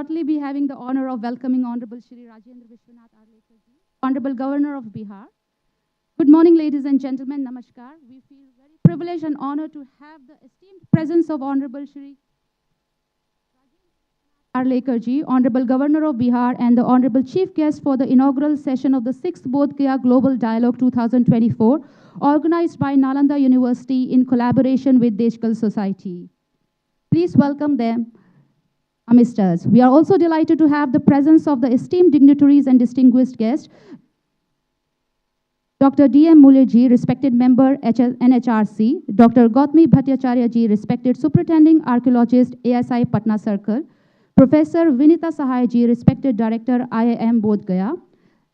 shortly be having the honor of welcoming Honorable Shri Rajendra Vishwanath Arlekar ji, Honorable Governor of Bihar. Good morning, ladies and gentlemen. Namaskar. We feel very privileged and honored to have the esteemed presence of Honorable Shri Arlekar ji, Honorable Governor of Bihar, and the Honorable Chief Guest for the inaugural session of the 6th Bodh Gaya Global Dialogue 2024, organized by Nalanda University in collaboration with Deshkal Society. Please welcome them, Amisters. We are also delighted to have the presence of the esteemed dignitaries and distinguished guests, Dr. D.M. Mule ji, respected member NHRC, Dr. Gautami Bhattacharya ji, respected superintending archaeologist ASI Patna Circle, Professor Vinita Sahai ji, respected director IIM Bodh Gaya,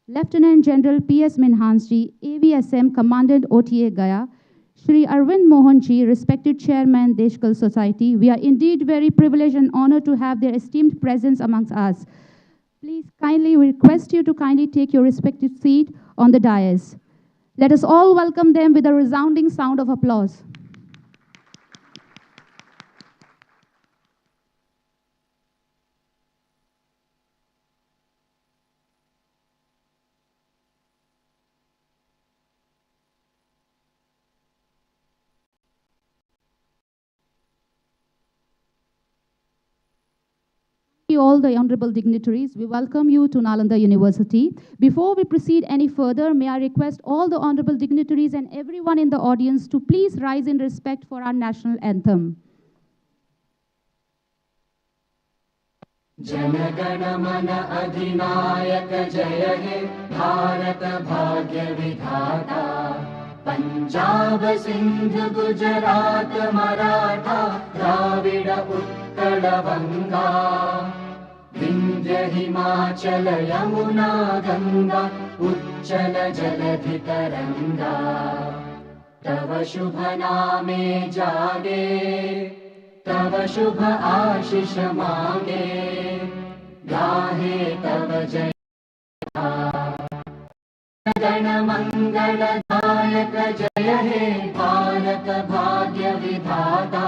Lieutenant General P.S. Minhans ji, AVSM Commandant OTA Gaya, Shri Arvind Mohan ji, respected Chairman Deshkal Society. We are indeed very privileged and honored to have their esteemed presence amongst us. Please kindly request you to kindly take your respective seat on the dais. Let us all welcome them with a resounding sound of applause. All the honorable dignitaries, we welcome you to Nalanda University. Before we proceed any further, may I request all the honorable dignitaries and everyone in the audience to please rise in respect for our national anthem. Janagana mana adhinayak jaya he Bharat bhagya vidhata Punjab Sindh Gujarat Maratha Dravida Utkala Vanga Vindhya Himachal Yamuna Ganga Uchchala Jaladhi Taranga Tava Shubha Name Jage Tava Shubha Ashish Mange Gahe Tava Jaya Gana Mangala Dayak Jaya He Bharat Bhagya Vidhata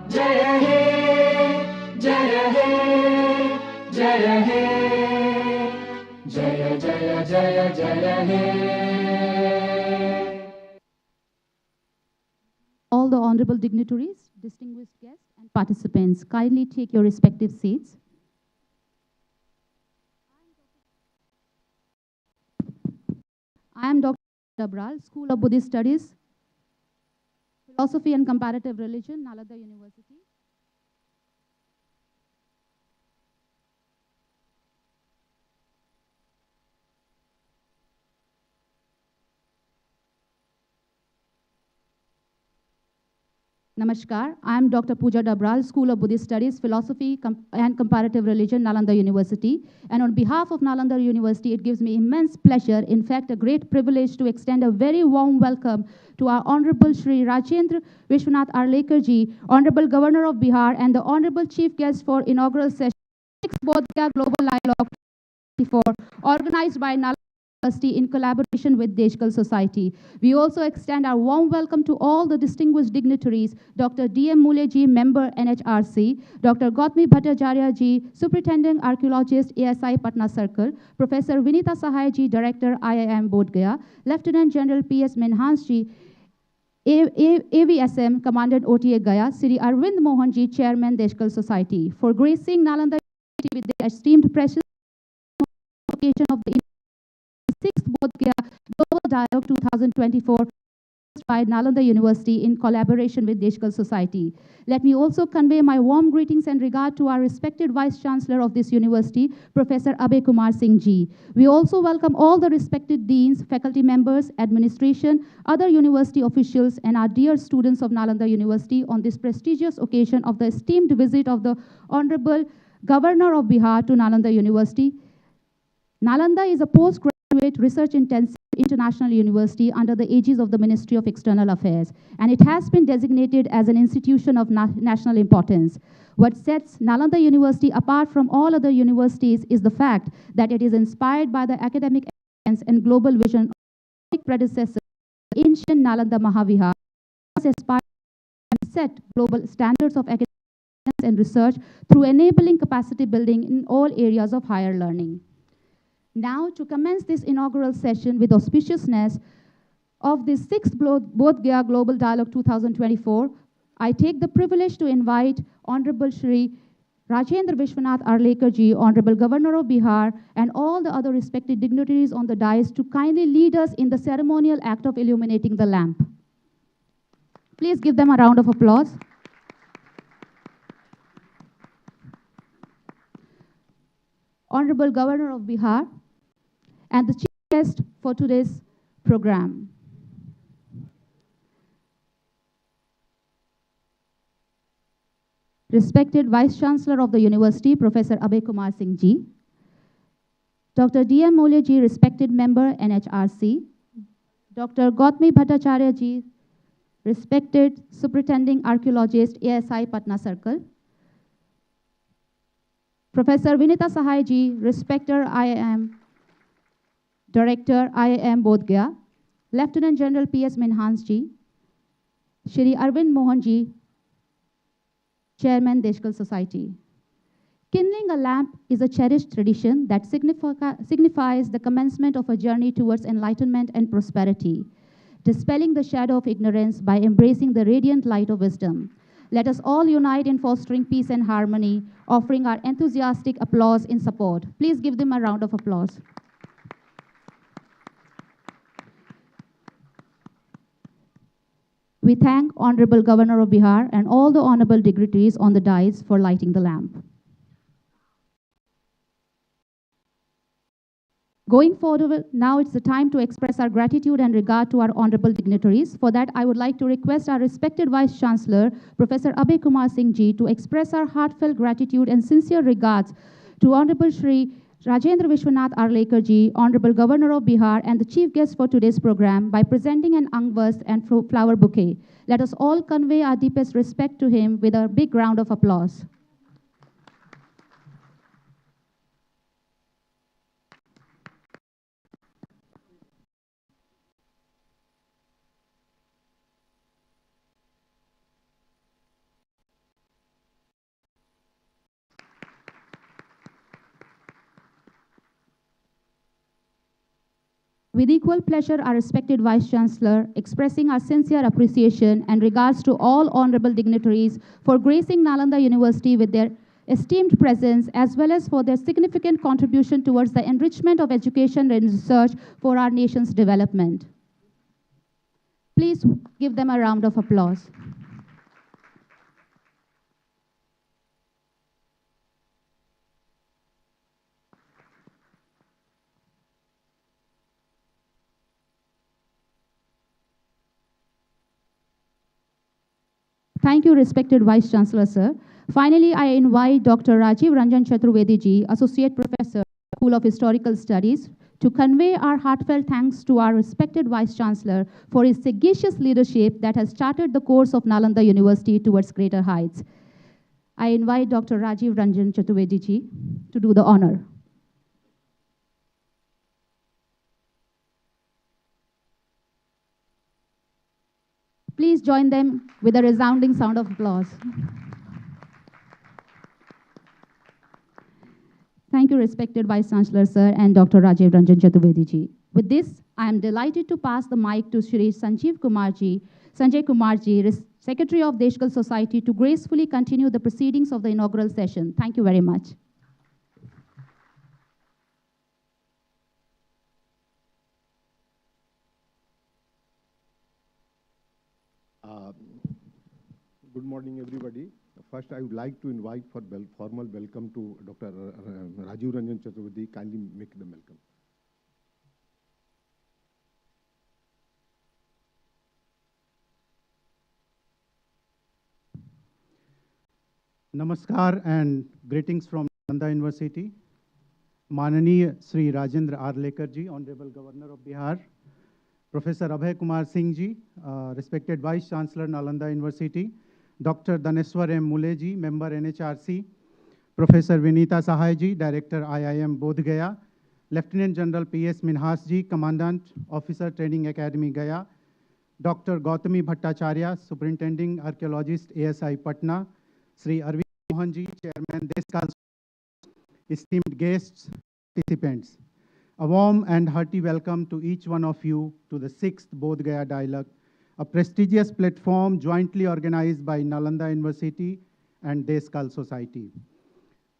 Jaya He Jaya He Jaya He Jaya Jaya Jaya Jaya He. All the honorable dignitaries, distinguished guests, and participants, kindly take your respective seats. I am Dr. Dabral, School of Buddhist Studies, Philosophy and Comparative Religion, Nalanda University. Namaskar, I am Dr. Pooja Dabral, School of Buddhist Studies, Philosophy and Comparative Religion, Nalanda University. And on behalf of Nalanda University, it gives me immense pleasure, in fact, a great privilege to extend a very warm welcome to our Honorable Shri Rajendra Vishwanath Arlekar ji, Honorable Governor of Bihar, and the Honorable Chief Guest for Inaugural Session 6th Bodh Gaya Global Dialogue 2024, organized by Nalanda University in collaboration with Deshkal Society. We also extend our warm welcome to all the distinguished dignitaries, Dr. D.M. Mule ji, member NHRC, Dr. Gautami Bhattacharya ji, superintendent archaeologist ASI Patna Circle, Professor Vinita Sahai ji, director IIM Bodh Gaya, Lieutenant General P.S. Minhans ji, AVSM Commandant OTA Gaya, Sri Arvind Mohan ji, Chairman Deshkal Society, for gracing Nalanda University with their esteemed presence occasion of the 6th Bodh Gaya Global Dialogue 2024 by Nalanda University in collaboration with Deshkal Society. Let me also convey my warm greetings and regard to our respected Vice Chancellor of this university, Professor Abhay Kumar Singh ji. We also welcome all the respected deans, faculty members, administration, other university officials, and our dear students of Nalanda University on this prestigious occasion of the esteemed visit of the Honorable Governor of Bihar to Nalanda University. Nalanda is a postgraduate research-intensive international university under the aegis of the Ministry of External Affairs, and it has been designated as an institution of national importance. What sets Nalanda University apart from all other universities is the fact that it is inspired by the academic excellence and global vision of its predecessor, the ancient Nalanda Mahavihar, has aspired to set global standards of academic and research through enabling capacity building in all areas of higher learning. Now, to commence this inaugural session with auspiciousness of the 6th Bodh Gaya Global Dialogue 2024, I take the privilege to invite Honorable Shri Rajendra Vishwanath Arlekar ji, Honorable Governor of Bihar, and all the other respected dignitaries on the dais to kindly lead us in the ceremonial act of illuminating the lamp. Please give them a round of applause. Honorable Governor of Bihar, and the chief guest for today's program. Respected Vice Chancellor of the University, Professor Abhay Kumar Singh ji. Dr. D.M. Mole ji, respected member, NHRC. Dr. Gautami Bhattacharya ji, respected Superintending Archaeologist, ASI Patna Circle. Professor Vinita Sahai ji, respected IIM Director, IIM Bodh Gaya. Lieutenant General P.S. Minhas ji. Shri Arvind Mohan ji, Chairman, Deshkal Society. Kindling a lamp is a cherished tradition that signifies the commencement of a journey towards enlightenment and prosperity, dispelling the shadow of ignorance by embracing the radiant light of wisdom. Let us all unite in fostering peace and harmony, offering our enthusiastic applause in support. Please give them a round of applause. We thank Honorable Governor of Bihar and all the honorable dignitaries on the dais for lighting the lamp. Going forward, now it's the time to express our gratitude and regard to our honorable dignitaries. For that, I would like to request our respected Vice Chancellor, Professor Abhay Kumar Singh ji, to express our heartfelt gratitude and sincere regards to Honorable Shri Rajendra Vishwanath Arlekar ji, Honorable Governor of Bihar, and the chief guest for today's program by presenting an angvast and flower bouquet. Let us all convey our deepest respect to him with a big round of applause. With equal pleasure, our respected Vice Chancellor, expressing our sincere appreciation and regards to all honorable dignitaries for gracing Nalanda University with their esteemed presence, as well as for their significant contribution towards the enrichment of education and research for our nation's development. Please give them a round of applause. Thank you, respected Vice Chancellor, sir. Finally, I invite Dr. Rajiv Ranjan Chaturvedi ji, Associate Professor, School of Historical Studies, to convey our heartfelt thanks to our respected Vice Chancellor for his sagacious leadership that has charted the course of Nalanda University towards greater heights. I invite Dr. Rajiv Ranjan Chaturvedi ji to do the honor. Please join them with a resounding sound of applause. Thank you, respected Vice Chancellor, sir, and Dr. Rajiv Ranjan Chaturvedi ji. With this, I am delighted to pass the mic to Shri Sanjay Kumar ji, Secretary of Deshkal Society, to gracefully continue the proceedings of the inaugural session. Thank you very much. Good morning, everybody. First, I would like to invite for formal welcome to Dr. Rajiv Ranjan Chaturvedi. Kindly make them welcome. Namaskar and greetings from Nalanda University. Mananiya Sri Rajendra Arlekar ji, Honorable Governor of Bihar. Professor Abhay Kumar Singh ji, respected Vice Chancellor, Nalanda University. Dr. Daneswar M. Mule ji, Member NHRC. Professor Vinita Sahai ji, Director IIM Bodh Gaya. Lieutenant General P.S. Minhas ji, Commandant Officer Training Academy Gaya. Dr. Gautami Bhattacharya, Superintending Archaeologist ASI Patna. Sri Arvind Mohanji, Chairman, Deskal, esteemed guests, participants. A warm and hearty welcome to each one of you to the 6th Bodh Gaya Dialogue, a prestigious platform jointly organized by Nalanda University and Deskal Society.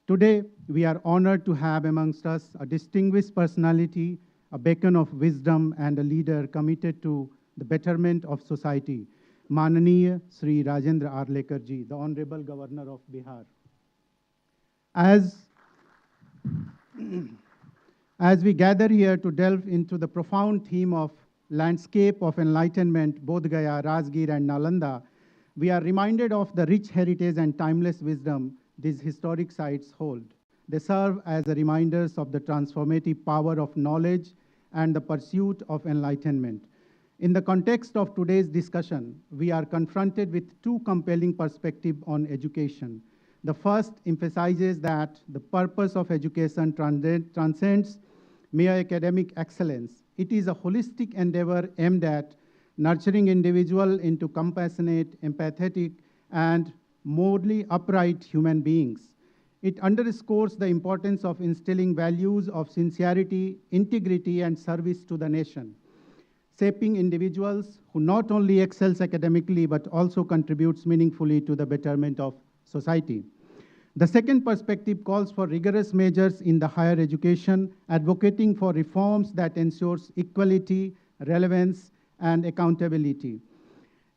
Today, we are honored to have amongst us a distinguished personality, a beacon of wisdom, and a leader committed to the betterment of society, Mananiya Sri Rajendra Arlekar ji, the Honorable Governor of Bihar. As we gather here to delve into the profound theme of landscape of enlightenment, Bodh Gaya, Rajgir, and Nalanda, we are reminded of the rich heritage and timeless wisdom these historic sites hold. They serve as reminders of the transformative power of knowledge and the pursuit of enlightenment. In the context of today's discussion, we are confronted with two compelling perspectives on education. The first emphasizes that the purpose of education transcends mere academic excellence. It is a holistic endeavor aimed at nurturing individuals into compassionate, empathetic, and morally upright human beings. It underscores the importance of instilling values of sincerity, integrity, and service to the nation, shaping individuals who not only excels academically but also contributes meaningfully to the betterment of society. The second perspective calls for rigorous measures in the higher education, advocating for reforms that ensures equality, relevance, and accountability.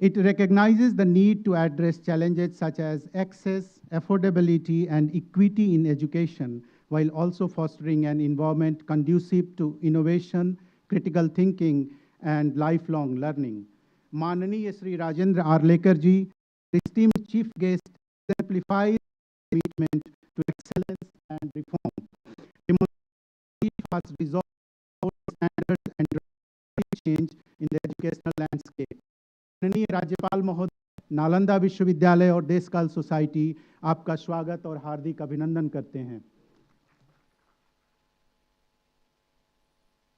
It recognizes the need to address challenges such as access, affordability, and equity in education, while also fostering an environment conducive to innovation, critical thinking, and lifelong learning. Mananiya Sri Rajendra Arlekar ji, esteemed chief guest, exemplifies commitment to excellence and reform, demonstrating has resolved standards and change in the educational landscape. माननीय राज्यपाल महोदय, नालंदा विश्वविद्यालय और देशकाल society आपका स्वागत और हार्दिक अभिनंदन करते हैं.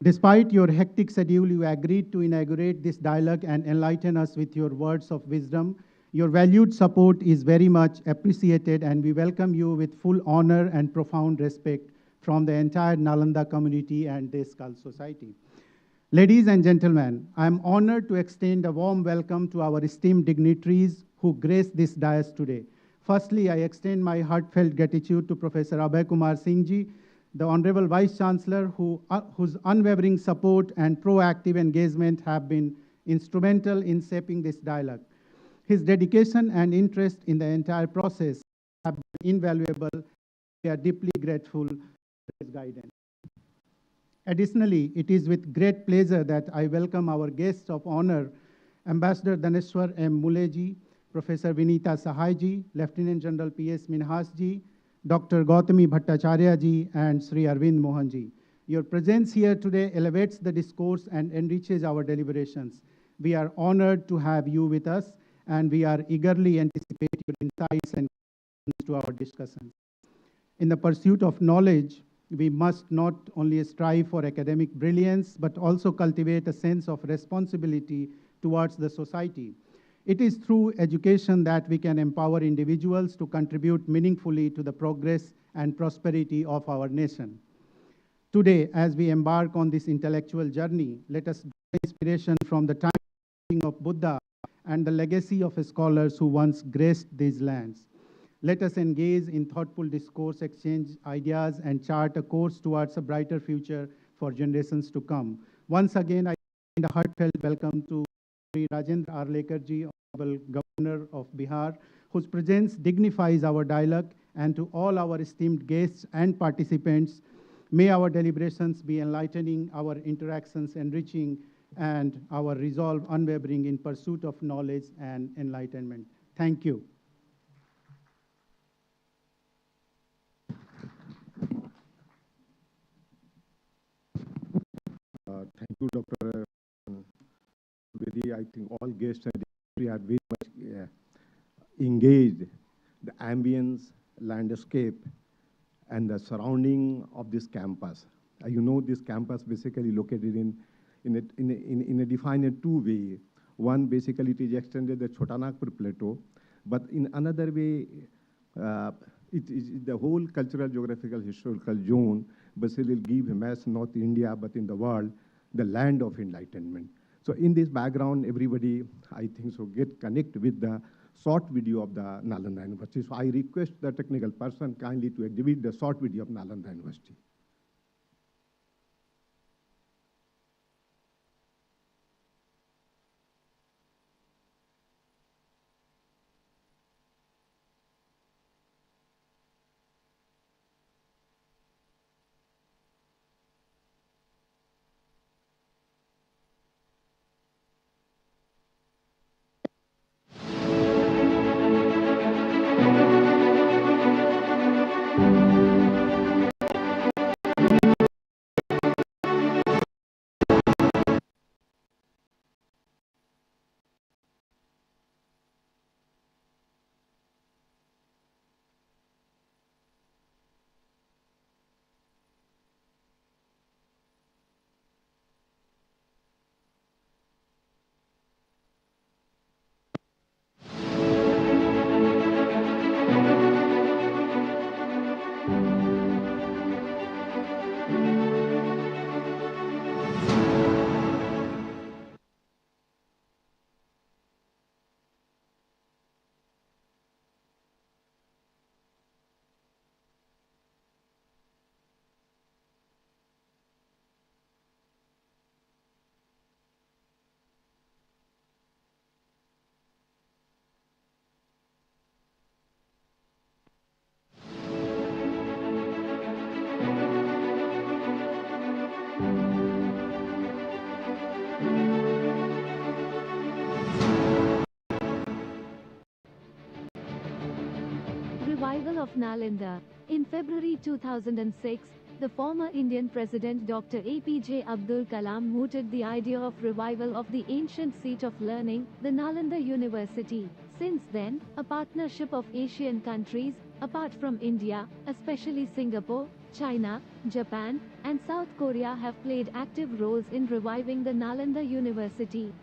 Despite your hectic schedule, you agreed to inaugurate this dialogue and enlighten us with your words of wisdom. Your valued support is very much appreciated, and we welcome you with full honor and profound respect from the entire Nalanda community and Deskal Society. Ladies and gentlemen, I am honored to extend a warm welcome to our esteemed dignitaries who grace this dais today. Firstly, I extend my heartfelt gratitude to Professor Abhay Kumar Singh ji, the Honorable Vice Chancellor, whose unwavering support and proactive engagement have been instrumental in shaping this dialogue. His dedication and interest in the entire process have been invaluable. We are deeply grateful for his guidance. Additionally, it is with great pleasure that I welcome our guests of honor, Ambassador Dhaneshwar M. Muleji, Professor Vinita Sahai-ji, Lieutenant General P.S. Minhas-ji, Dr. Gautami Bhattacharya-ji, and Sri Arvind Mohan-ji. Your presence here today elevates the discourse and enriches our deliberations. We are honored to have you with us, and we are eagerly anticipate your insights and to our discussions. In the pursuit of knowledge, we must not only strive for academic brilliance, but also cultivate a sense of responsibility towards the society. It is through education that we can empower individuals to contribute meaningfully to the progress and prosperity of our nation. Today, as we embark on this intellectual journey, let us draw inspiration from the time of Buddha and the legacy of scholars who once graced these lands. Let us engage in thoughtful discourse, exchange ideas, and chart a course towards a brighter future for generations to come. Once again, I extend a heartfelt welcome to Sri Rajendra Arlekar ji, Honorable Governor of Bihar, whose presence dignifies our dialogue, and to all our esteemed guests and participants. May our deliberations be enlightening, our interactions enriching, and our resolve unwavering in pursuit of knowledge and enlightenment. Thank you. Thank you, Dr. Vedi. I think all guests are very much engaged. The ambience, landscape, and the surrounding of this campus. You know, this campus basically located in a defined two way. One, basically, it is extended the Chotanagpur Plateau, but in another way, uh, it is the whole cultural, geographical, historical zone, basically give him as not India, but in the world, the land of enlightenment. So in this background, everybody, I think so, get connect with the short video of the Nalanda University. So I request the technical person kindly to exhibit the short video of Nalanda University. Revival of Nalanda. In February 2006, the former Indian President Dr. APJ Abdul Kalam mooted the idea of revival of the ancient seat of learning, the Nalanda University. Since then, a partnership of Asian countries, apart from India, especially Singapore, China, Japan, and South Korea have played active roles in reviving the Nalanda University.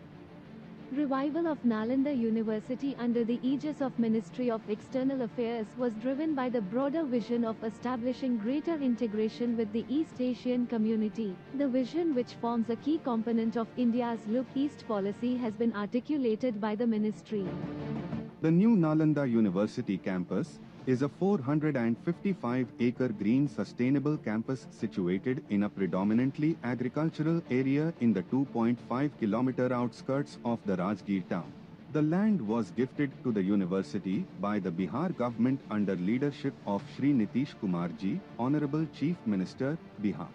Revival of Nalanda University under the aegis of Ministry of External Affairs was driven by the broader vision of establishing greater integration with the East Asian community. The vision, which forms a key component of India's Look East policy, has been articulated by the ministry. The new Nalanda University campus is a 455-acre green sustainable campus situated in a predominantly agricultural area in the 2.5-kilometer outskirts of the Rajgir town. The land was gifted to the university by the Bihar government under leadership of Shri Nitish Kumar Ji, Honorable Chief Minister, Bihar.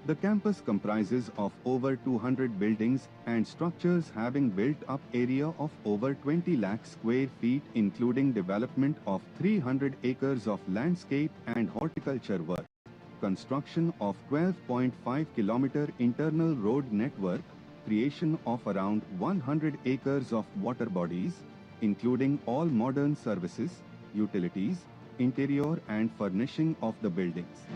The campus comprises of over 200 buildings and structures having built-up area of over 20 lakh square feet, including development of 300 acres of landscape and horticulture work, construction of 12.5-kilometer internal road network, creation of around 100 acres of water bodies, including all modern services, utilities, interior and furnishing of the buildings.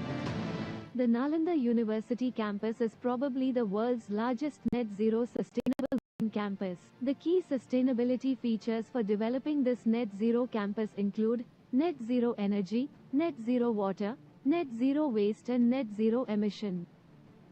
The Nalanda University campus is probably the world's largest net zero sustainable green campus. The key sustainability features for developing this net zero campus include net zero energy, net zero water, net zero waste and net zero emission.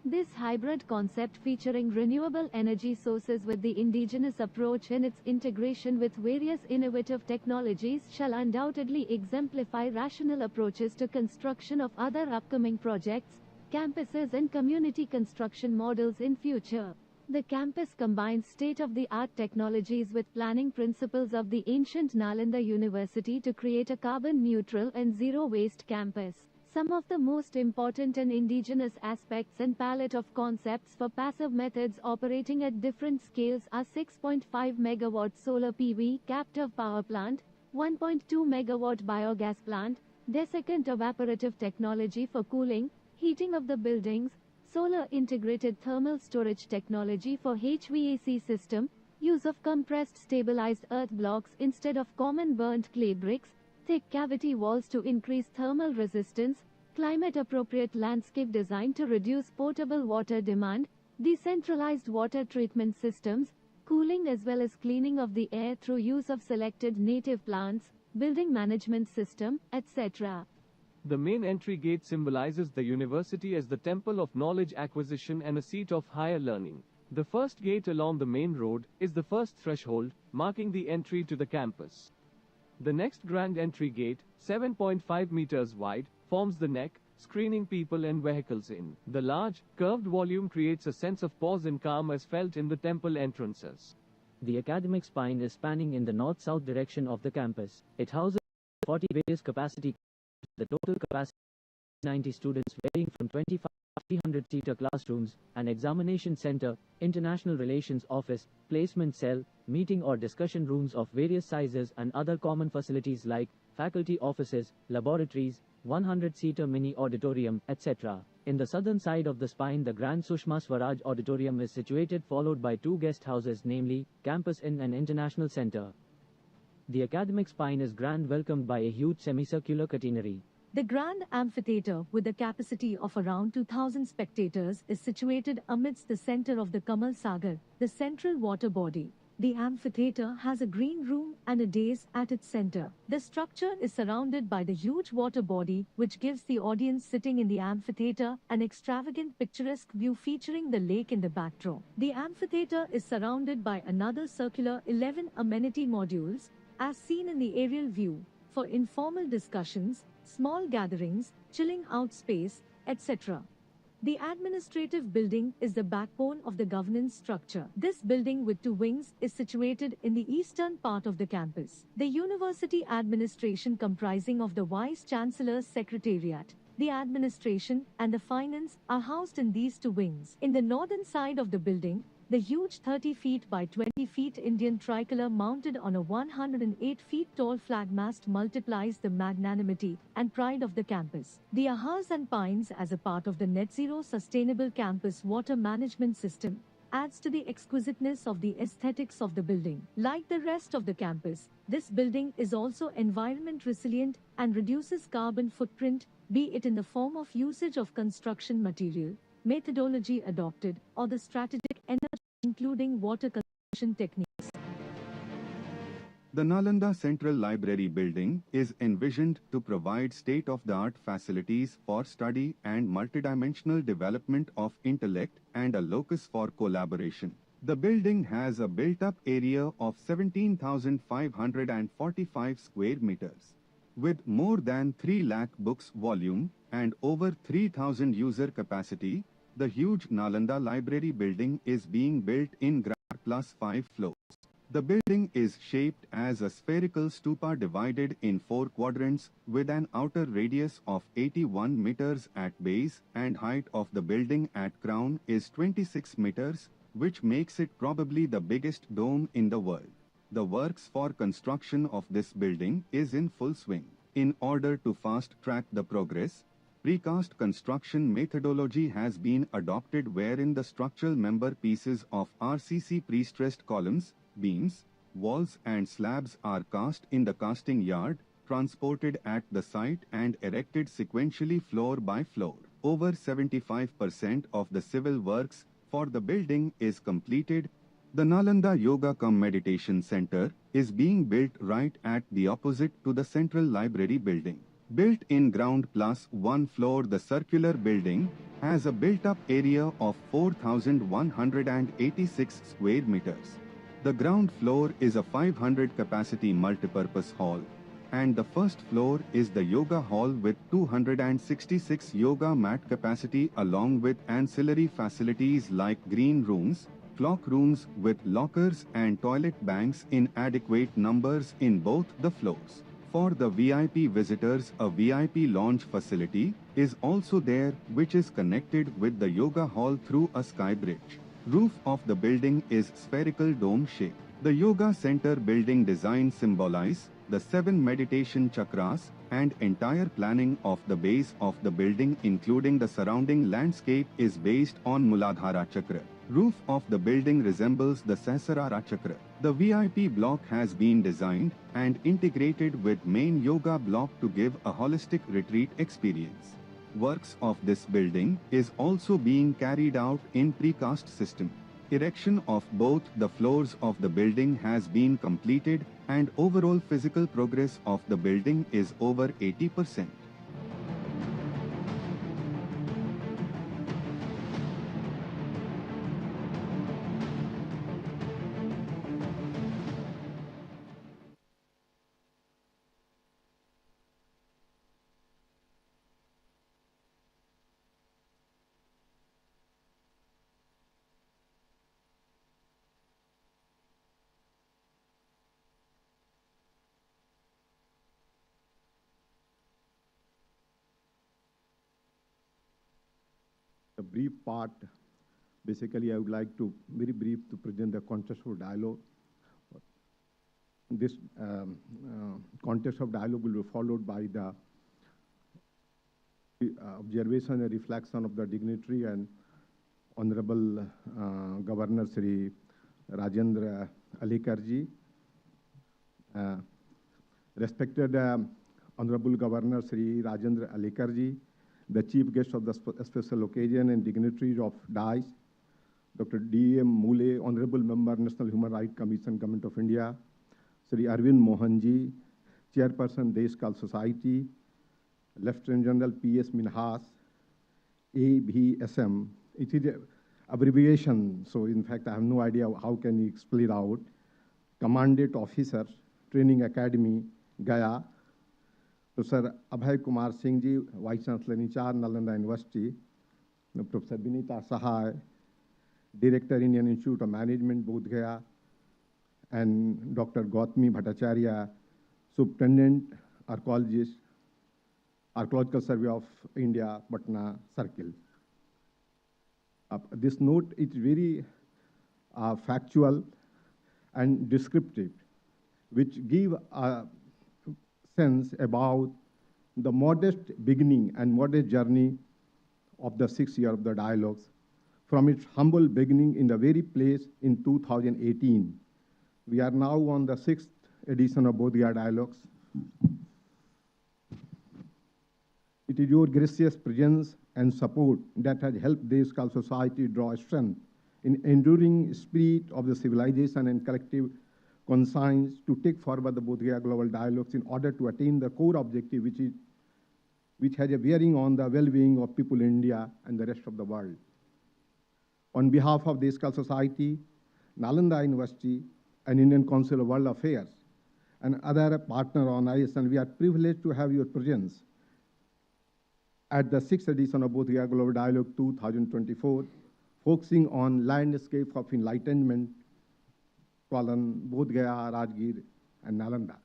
This hybrid concept, featuring renewable energy sources with the indigenous approach in its integration with various innovative technologies, shall undoubtedly exemplify rational approaches to construction of other upcoming projects, campuses and community construction models in future. The campus combines state-of-the-art technologies with planning principles of the ancient Nalanda University to create a carbon-neutral and zero-waste campus. Some of the most important and indigenous aspects and palette of concepts for passive methods operating at different scales are 6.5 MW solar PV captive power plant, 1.2 MW biogas plant, desiccant evaporative technology for cooling, heating of the buildings, solar integrated thermal storage technology for HVAC system, use of compressed stabilized earth blocks instead of common burnt clay bricks, thick cavity walls to increase thermal resistance, climate-appropriate landscape design to reduce potable water demand, decentralized water treatment systems, cooling as well as cleaning of the air through use of selected native plants, building management system, etc. The main entry gate symbolizes the university as the temple of knowledge acquisition and a seat of higher learning. The first gate along the main road is the first threshold, marking the entry to the campus. The next grand entry gate, 7.5 meters wide, forms the neck, screening people and vehicles in. The large, curved volume creates a sense of pause and calm as felt in the temple entrances. The academic spine is spanning in the north-south direction of the campus. It houses 40 various capacity. The total capacity is 90 students varying from 25 to 300-seater classrooms, an examination center, international relations office, placement cell, meeting or discussion rooms of various sizes and other common facilities like faculty offices, laboratories, 100-seater mini auditorium, etc. In the southern side of the spine, the Grand Sushma Swaraj Auditorium is situated, followed by two guest houses, namely Campus Inn and International Center. The academic spine is grand, welcomed by a huge semicircular catenary. The Grand Amphitheatre, with a capacity of around 2,000 spectators, is situated amidst the center of the Kamal Sagar, the central water body. The amphitheatre has a green room and a dais at its center. The structure is surrounded by the huge water body, which gives the audience sitting in the amphitheatre an extravagant picturesque view featuring the lake in the backdrop. The amphitheatre is surrounded by another circular 11 amenity modules, as seen in the aerial view, for informal discussions, small gatherings, chilling out space, etc. The administrative building is the backbone of the governance structure. This building with two wings is situated in the eastern part of the campus. The university administration, comprising of the Vice-Chancellor's Secretariat, the administration, and the finance, are housed in these two wings. In the northern side of the building, the huge 30 feet by 20 feet Indian tricolor mounted on a 108 feet tall flag mast multiplies the magnanimity and pride of the campus. The ahas and pines, as a part of the Net Zero Sustainable Campus Water Management System, adds to the exquisiteness of the aesthetics of the building. Like the rest of the campus, this building is also environment resilient and reduces carbon footprint, be it in the form of usage of construction material, methodology adopted, or the strategic energy, including water conservation techniques. The Nalanda Central Library building is envisioned to provide state-of-the-art facilities for study and multidimensional development of intellect and a locus for collaboration. The building has a built-up area of 17,545 square meters. With more than 3 lakh books volume and over 3,000 user capacity, the huge Nalanda Library building is being built in ground plus 5 floors. The building is shaped as a spherical stupa divided in 4 quadrants with an outer radius of 81 meters at base, and height of the building at crown is 26 meters, which makes it probably the biggest dome in the world. The works for construction of this building is in full swing. In order to fast-track the progress, precast construction methodology has been adopted, wherein the structural member pieces of RCC pre-stressed columns, beams, walls and slabs are cast in the casting yard, transported at the site and erected sequentially floor by floor. Over 75% of the civil works for the building is completed. The Nalanda Yoga cum Meditation Center is being built right at the opposite to the Central Library building. Built in ground plus 1 floor, the circular building has a built-up area of 4,186 square meters. The ground floor is a 500 capacity multipurpose hall, and the first floor is the yoga hall with 266 yoga mat capacity, along with ancillary facilities like green rooms, clock rooms with lockers and toilet banks in adequate numbers in both the floors. For the VIP visitors, a VIP lounge facility is also there, which is connected with the yoga hall through a sky bridge. Roof of the building is spherical dome shape. The yoga center building design symbolize the 7 meditation chakras, and entire planning of the base of the building, including the surrounding landscape, is based on Muladhara chakra. Roof of the building resembles the Sahasrara chakra. The VIP block has been designed and integrated with main yoga block to give a holistic retreat experience. Works of this building is also being carried out in precast system. Erection of both the floors of the building has been completed, and overall physical progress of the building is over 80%. The brief part, basically, I would like to, very brief, to present the context of dialogue. This context of dialogue will be followed by the observation and reflection of the dignitary and Honorable Governor Sri Rajendra Alikarji. Respected Honorable Governor Sri Rajendra Alikarji, the chief guest of the special occasion and dignitaries of DICE, Dr. D.M. Mule, Honorable Member, National Human Rights Commission, Government of India, Sri Arvind Mohanji, Chairperson, Deshkal Society, Lieutenant General P.S. Minhas, ABSM. It is an abbreviation, so in fact, I have no idea how can you spell it out. Commandant Officer, Training Academy, Gaya, Professor Abhay Kumar Singh ji, Vice Chancellor in charge, Nalanda University, Professor Vinita Sahai, Director, Indian Institute of Management, Bodh Gaya, and Dr. Gautami Bhattacharya, Superintendent, Archaeologist, Archaeological Survey of India, Patna Circle. This note is very factual and descriptive, which give a sense about the modest beginning and modest journey of the 6th year of the dialogues, from its humble beginning in the very place in 2018. We are now on the 6th edition of Bodh Gaya Dialogues. It is your gracious presence and support that has helped Deshkal society draw strength in enduring spirit of the civilization and collective conscience to take forward the Bodh Gaya Global Dialogues in order to attain the core objective, which has a bearing on the well-being of people in India and the rest of the world. On behalf of Deshkal Society, Nalanda University, and Indian Council of World Affairs, and other partner on ISN, we are privileged to have your presence at the 6th edition of Bodh Gaya Global Dialogue 2024, focusing on landscape of enlightenment, Bodh Gaya, Rajgir, and Nalanda.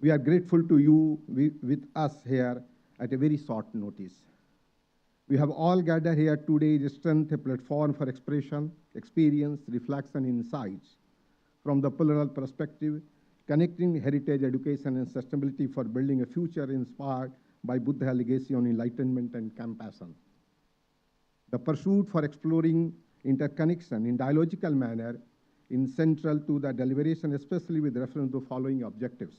We are grateful to you with us here at a very short notice. We have all gathered here today to strengthen a platform for expression, experience, reflection, insights from the plural perspective, connecting heritage, education, and sustainability for building a future inspired by Buddha legacy on enlightenment and compassion. The pursuit for exploring interconnection in dialogical manner is central to the deliberation, especially with reference to following objectives: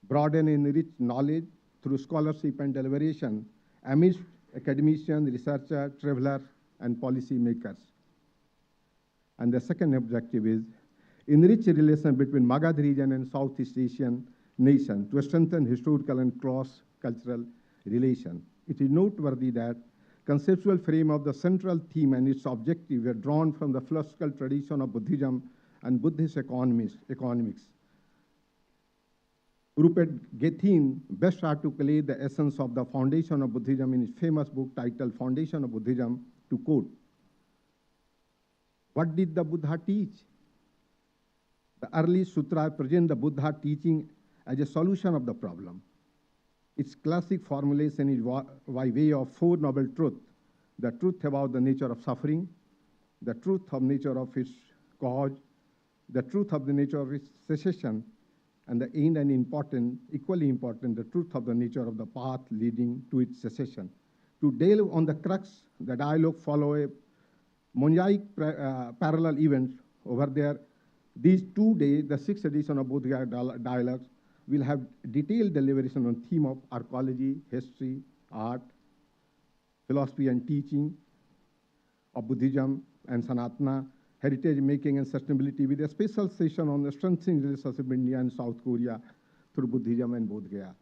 broaden and enrich knowledge through scholarship and deliberation amidst academicians, researchers, travelers, and policy makers. And the second objective is enrich relations between Magadh region and Southeast Asian nations to strengthen historical and cross-cultural relations. It is noteworthy that conceptual frame of the central theme and its objective were drawn from the philosophical tradition of Buddhism and Buddhist economics. Rupert Gethin best articulated the essence of the foundation of Buddhism in his famous book titled Foundation of Buddhism, to quote, "What did the Buddha teach? The early sutra present the Buddha teaching as a solution of the problem. Its classic formulation is by way of four noble truths: the truth about the nature of suffering, the truth of nature of its cause, the truth of the nature of its cessation, and the end and equally important, the truth of the nature of the path leading to its cessation." To delve on the crux, the dialogue follow a mosaic parallel events over there. These 2 days, the 6th edition of Bodh Gaya Dialogues, will have detailed deliberation on theme of archaeology, history, art, philosophy, and teaching of Buddhism and Sanatana heritage making and sustainability with a special session on the strengthening relationship of India and South Korea through Buddhism and Bodh Gaya.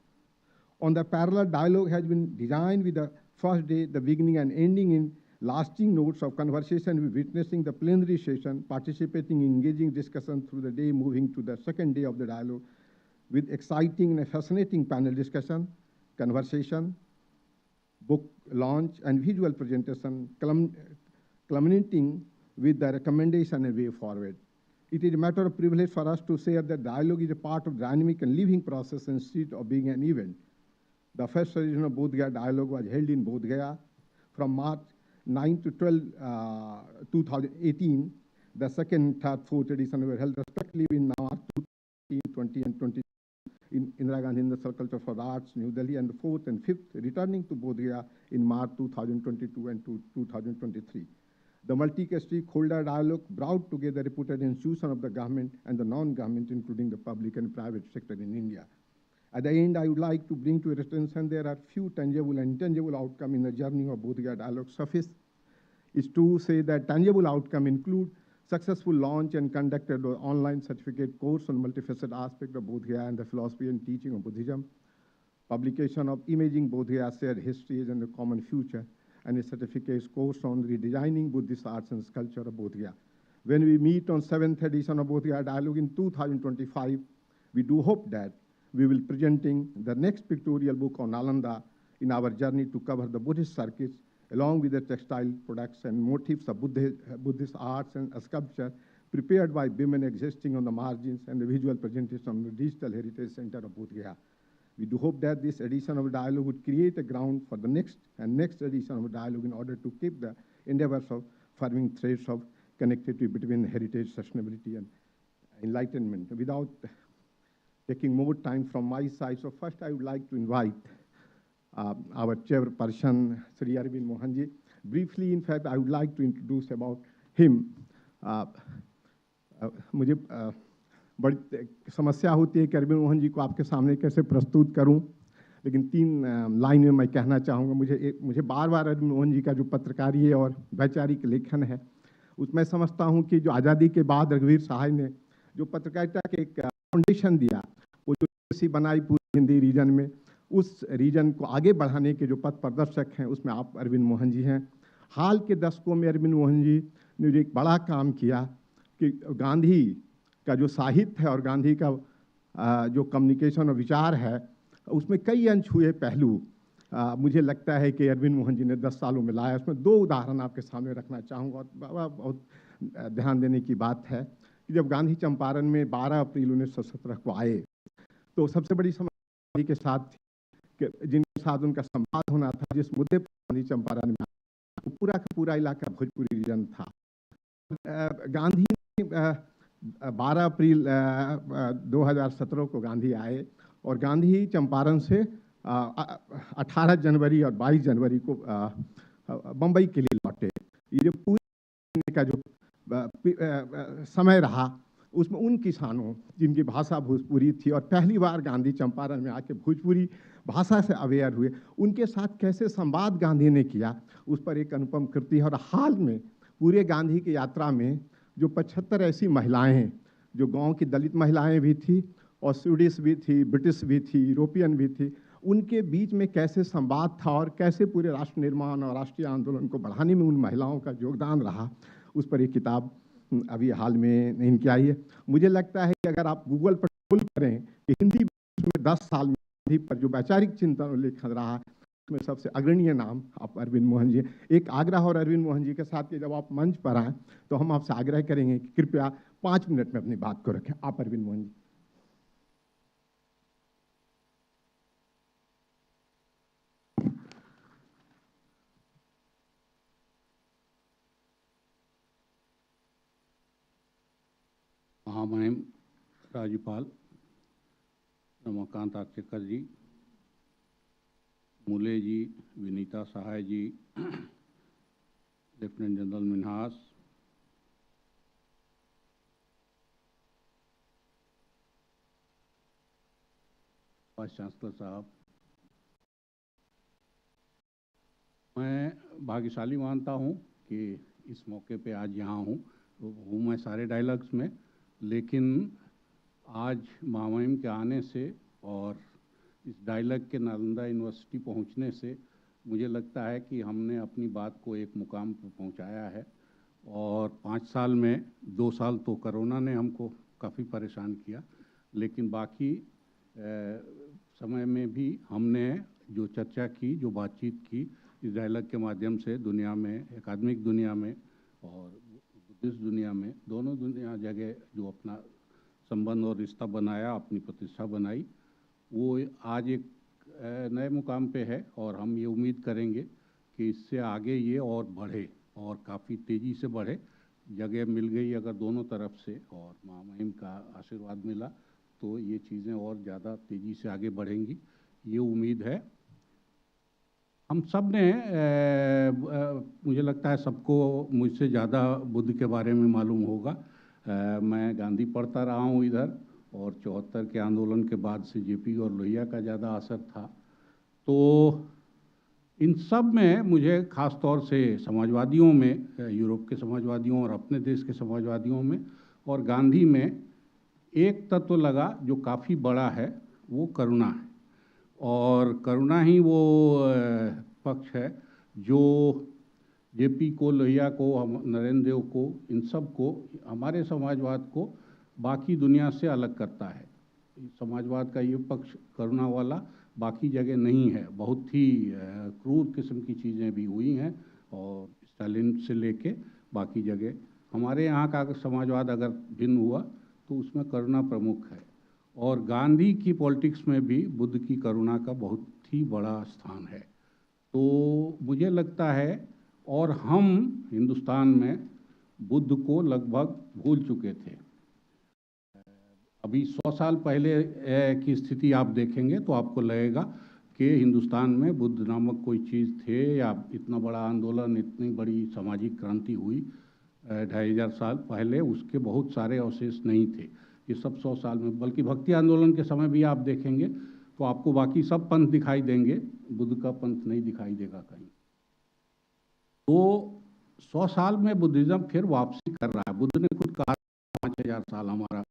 On the parallel dialogue has been designed with the first day, the beginning and ending in lasting notes of conversation with witnessing the plenary session, participating in engaging discussion through the day, moving to the second day of the dialogue with exciting and fascinating panel discussion, conversation, book launch, and visual presentation, culminating with the recommendation and way forward. It is a matter of privilege for us to say that dialogue is a part of dynamic and living process instead of being an event. The first edition of Bodh Gaya dialogue was held in Bodh Gaya from March 9 to 12, 2018. The second, third, fourth edition were held respectively in March 20, and 20 in Indira Gandhi National Culture for Arts, New Delhi, and the fourth and fifth returning to Bodh Gaya in March 2022 and 2023. The multi-stakeholder dialogue brought together reputed institutions of the government and the non-government, including the public and private sector in India. At the end, I would like to bring to your attention there are few tangible and intangible outcomes in the journey of Bodh Gaya dialogue. Suffice is to say that tangible outcomes include successful launch and conducted online certificate course on multifaceted aspects of Bodh Gaya and the philosophy and teaching of Buddhism, publication of Imaging Bodh Gaya Shared Histories and the Common Future, and a certificate course on redesigning Buddhist arts and sculpture of Bodh Gaya. When we meet on 7th edition of Bodh Gaya dialogue in 2025, we do hope that we will presenting the next pictorial book on Nalanda in our journey to cover the Buddhist circuits, along with the textile products and motifs of Buddhist arts and sculpture prepared by women existing on the margins and the visual presentation of the Digital Heritage Center of Bodh Gaya. We do hope that this edition of dialogue would create a ground for the next edition of dialogue in order to keep the endeavors of forming threads of connectivity between heritage, sustainability, and enlightenment. Without taking more time from my side, so first I would like to invite our chairperson, Sri Arvind Mohanji. Briefly, in fact, I would like to introduce about him. मुझे बड़ी समस्या होती है कि अरविंद मोहन जी को आपके सामने कैसे प्रस्तुत करूं, लेकिन 3 लाइन में मैं कहना चाहूँगा। मुझे बार बार अरविंद मोहन जी का जो पत्रकारीय और वैचारिक लेखन है, उसमें समझता हूँ कि जो आज़ादी के बाद रघुवीर सहाय ने जो पत्रकारिता के एक फाउंडेशन दिया, वो जो बनाई पूरी हिंदी रीजन में, उस रीजन को आगे बढ़ाने के जो पथ प्रदर्शक हैं, उसमें आप अरविंद मोहन जी हैं। हाल के दशकों में अरविंद मोहन जी ने जो एक बड़ा काम किया कि गांधी का जो साहित्य है और गांधी का जो कम्युनिकेशन और विचार है, उसमें कई अनछुए पहलू मुझे लगता है कि अरविंद मोहन जी ने 10 सालों में लाया। उसमें 2 उदाहरण आपके सामने रखना चाहूँगा और बहुत ध्यान देने की बात है कि जब गांधी चंपारण में 12 अप्रैल 1917 को आए, तो सबसे बड़ी समस्या गांधी के साथ थी कि जिनके साथ उनका संवाद होना था, जिस मुद्दे पर गांधी चंपारण में आए, वो पूरा का पूरा इलाका भोजपुरी रीजन था। गांधी ने 12 अप्रैल 2017 को गांधी आए और गांधी चंपारण से 18 जनवरी और 22 जनवरी को बम्बई के लिए लौटे। ये जो पूरे का जो समय रहा, उसमें उन किसानों जिनकी भाषा भोजपुरी थी और पहली बार गांधी चंपारण में आके भोजपुरी भाषा से अवेयर हुए, उनके साथ कैसे संवाद गांधी ने किया, उस पर एक अनुपम कृति है। और हाल में पूरे गांधी की यात्रा में जो 75 ऐसी महिलाएं हैं, जो गांव की दलित महिलाएं भी थी और स्वीडिश भी थी, ब्रिटिश भी थी, यूरोपियन भी थी, उनके बीच में कैसे संवाद था और कैसे पूरे राष्ट्र निर्माण और राष्ट्रीय आंदोलन को बढ़ाने में उन महिलाओं का योगदान रहा, उस पर एक किताब अभी हाल में इनकी आई है। मुझे लगता है कि अगर आप गूगल पर खोल करें कि हिंदी में 10 साल में गांधी पर जो वैचारिक चिंतन और लेखन रहा, उसमें सबसे अग्रणीय नाम आप अरविंद मोहन जी। एक आग्रह और अरविंद मोहन जी के साथ कि जब आप मंच पर आएँ तो हम आपसे आग्रह करेंगे कि कृपया 5 मिनट में अपनी बात को रखें। आप अरविंद मोहन जी। महामहिम राज्यपाल Ramakant Achrekar ji, Mule ji, Vinita Sahay ji, lieutenant general Minhas, vice chancellor साहब, मैं भाग्यशाली मानता हूं कि इस मौके पे आज यहाँ हूं। हूँ मैं सारे डायलॉग्स में, लेकिन आज महामहिम के आने से और इस डायलॉग के नालंदा यूनिवर्सिटी पहुंचने से मुझे लगता है कि हमने अपनी बात को एक मुकाम पर पहुंचाया है। और 5 साल में 2 साल तो कोरोना ने हमको काफ़ी परेशान किया, लेकिन बाकी समय में भी हमने जो चर्चा की, जो बातचीत की, इस डायलॉग के माध्यम से दुनिया में, एकेडमिक दुनिया में और बुद्धिस्ट दुनिया में, दोनों दुनिया जगह जो अपना संबंध और रिश्ता बनाया, अपनी प्रतिष्ठा बनाई, वो आज एक नए मुकाम पे है। और हम ये उम्मीद करेंगे कि इससे आगे ये और बढ़े और काफ़ी तेज़ी से बढ़े। जगह मिल गई अगर दोनों तरफ से और महामहिम का आशीर्वाद मिला तो ये चीज़ें और ज़्यादा तेज़ी से आगे बढ़ेंगी, ये उम्मीद है। हम सब ने मुझे लगता है सबको मुझसे ज़्यादा बुद्ध के बारे में मालूम होगा। मैं गांधी पढ़ता रहा हूँ इधर, और 74 के आंदोलन के बाद से जेपी और लोहिया का ज़्यादा असर था। तो इन सब में मुझे ख़ास तौर से समाजवादियों में, यूरोप के समाजवादियों और अपने देश के समाजवादियों में और गांधी में एक तत्व लगा जो काफ़ी बड़ा है, वो करुणा है। और करुणा ही वो पक्ष है जो जेपी को, लोहिया को, हम नरेंद्र देव को, इन सब को, हमारे समाजवाद को बाकी दुनिया से अलग करता है। समाजवाद का ये पक्ष करुणा वाला बाकी जगह नहीं है। बहुत ही क्रूर किस्म की चीज़ें भी हुई हैं, और स्टालिन से लेके बाकी जगह हमारे यहाँ का समाजवाद अगर भिन्न हुआ तो उसमें करुणा प्रमुख है। और गांधी की पॉलिटिक्स में भी बुद्ध की करुणा का बहुत ही बड़ा स्थान है। तो मुझे लगता है, और हम हिंदुस्तान में बुद्ध को लगभग भूल चुके थे। अभी 100 साल पहले की स्थिति आप देखेंगे तो आपको लगेगा कि हिंदुस्तान में बुद्ध नामक कोई चीज़ थे, या इतना बड़ा आंदोलन, इतनी बड़ी सामाजिक क्रांति हुई 2500 साल पहले, उसके बहुत सारे अवशेष नहीं थे। ये सब 100 साल में, बल्कि भक्ति आंदोलन के समय भी आप देखेंगे तो आपको बाकी सब पंथ दिखाई देंगे, बुद्ध का पंथ नहीं दिखाई देगा कहीं। तो 100 साल में बुद्धिज़्म फिर वापसी कर रहा है। बुद्ध ने खुद कहा 5000 साल हमारा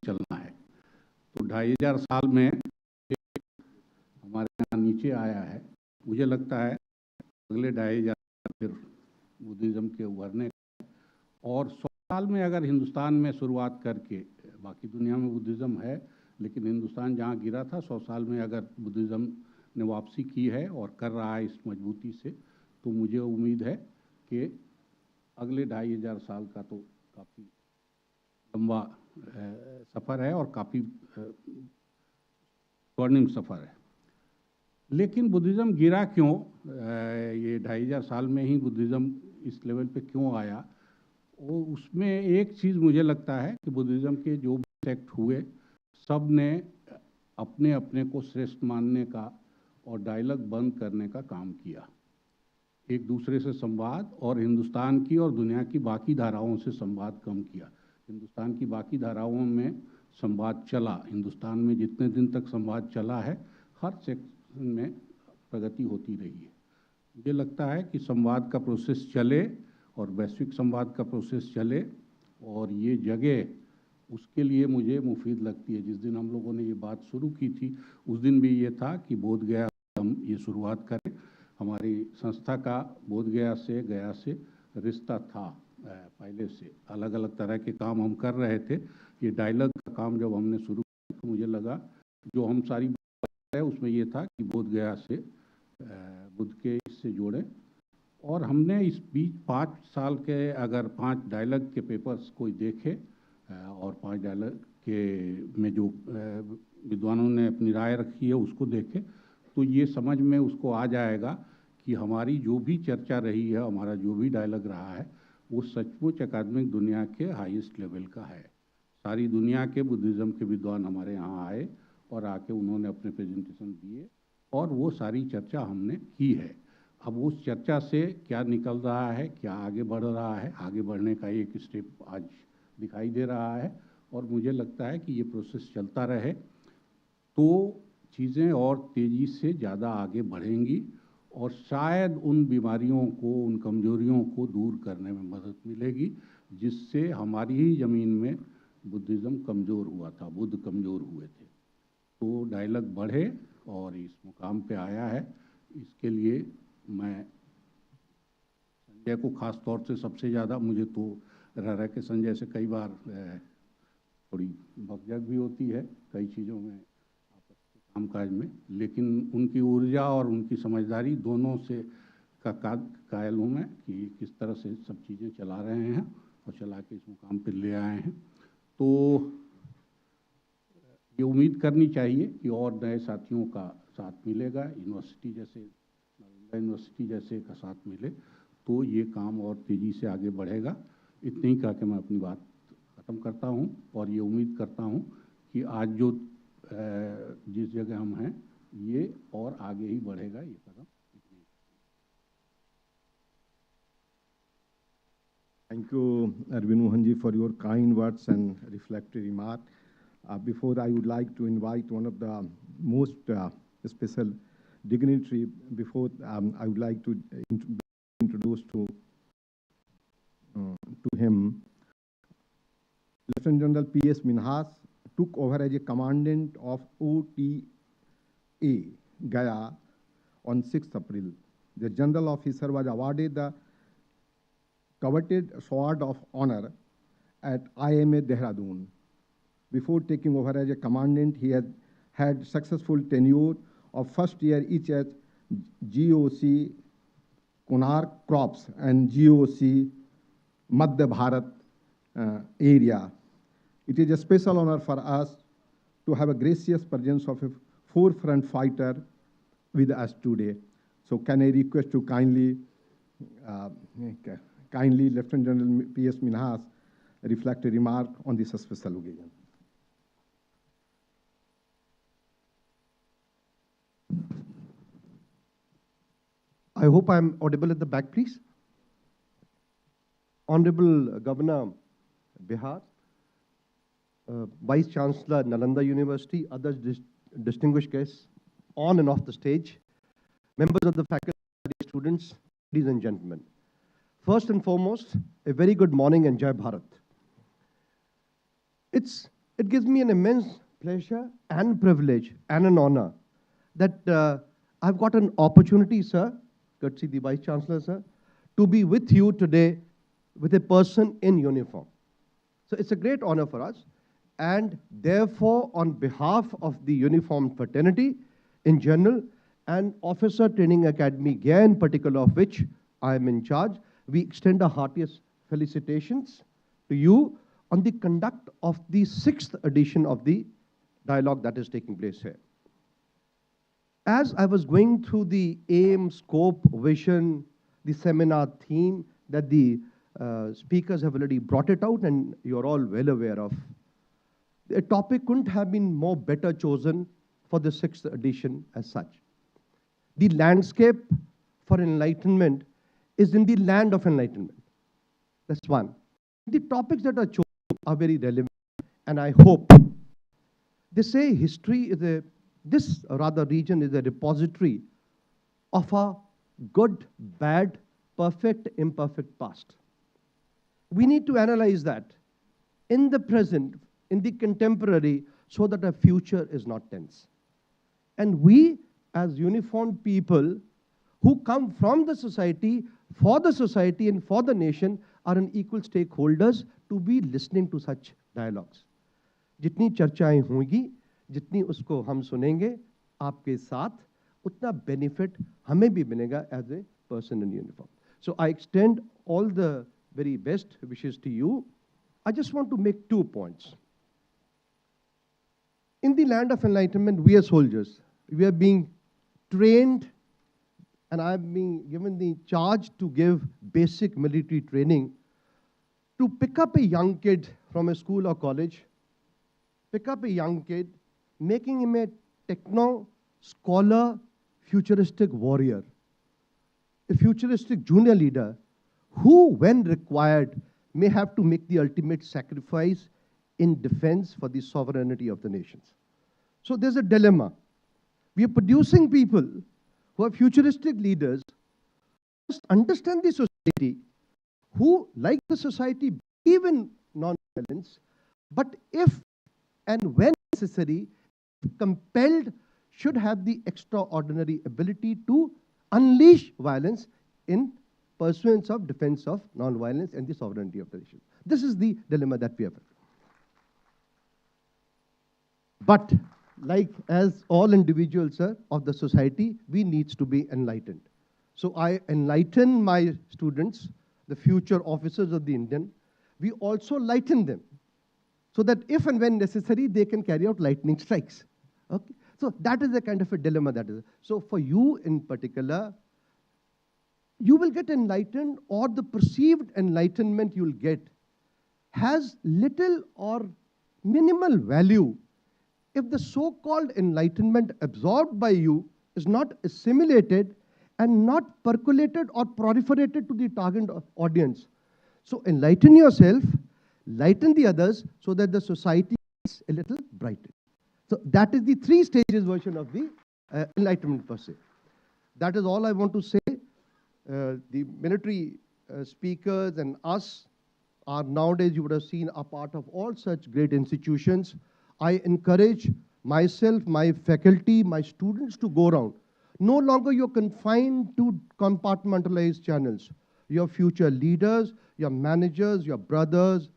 चलना है, तो 2500 साल में हमारे यहाँ नीचे आया है। मुझे लगता है अगले 2500 फिर बुद्धिज़्म के उभरने, और 100 साल में अगर हिंदुस्तान में शुरुआत करके, बाकी दुनिया में बुद्धिज़्म है लेकिन हिंदुस्तान जहाँ गिरा था, 100 साल में अगर बुद्धिज़्म ने वापसी की है और कर रहा है इस मजबूती से, तो मुझे उम्मीद है कि अगले 2500 साल का तो काफ़ी लंबा सफ़र है और काफ़ी स्वर्णिम सफ़र है। लेकिन बुद्धिज़्म गिरा क्यों? ये 2500 साल में ही बुद्धिज़्म इस लेवल पे क्यों आया? वो उसमें एक चीज़ मुझे लगता है कि बुद्धिज़्म के जो भी सेक्ट हुए, सब ने अपने अपने को श्रेष्ठ मानने का और डायलॉग बंद करने का काम किया। एक दूसरे से संवाद, और हिंदुस्तान की और दुनिया की बाकी धाराओं से संवाद कम किया। हिंदुस्तान की बाकी धाराओं में संवाद चला, हिंदुस्तान में जितने दिन तक संवाद चला है, हर सेक्शन में प्रगति होती रही है। मुझे लगता है कि संवाद का प्रोसेस चले और वैश्विक संवाद का प्रोसेस चले, और ये जगह उसके लिए मुझे मुफीद लगती है। जिस दिन हम लोगों ने ये बात शुरू की थी, उस दिन भी ये था कि बोध गया हम ये शुरुआत करें। हमारी संस्था का बोध गया से, गया से रिश्ता था पहले से, अलग अलग तरह के काम हम कर रहे थे। ये डायलॉग का काम जब हमने शुरू किया तो मुझे लगा जो हम सारी बात है उसमें ये था कि बोध गया से बुद्ध के इससे जोड़ें। और हमने इस बीच 5 साल के अगर 5 डायलॉग के पेपर्स कोई देखे और 5 डायलॉग के में जो विद्वानों ने अपनी राय रखी है उसको देखे, तो ये समझ में उसको आ जाएगा कि हमारी जो भी चर्चा रही है, हमारा जो भी डायलॉग रहा है, वो सचमुच अकादमिक दुनिया के हाईएस्ट लेवल का है। सारी दुनिया के बुद्धिज़्म के विद्वान हमारे यहाँ आए और आके उन्होंने अपने प्रेजेंटेशन दिए, और वो सारी चर्चा हमने की है। अब उस चर्चा से क्या निकल रहा है, क्या आगे बढ़ रहा है, आगे बढ़ने का एक स्टेप आज दिखाई दे रहा है। और मुझे लगता है कि ये प्रोसेस चलता रहे तो चीज़ें और तेज़ी से ज़्यादा आगे बढ़ेंगी, और शायद उन बीमारियों को, उन कमजोरियों को दूर करने में मदद मिलेगी जिससे हमारी ही ज़मीन में बुद्धिज़्म कमज़ोर हुआ था, बुद्ध कमज़ोर हुए थे। तो डायलॉग बढ़े और इस मुकाम पे आया है। इसके लिए मैं संजय को खास तौर से सबसे ज़्यादा, मुझे तो रह के संजय से कई बार थोड़ी भगदड़ भी होती है कई चीज़ों में, आपस के कामकाज में, लेकिन उनकी ऊर्जा और उनकी समझदारी दोनों से कायल हूँ मैं कि किस तरह से सब चीज़ें चला रहे हैं और चला के इस मुकाम पर ले आए हैं। तो ये उम्मीद करनी चाहिए कि और नए साथियों का साथ मिलेगा, यूनिवर्सिटी जैसे नालंदा यूनिवर्सिटी जैसे का साथ मिले तो ये काम और तेज़ी से आगे बढ़ेगा। इतने ही कह के मैं अपनी बात ख़त्म करता हूँ और ये उम्मीद करता हूँ कि आज जो जिस जगह हम हैं ये और आगे ही बढ़ेगा ये कदम। Thank you, Arvind Mohanji, for your kind words and reflective remark. Before I would like to invite one of the most special dignitary. Before I would like to introduce to him. Lieutenant General P.S. Minhas took over as a commandant of OTA Gaya on 6th April. The general officer was awarded the coveted Sword of Honor at IMA Dehradun. Before taking over as a commandant, he had had successful tenure of first year each at GOC Konark Crops and GOC Madhya Bharat area. It is a special honor for us to have a gracious presence of a forefront fighter with us today. So can I request to kindly Lieutenant General P.S. Minhas reflect a remark on this special occasion. I hope I'm audible at the back, please. Honorable Governor Bihar, Vice Chancellor Nalanda University, other distinguished guests on and off the stage, members of the faculty, students, ladies and gentlemen. First and foremost, a very good morning and Jai Bharat. It gives me an immense pleasure and privilege and an honor that I've got an opportunity, sir, courtesy the Vice Chancellor, sir, to be with you today with a person in uniform. So it's a great honor for us. And therefore, on behalf of the uniformed fraternity in general and Officer Training Academy, GAIA in particular, of which I am in charge, we extend our heartiest felicitations to you on the conduct of the 6th edition of the dialogue that is taking place here. As I was going through the aim, scope, vision, the seminar theme that the speakers have already brought it out and you're all well aware of, a topic couldn't have been more better chosen for the 6th edition as such. The landscape for enlightenment is in the land of enlightenment. That's one. The topics that are chosen are very relevant, and I hope. They say history is this region is a repository of a good, bad, perfect, imperfect past. We need to analyze that in the present, in the contemporary, so that our future is not tense. And we, as uniformed people who come from the society, for the society and for the nation, are an equal stakeholders to be listening to such dialogues. जितनी चर्चाएं होंगी, जितनी उसको हम सुनेंगे आपके साथ, उतना benefit हमें भी मिलेगा as a person in uniform. So I extend all the very best wishes to you. I just want to make 2 points. In the land of enlightenment, we are soldiers. We are being trained, and I've been given the charge to give basic military training to pick up a young kid from a school or college, pick up a young kid, making him a techno, scholar, futuristic warrior, a futuristic junior leader who, when required, may have to make the ultimate sacrifice in defense for the sovereignty of the nations. So there's a dilemma. We are producing people who are futuristic leaders, who understand the society, who, like the society, believe in non-violence, but if and when necessary, if compelled, should have the extraordinary ability to unleash violence in pursuance of defense of non-violence and the sovereignty of the nation. This is the dilemma that we have. But like as all individuals, sir, of the society, we needs to be enlightened. So I enlighten my students, the future officers of the Indian. We also lighten them so that if and when necessary, they can carry out lightning strikes. Okay? So that is the kind of a dilemma that is. So for you in particular, you will get enlightened, or the perceived enlightenment you'll get has little or minimal value if the so-called enlightenment absorbed by you is not assimilated and not percolated or proliferated to the target audience. So enlighten yourself, lighten the others, so that the society is a little brighter. So that is the 3 stages version of the enlightenment per se. That is all I want to say. The military speakers and us are nowadays, you would have seen, a part of all such great institutions. I encourage myself, my faculty, my students to go around. No longer you're confined to compartmentalized channels. Your future leaders, your managers, your brothers,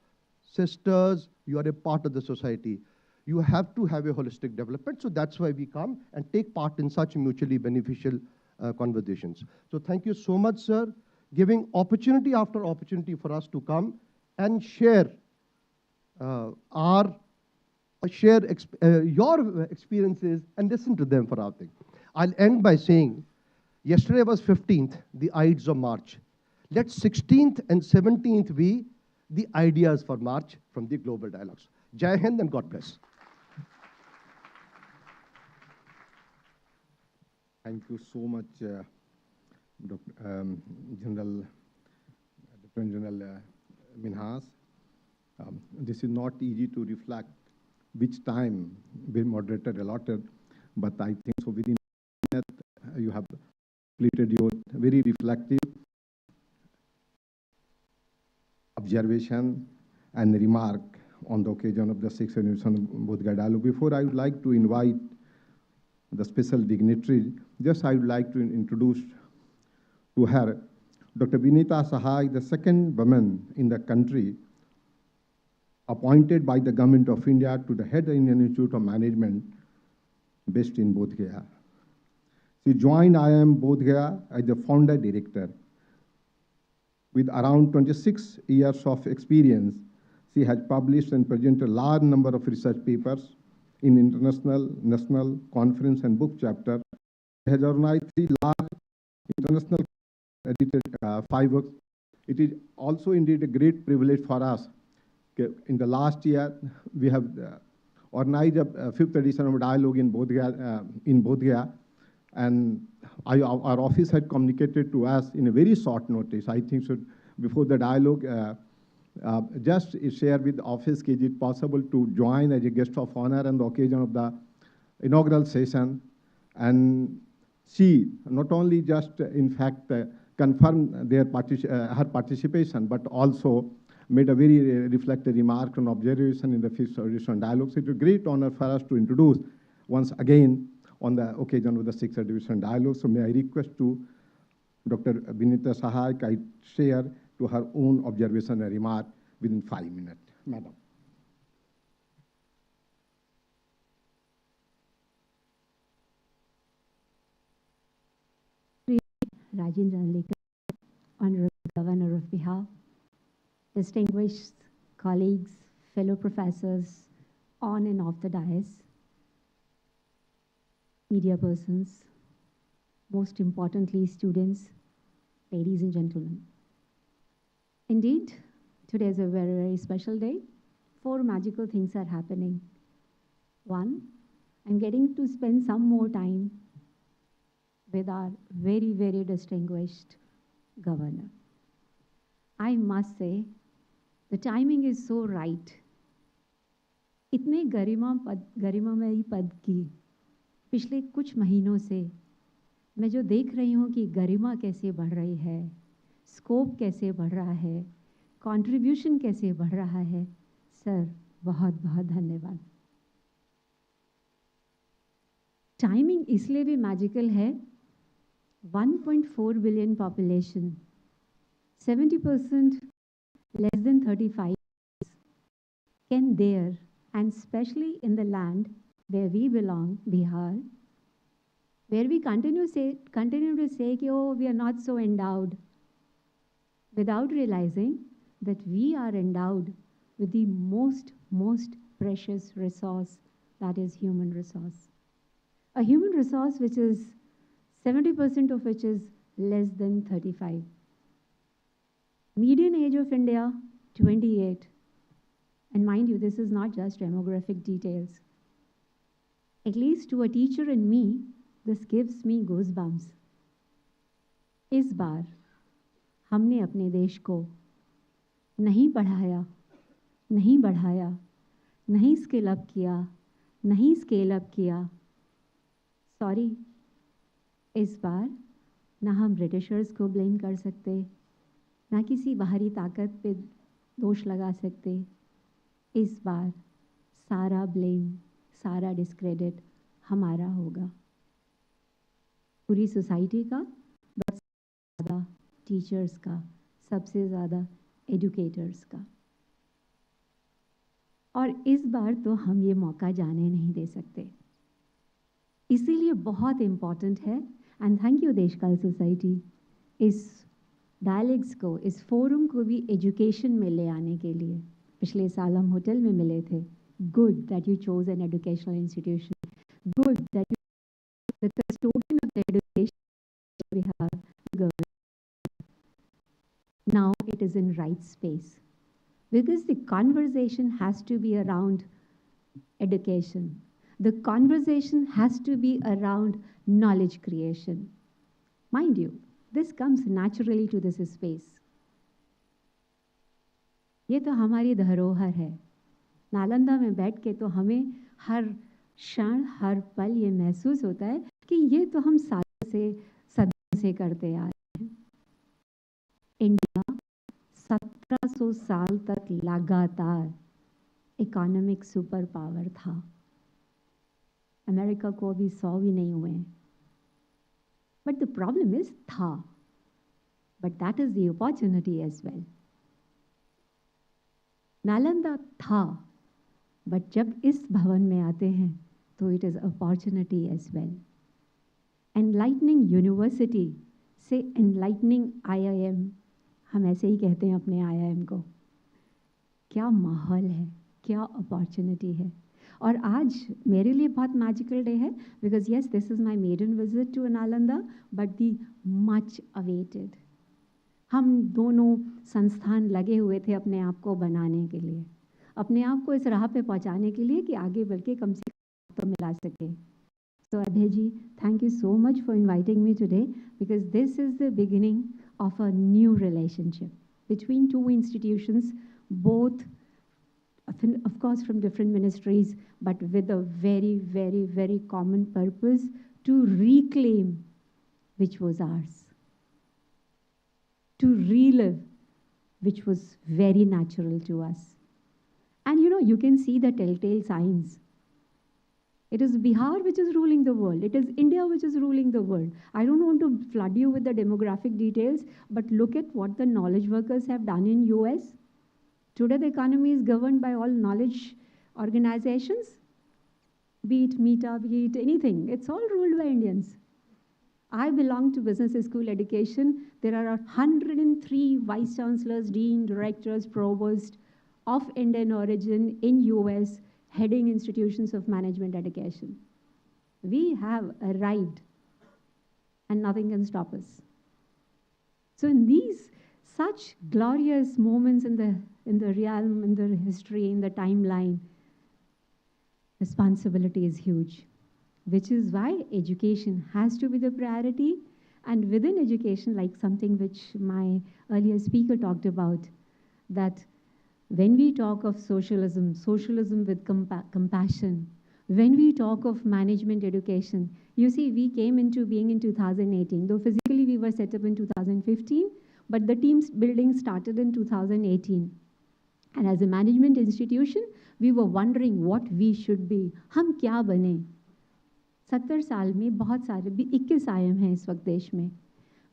sisters, you are a part of the society. You have to have a holistic development. So that's why we come and take part in such mutually beneficial conversations. So thank you so much, sir, giving opportunity after opportunity for us to come and share your experiences and listen to them for our thing. I'll end by saying, yesterday was 15th, the Ides of March. Let 16th and 17th be the ideas for March from the global dialogues. Jai Hind and God bless. Thank you so much, Lieutenant General Minhas. This is not easy to reflect which time the moderator allotted, but I think so within that you have completed your very reflective observation and remark on the occasion of the 6th anniversary of Bodh Gaya dialogue. Before I would like to invite the special dignitary, just I would like to introduce to her Dr. Vinita Sahai, the second woman in the country appointed by the Government of India to the head of the Indian Institute of Management based in Bodh Gaya. She joined IIM Bodh Gaya as the founder director. With around 26 years of experience, she has published and presented a large number of research papers in international, national, conference and book chapter. She has organized 3 large international edited 5 books. It is also indeed a great privilege for us. In the last year, we have organized a 5th edition of dialogue in Bodh Gaya, and our office had communicated to us in a very short notice. I think so before the dialogue, just share with the office, is it possible to join as a guest of honor on the occasion of the inaugural session. And she not only just, in fact, confirmed her participation, but also made a very reflective remark on observation in the 5th edition dialogue. So it's a great honor for us to introduce once again on the occasion of the 6th edition dialogue. So may I request to Dr. Vinita Sahai to share to her own observation and remark within 5 minutes. Madam. Rajendra Arlekar, Honorable Governor of Bihar, distinguished colleagues, fellow professors on and off the dais, media persons, most importantly, students, ladies and gentlemen. Indeed, today is a very, very special day. 4 magical things are happening. 1, I'm getting to spend some more time with our very, very distinguished governor. I must say, the timing is so right. इतने गरिमामयी पद की पिछले कुछ महीनों से मैं जो देख रही हूँ कि गरिमा कैसे बढ़ रही है, स्कोप कैसे बढ़ रहा है, कंट्रीब्यूशन कैसे बढ़ रहा है, सर बहुत बहुत धन्यवाद। टाइमिंग इसलिए भी मैजिकल है, 1.4 billion population, 70% less than 35 can there, and especially in the land where we belong, Bihar, where we continue to say, oh, we are not so endowed, without realizing that we are endowed with the most precious resource, that is human resource. A human resource which is 70% of which is less than 35. Median age of India, 28. And mind you, this is not just demographic details. At least to a teacher in me, this gives me goosebumps. इस बार हमने अपने देश को नहीं बढ़ाया, नहीं scale up किया, sorry, इस बार ना हम ब्रिटिशर्स को ब्लेम कर सकते, ना किसी बाहरी ताकत पे दोष लगा सकते। इस बार सारा ब्लेम, सारा डिस्क्रेडिट हमारा होगा, पूरी सोसाइटी का, बट ज़्यादा टीचर्स का, सबसे ज़्यादा एजुकेटर्स का। और इस बार तो हम ये मौका जाने नहीं दे सकते, इसीलिए बहुत इम्पॉर्टेंट है। एंड थैंक यू देशकाल सोसाइटी, इस डायलेक्ट्स को, इस फोरम को भी एजुकेशन में ले आने के लिए। पिछले साल हम होटल में मिले थे। Good that you chose an educational institution, good that you the custodian of the education we have government. Now it is in right space because the conversation has to be around education. The conversation has to be around knowledge creation. Mind you, this comes naturally to this space. ये तो हमारी धरोहर है। नालंदा में बैठ के तो हमें हर क्षण, हर पल ये महसूस होता है कि ये तो हम सालों से, सदियों से करते आ रहे हैं। इंडिया 1700 साल तक लगातार इकोनॉमिक सुपर पावर था। अमेरिका को अभी 100 भी नहीं हुए, बट द प्रॉब्लम इज था, but that is the opportunity as well. Nalanda था, बट जब इस भवन में आते हैं तो it is opportunity as well. Enlightening university से एनलाइटनिंग IIM, हम ऐसे ही कहते हैं अपने IIM को। क्या माहौल है, क्या अपॉर्चुनिटी है। और आज मेरे लिए बहुत मैजिकल डे है because yes, this is my maiden visit to Nalanda, but the much awaited. हम दोनों संस्थान लगे हुए थे अपने आप को बनाने के लिए, अपने आप को इस राह पे पहुंचाने के लिए कि आगे बढ़ के कम से कम तो मिला सके। So Abhay ji, thank you so much for inviting me today because this is the beginning of a new relationship between two institutions, both of course from different ministries, but with a very, very, very common purpose to reclaim which was ours, to relive which was very natural to us. And you know, you can see the telltale signs. It is Bihar which is ruling the world. It is India which is ruling the world. I don't want to flood you with the demographic details, but look at what the knowledge workers have done in US. Today the economy is governed by all knowledge organizations, be it Meta, be it anything. It's all ruled by Indians. I belong to business school education. There are 103 vice chancellors, dean, directors, provosts of Indian origin in US, heading institutions of management education. We have arrived and nothing can stop us. So in these such glorious moments in the realm, in the history, in the timeline, responsibility is huge, which is why education has to be the priority. And within education, like something which my earlier speaker talked about, that when we talk of socialism, socialism with compassion, when we talk of management education, you see, we came into being in 2018. Though physically we were set up in 2015, but the team's building started in 2018. And as a management institution, we were wondering what we should be. हम क्या बने? 70 साल में बहुत सारे भी 21 IIM हैं इस वक्त देश में.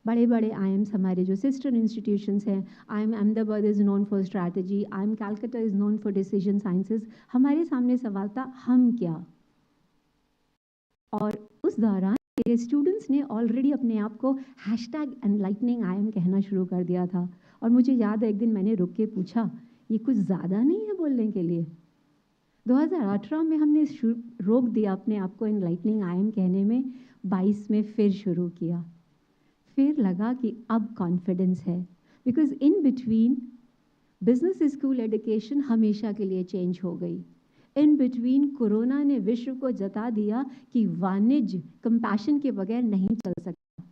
बड़े बड़े IIMs हमारे जो sister institutions हैं, IIM Ahmedabad is known for strategy, IIM Calcutta is known for decision sciences. हमारे सामने सवाल था हम क्या? और उस दौरान मेरे स्टूडेंट्स ने ऑलरेडी अपने आप को #enlightening IIM कहना शुरू कर दिया था. और मुझे याद है एक दिन मैंने रुक के पूछा, ये कुछ ज़्यादा नहीं है बोलने के लिए? 2018 में हमने रोक दिया अपने आप को एनलाइटनिंग IIM कहने में, 22 में फिर शुरू किया. फिर लगा कि अब कॉन्फिडेंस है, because in between business school education हमेशा के लिए चेंज हो गई. इन बिटवीन कोरोना ने विश्व को जता दिया कि वाणिज्य कंपैशन के बगैर नहीं चल सकता.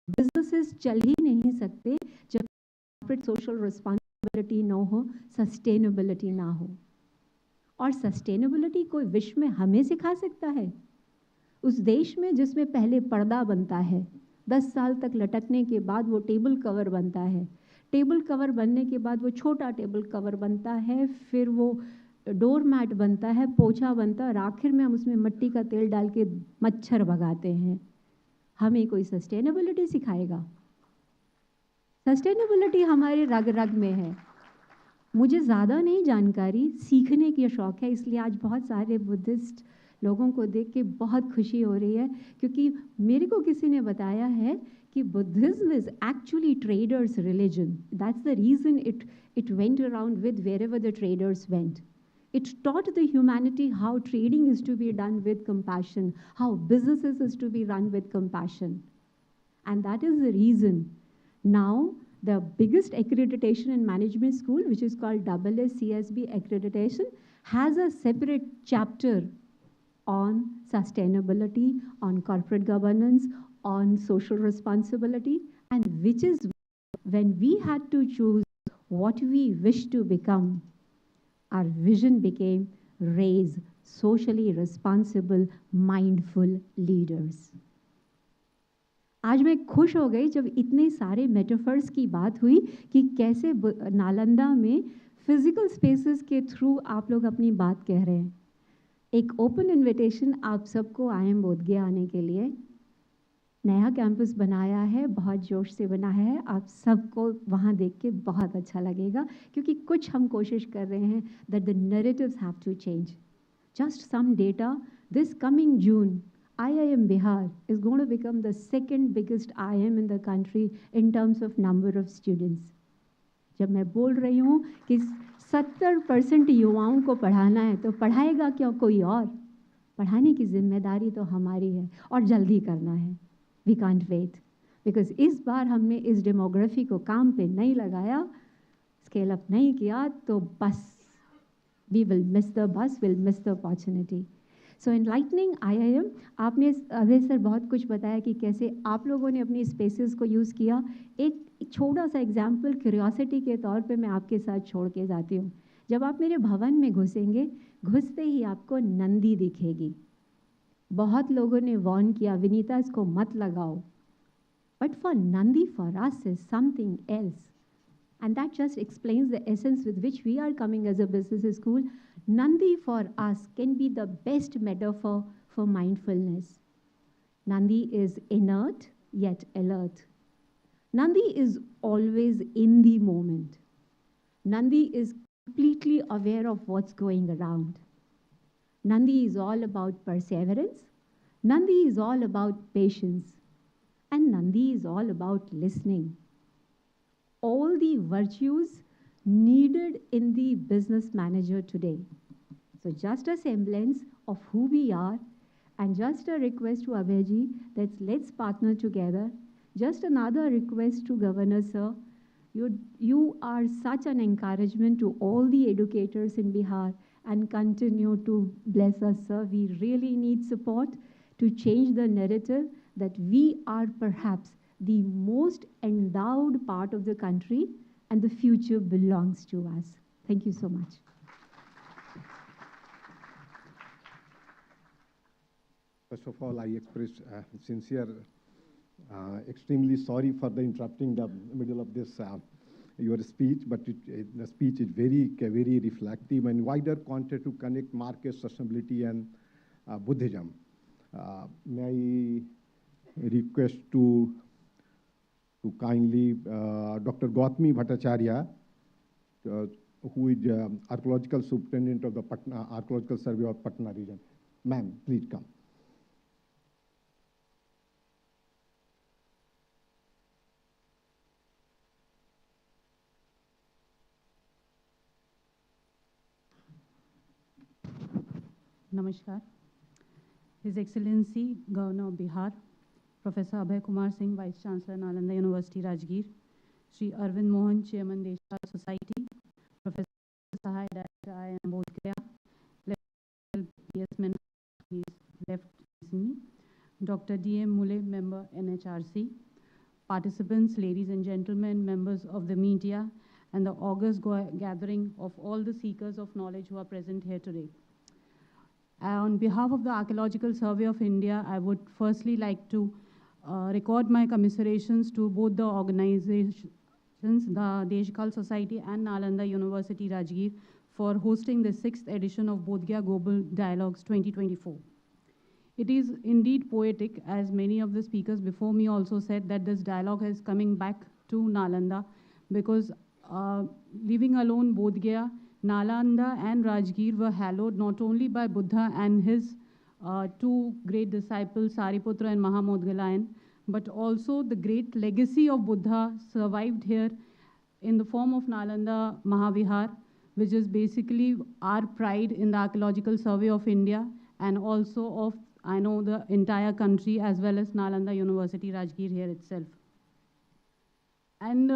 बिजनेसेस चल ही नहीं सकते जब कॉर्पोरेट सोशल रिस्पॉन्सिबिलिटी न हो, सस्टेनेबिलिटी ना हो. और सस्टेनेबिलिटी कोई विश्व में हमें सिखा सकता है? उस देश में जिसमें पहले पर्दा बनता है, 10 साल तक लटकने के बाद वो टेबल कवर बनता है, टेबल कवर बनने के बाद वो छोटा टेबल कवर बनता है, फिर वो डोर मैट बनता है, पोछा बनता है, और आखिर में हम उसमें मिट्टी का तेल डाल के मच्छर भगाते हैं. हमें कोई सस्टेनेबिलिटी सिखाएगा? सस्टेनेबिलिटी हमारे रग रग में है. मुझे ज़्यादा नहीं जानकारी, सीखने की शौक़ है, इसलिए आज बहुत सारे बुद्धिस्ट लोगों को देख के बहुत खुशी हो रही है, क्योंकि मेरे को किसी ने बताया है कि Buddhism is actually traders religion. That's the reason it went around with wherever the traders went. It taught the humanity how trading is to be done with compassion, how businesses is to be run with compassion. And that is the reason now the biggest accreditation in management school, which is called AACSB accreditation, has a separate chapter on sustainability, on corporate governance, on social responsibility, and which is when we had to choose what we wish to become, our vision became raise socially responsible, mindful leaders. आज मैं खुश हो गई जब इतने सारे metaphors की बात हुई कि कैसे नालंदा में फिजिकल स्पेसेस के थ्रू आप लोग अपनी बात कह रहे हैं. एक ओपन इनविटेशन आप सबको IIM बोधगया आने के लिए. नया कैंपस बनाया है, बहुत जोश से बना है, आप सबको वहाँ देख के बहुत अच्छा लगेगा, क्योंकि कुछ हम कोशिश कर रहे हैं that the narratives have to change. Just some data, this coming June, IIM Bihar is going to become the second biggest IIM in the country in terms of number of students. जब मैं बोल रही हूँ कि 70% युवाओं को पढ़ाना है, तो पढ़ाएगा क्या कोई और? पढ़ाने की जिम्मेदारी तो हमारी है, और जल्दी करना है. We can't wait, because इस बार हमने इस डेमोग्राफी को काम पे नहीं लगाया, स्केल अप नहीं किया, तो बस we will miss the bus, we'll miss the opportunity. So enlightening IIM, आपने अभय सर बहुत कुछ बताया कि कैसे आप लोगों ने अपनी स्पेसेस को यूज़ किया. एक छोटा सा एग्जाम्पल क्यूरियोसिटी के तौर पे मैं आपके साथ छोड़ के जाती हूँ. जब आप मेरे भवन में घुसेंगे, घुसते ही आपको नंदी दिखेगी. बहुत लोगों ने वार्न किया, विनीता इसको मत लगाओ, but for Nandi for us is something else, and that just explains the essence with which we are coming as a business school. Nandi for us can be the best metaphor for mindfulness. Nandi is inert yet alert. Nandi is always in the moment. Nandi is completely aware of what's going around. Nandi is all about perseverance. Nandi is all about patience. And Nandi is all about listening. All the virtues needed in the business manager today. So just a semblance of who we are, and just a request to Abhayji that let's partner together. Just another request to Governor Sir, you are such an encouragement to all the educators in Bihar, and continue to bless us, sir. We really need support to change the narrative that we are perhaps the most endowed part of the country, and the future belongs to us. Thank you so much. First of all, I express sincere Extremely sorry for the interrupting the middle of this your speech, but the speech is very reflective and wider content to connect market sustainability and Buddhism. May I request to kindly Dr. Gautami Bhattacharya, who is archaeological superintendent of the Patna Archaeological Survey of Patna region. Ma'am, please come. Namaskar. His Excellency Governor of Bihar, Professor Abhay Kumar Singh, Vice Chancellor, Nalanda University, Rajgir, Shri Arvind Mohan, Chairman, Deshpal Society, Professor Sahai, Director, IIM Bodh Gaya, Lieutenant PS he is left facing me, Dr. D.M. Mule, Member, NHRC, participants, ladies and gentlemen, members of the media, and the august gathering of all the seekers of knowledge who are present here today. On behalf of the Archaeological Survey of India, I would firstly like to record my commiserations to both the organizations, the Deshkal Society and Nalanda University, Rajgir, for hosting the 6th edition of Bodh Gaya Global Dialogues 2024. It is indeed poetic, as many of the speakers before me also said, that this dialogue is coming back to Nalanda, because leaving alone Bodh Gaya, Nalanda and Rajgir were hallowed not only by Buddha and his two great disciples, Sariputra and Mahamodgalayan, but also the great legacy of Buddha survived here in the form of Nalanda Mahavihar, which is basically our pride in the Archaeological Survey of India and also of, I know, the entire country, as well as Nalanda University, Rajgir here itself. And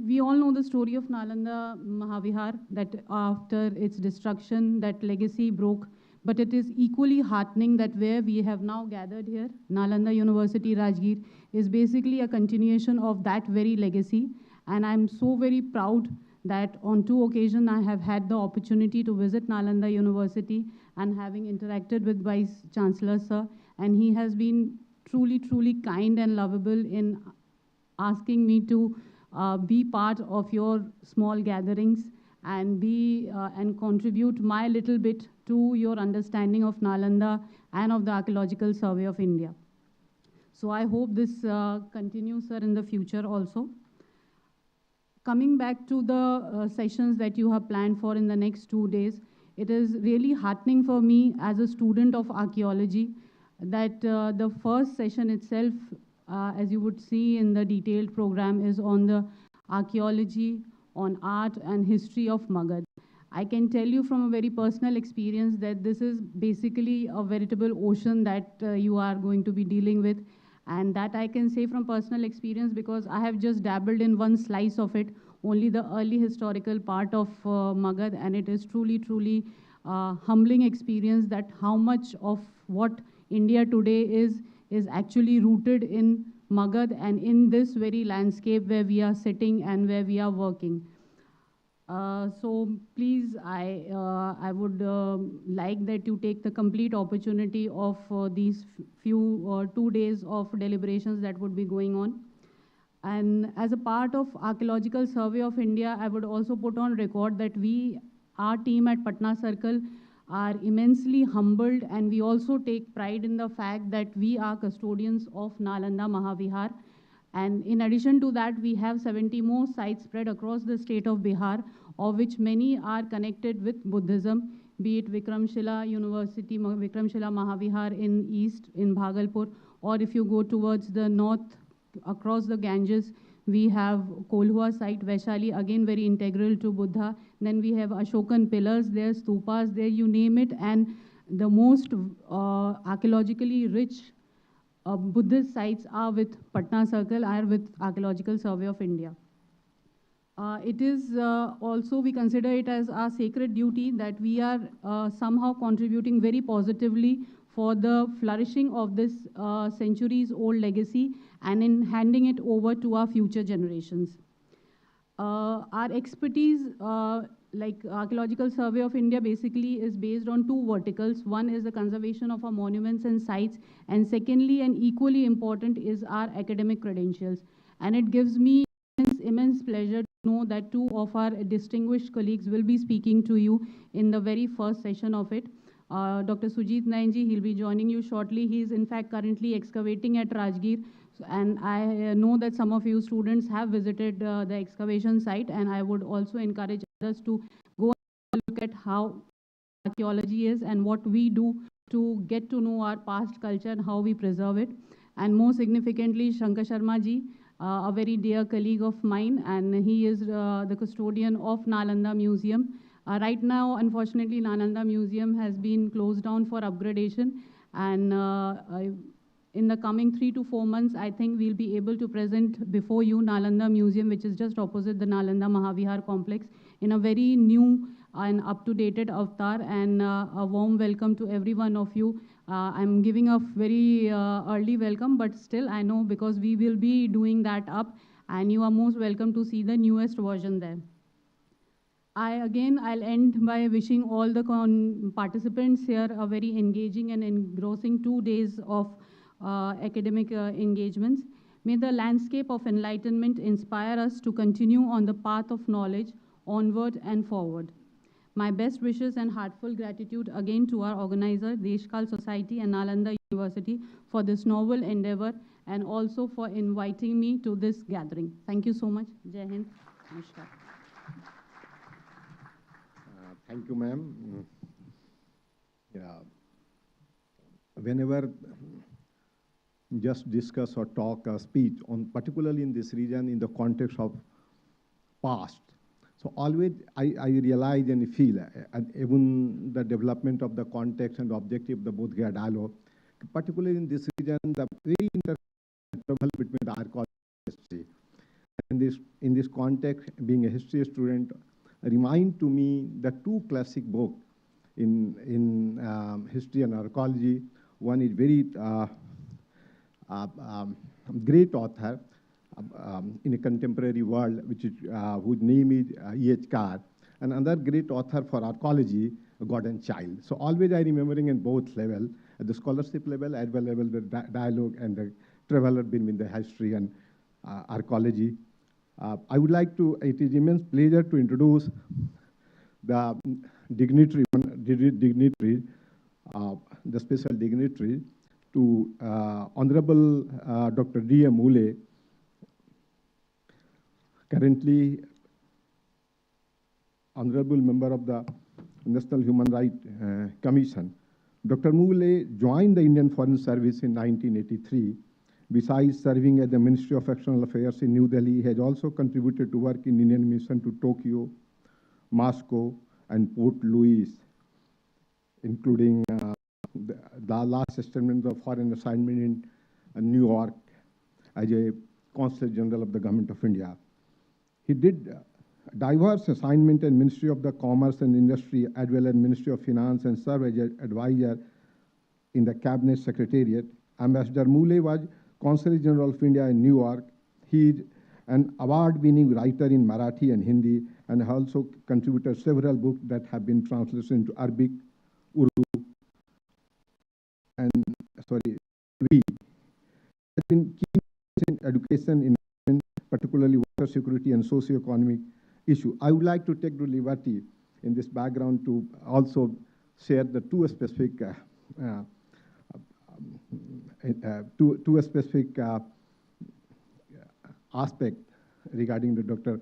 we all know the story of Nalanda Mahavihar, that after its destruction, that legacy broke. But it is equally heartening that where we have now gathered here, Nalanda University, Rajgir, is basically a continuation of that very legacy. And I'm so very proud that on 2 occasions I have had the opportunity to visit Nalanda University and having interacted with Vice Chancellor, sir. And he has been truly kind and lovable in asking me to be part of your small gatherings and and contribute my little bit to your understanding of Nalanda and of the Archaeological Survey of India. So I hope this continues, sir, in the future also. Coming back to the sessions that you have planned for in the next 2 days, it is really heartening for me as a student of archaeology that the first session itself, as you would see in the detailed program, is on the archaeology, on art and history of Magad. I can tell you from a very personal experience that this is basically a veritable ocean that you are going to be dealing with. And that I can say from personal experience because I have just dabbled in one slice of it, only the early historical part of Magad, and it is truly humbling experience that how much of what India today is actually rooted in Magad and in this very landscape where we are sitting and where we are working. So please, I would like that you take the complete opportunity of these few 2 days of deliberations that would be going on. And as a part of Archaeological Survey of India, I would also put on record that our team at Patna Circle are immensely humbled, and we also take pride in the fact that we are custodians of Nalanda Mahavihar. And in addition to that, we have 70 more sites spread across the state of Bihar, of which many are connected with Buddhism, be it Vikramshila University, Vikramshila Mahavihar in east, in Bhagalpur, or if you go towards the north, across the Ganges, we have Kolhua site, Vaishali, again very integral to Buddha. Then we have Ashokan pillars there, stupas there, you name it. And the most archaeologically rich Buddhist sites are with Patna Circle, are with Archaeological Survey of India. It is also, we consider it as our sacred duty that we are somehow contributing very positively for the flourishing of this centuries-old legacy and in handing it over to our future generations. Our expertise like Archaeological Survey of India basically is based on two verticals. One is the conservation of our monuments and sites, and secondly, and equally important, is our academic credentials. And it gives me immense pleasure to know that two of our distinguished colleagues will be speaking to you in the very first session of it. Dr. Sujit Nainji, he'll be joining you shortly. He is in fact currently excavating at Rajgir. And I know that some of you students have visited the excavation site, and I would also encourage others to go and look at how archaeology is and what we do to get to know our past culture and how we preserve it. And more significantly, Shankar Sharma ji, a very dear colleague of mine, and he is the custodian of Nalanda Museum. Right now, unfortunately, Nalanda Museum has been closed down for upgradation, and in the coming 3 to 4 months, I think we'll be able to present before you Nalanda Museum, which is just opposite the Nalanda Mahavihar complex, in a very new and up-to-date avatar. And a warm welcome to every one of you. I'm giving a very early welcome, but still I know because we will be doing that up, and you are most welcome to see the newest version there. I'll end by wishing all the participants here a very engaging and engrossing 2 days of academic engagements. May the landscape of enlightenment inspire us to continue on the path of knowledge, onward and forward. My best wishes and heartfelt gratitude again to our organizer, Deshkal Society and Nalanda University, for this novel endeavor and also for inviting me to this gathering. Thank you so much. Jai Hind. Namaskar. Thank you, ma'am. Yeah. Whenever just discuss or talk or speak on, particularly in this region, in the context of past, so always I realize and feel, and even the development of the context and objective of the Bodh Gaya dialogue, particularly in this region, the very interval between the archaeology and history. And in this context, being a history student, remind to me the two classic books in history and archaeology. One is very great author in a contemporary world, which is, whose name is E.H. Carr, and another great author for archaeology, God and Child. So always I remembering in both level, at the scholarship level as well level, the dialogue and the traveler between the history and archaeology. I would like to, it is immense pleasure to introduce the dignitary, the special dignitary, to Honorable Dr. D.M. Mule, currently Honorable Member of the National Human Rights Commission. Dr. Mule joined the Indian Foreign Service in 1983. Besides serving at the Ministry of External Affairs in New Delhi, he has also contributed to work in Indian mission to Tokyo, Moscow, and Port Louis, including the last establishment of foreign assignment in New York as a Consul General of the Government of India. He did diverse assignment in Ministry of the Commerce and Industry as well as Ministry of Finance, and served as an advisor in the Cabinet Secretariat. Ambassador Mule was Consul General of India in New York. He is an award-winning writer in Marathi and Hindi, and also contributed several books that have been translated into Arabic, Urdu, and He has been keen in education, in particularly water security and socio-economic issue. I would like to take the liberty in this background to also share the two specific aspect regarding the Dr.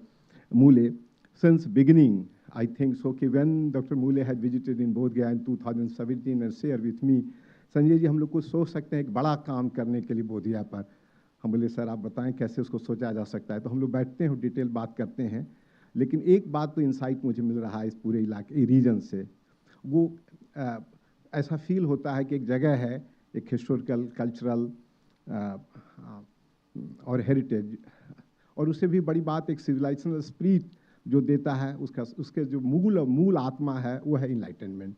Mule. Since beginning, I think so, कि when Dr. Mule had visited in Bodh Gaya in 2017 and shared with me, Sanjay ji हम लोग कुछ सोच सकते हैं एक बड़ा काम करने के लिए बोध गया पर. हम बोले सर आप बताएं कैसे उसको सोचा जा सकता है. तो हम लोग बैठते हैं और डिटेल बात करते हैं, लेकिन एक बात तो इंसाइट मुझे मिल रहा है इस पूरे इलाके रीजन से, वो ऐसा फील होता है कि एक जगह है, एक हिस्टोरिकल, कल्चरल और हेरिटेज, और उससे भी बड़ी बात एक सिविलाइजेशनल स्पिरिट जो देता है, उसके जो मूल आत्मा है वो है enlightenment.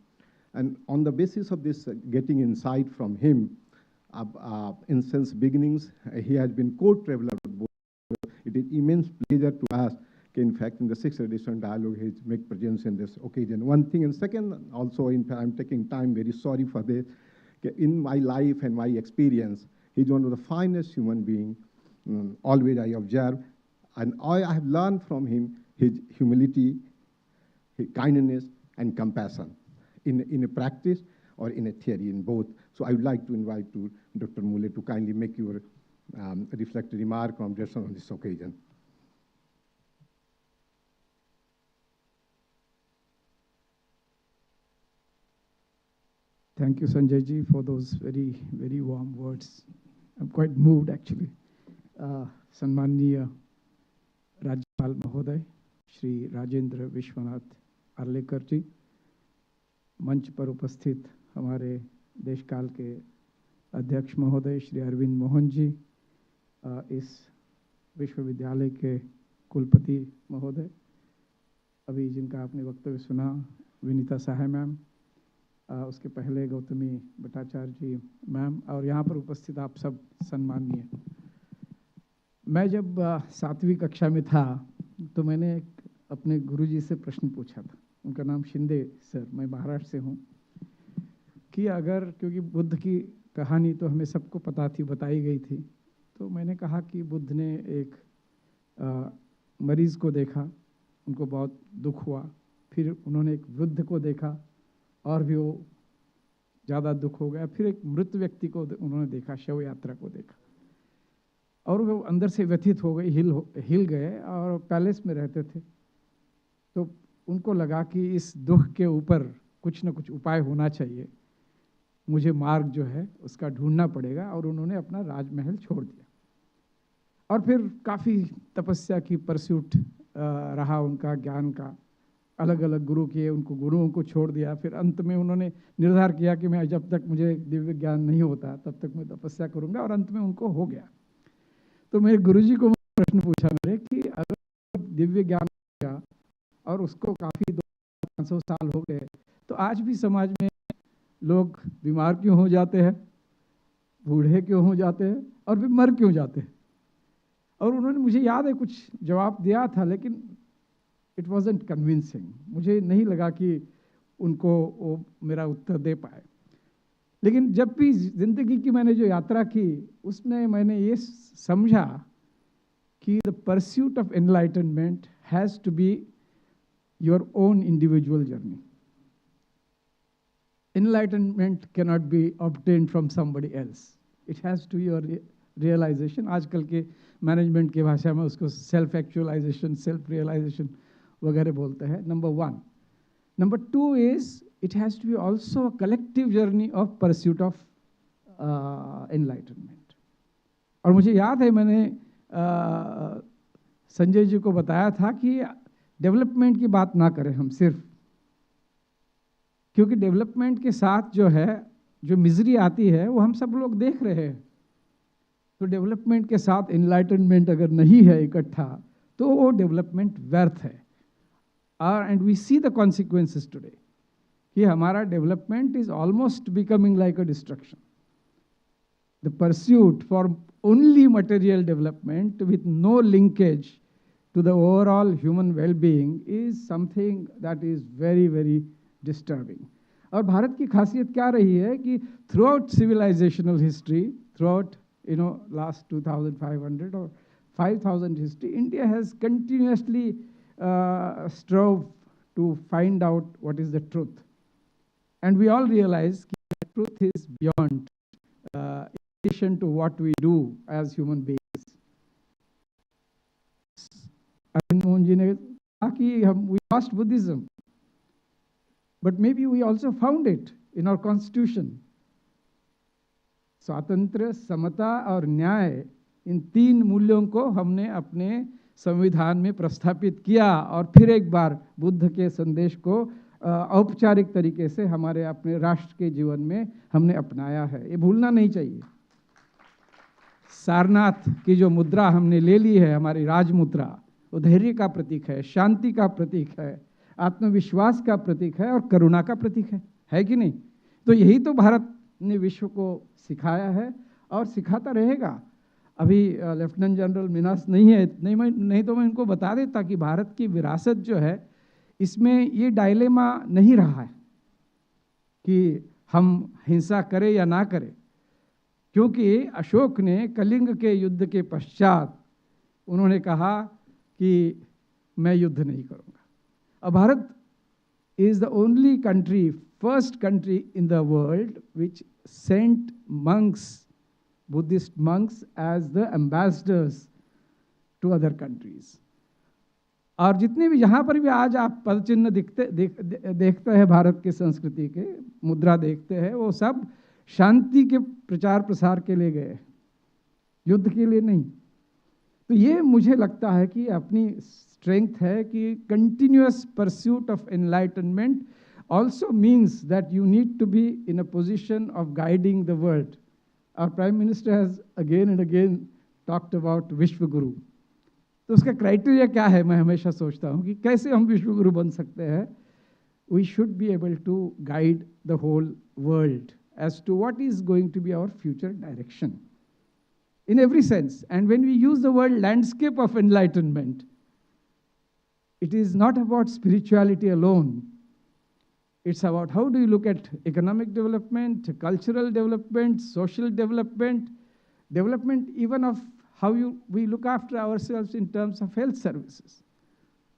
And on the basis of this, getting insight from him, in since beginnings, he has been co-traveler with both. It is immense pleasure to us In fact, in the 6th edition dialogue, he make presence in this occasion. One thing, and second, also, I'm taking time, very sorry for this. In my life and my experience, he's one of the finest human beings, always I observe. And I have learned from him his humility, his kindness, and compassion in a practice or in a theory, in both. So I would like to invite to Dr. Mule to kindly make your reflective remark on this occasion. Thank you, Sanjay ji, for those very, very warm words. I'm quite moved, actually. Sanmaniya Rajyapal Mahoday, Shri Rajendra Vishwanath Arlekar ji, मंच पर उपस्थित हमारे देश काल के अध्यक्ष महोदय श्री अरविंद मोहन जी, इस विश्वविद्यालय के कुलपति महोदय, अभी जिनका आपने वक्तव्य सुना, विनीता साहा मैम, उसके पहले गौतमी भट्टाचार्य जी मैम, और यहाँ पर उपस्थित आप सब सम्माननीय। मैं जब 7वीं कक्षा में था तो मैंने अपने गुरुजी से प्रश्न पूछा था, उनका नाम शिंदे सर, मैं महाराष्ट्र से हूँ, कि अगर, क्योंकि बुद्ध की कहानी तो हमें सबको पता थी, बताई गई थी, तो मैंने कहा कि बुद्ध ने एक मरीज़ को देखा, उनको बहुत दुख हुआ, फिर उन्होंने एक वृद्ध को देखा और भी वो ज़्यादा दुख हो गया, फिर एक मृत व्यक्ति को उन्होंने देखा, शव यात्रा को देखा, और वो अंदर से व्यथित हो गए, हिल गए और पैलेस में रहते थे। तो उनको लगा कि इस दुख के ऊपर कुछ न कुछ उपाय होना चाहिए, मुझे मार्ग जो है उसका ढूंढना पड़ेगा, और उन्होंने अपना राजमहल छोड़ दिया। और फिर काफ़ी तपस्या की, परस्यूट रहा उनका ज्ञान का, अलग अलग गुरु किए, उनको गुरुओं को छोड़ दिया। फिर अंत में उन्होंने निर्धार किया कि मैं जब तक मुझे दिव्य ज्ञान नहीं होता तब तक मैं तपस्या करूंगा, और अंत में उनको हो गया। तो मेरे गुरुजी को प्रश्न पूछा मेरे कि अगर दिव्य ज्ञान हो गया और उसको काफ़ी 200-500 साल हो गए, तो आज भी समाज में लोग बीमार क्यों हो जाते हैं, बूढ़े क्यों हो जाते हैं, और फिर मर क्यों जाते हैं? और उन्होंने, मुझे याद है, कुछ जवाब दिया था, लेकिन इट वॉजंट कन्विंसिंग, मुझे नहीं लगा कि उनको वो मेरा उत्तर दे पाए। लेकिन जब भी जिंदगी की मैंने जो यात्रा की, उसमें मैंने ये समझा कि the pursuit of enlightenment has to be your own individual journey. Enlightenment cannot be obtained from somebody else. It has to be your realization. आजकल के मैनेजमेंट की भाषा में उसको सेल्फ एक्चुअलाइजेशन, सेल्फ रियलाइजेशन वगैरह बोलते हैं, number 1. Number 2 is it has to be also a collective journey of pursuit of enlightenment. और मुझे याद है, मैंने संजय जी को बताया था कि डेवलपमेंट की बात ना करें हम सिर्फ, क्योंकि डेवलपमेंट के साथ जो है, जो मिजरी आती है, वो हम सब लोग देख रहे हैं। तो डेवलपमेंट के साथ एनलाइटनमेंट अगर नहीं है इकट्ठा, तो वो डेवलपमेंट व्यर्थ है। And we see the consequences today कि हमारा development is almost becoming like a destruction. The pursuit for only material development with no linkage to the overall human well-being is something that is very, very disturbing. और भारत की खासियत क्या रही है कि throughout civilizational history, throughout last 2,500 or 5,000 history, India has continuously strove to find out what is the truth, and we all realize that the truth is beyond, in addition to what we do as human beings. Arvind Mohan ji ने कहा कि we lost Buddhism, but maybe we also found it in our constitution. स्वातंत्र्य, समता और न्याय, इन 3 मूल्यों को हमने अपने संविधान में प्रस्थापित किया, और फिर एक बार बुद्ध के संदेश को औपचारिक तरीके से हमारे अपने राष्ट्र के जीवन में हमने अपनाया है। ये भूलना नहीं चाहिए। सारनाथ की जो मुद्रा हमने ले ली है, हमारी राजमुद्रा, वो धैर्य का प्रतीक है, शांति का प्रतीक है, आत्मविश्वास का प्रतीक है और करुणा का प्रतीक है कि नहीं? तो यही तो भारत ने विश्व को सिखाया है और सिखाता रहेगा। अभी लेफ्टिनेंट जनरल मिनास नहीं है, नहीं तो मैं इनको बता देता कि भारत की विरासत जो है इसमें ये डायलेमा नहीं रहा है कि हम हिंसा करें या ना करें, क्योंकि अशोक ने कलिंग के युद्ध के पश्चात उन्होंने कहा कि मैं युद्ध नहीं करूंगा। अब Bharat is the only country, first country in the world which sent monks, Buddhist monks, as the ambassadors to other countries. और जितने भी यहाँ पर भी आज आप पद चिन्ह देखते हैं भारत के संस्कृति के, मुद्रा देखते हैं, वो सब शांति के प्रचार प्रसार के लिए गए, युद्ध के लिए नहीं। तो ये मुझे लगता है कि अपनी स्ट्रेंथ है कि continuous pursuit of enlightenment also means that you need to be in a position of guiding the world. Our Prime Minister has again and again talked about विश्व गुरु। तो उसका क्राइटेरिया क्या है, मैं हमेशा सोचता हूँ कि कैसे हम विश्व गुरु बन सकते हैं। We should be able to guide the whole world as to what is going to be our future direction in every sense. And when we use the word landscape of enlightenment, it is not about spirituality alone. It's about how do you look at economic development, cultural development, social development, development even of how we look after ourselves in terms of health services.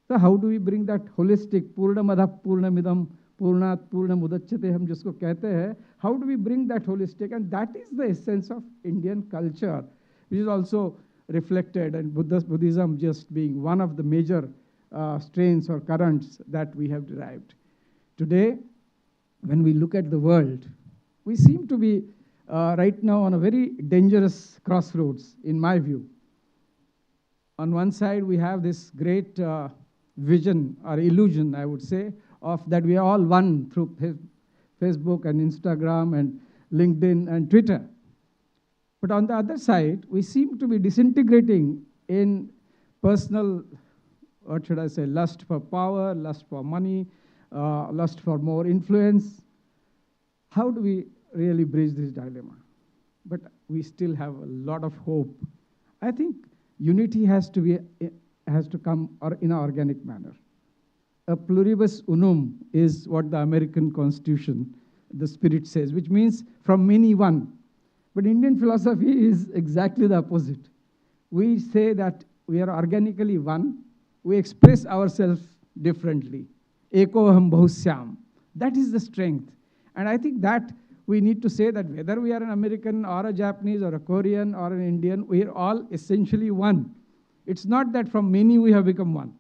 So how do we bring that holistic, Purnamada Purnamidam, Purnat Purnamudachyate, हम जिसको कहते हैं, how do we bring that holistic? And that is the essence of Indian culture, which is also reflected in Buddhism just being one of the major strains or currents that we have derived. Today, when we look at the world, we seem to be right now on a very dangerous crossroads, in my view. On one side, we have this great vision or illusion, I would say, of that we are all one through Facebook and Instagram and LinkedIn and Twitter. But on the other side, we seem to be disintegrating in personal, what should I say, lust for power, lust for money, lust for more influence. How do we really bridge this dilemma? But we still have a lot of hope. I think unity has to come in an organic manner. A pluribus unum is what the American Constitution, the spirit says, which means from many one. But Indian philosophy is exactly the opposite. We say that we are organically one. We express ourselves differently. Eko ham bahusyam. That is the strength. And I think that we need to say that whether we are an American or a Japanese or a Korean or an Indian, we are all essentially one. It's not that from many we have become one.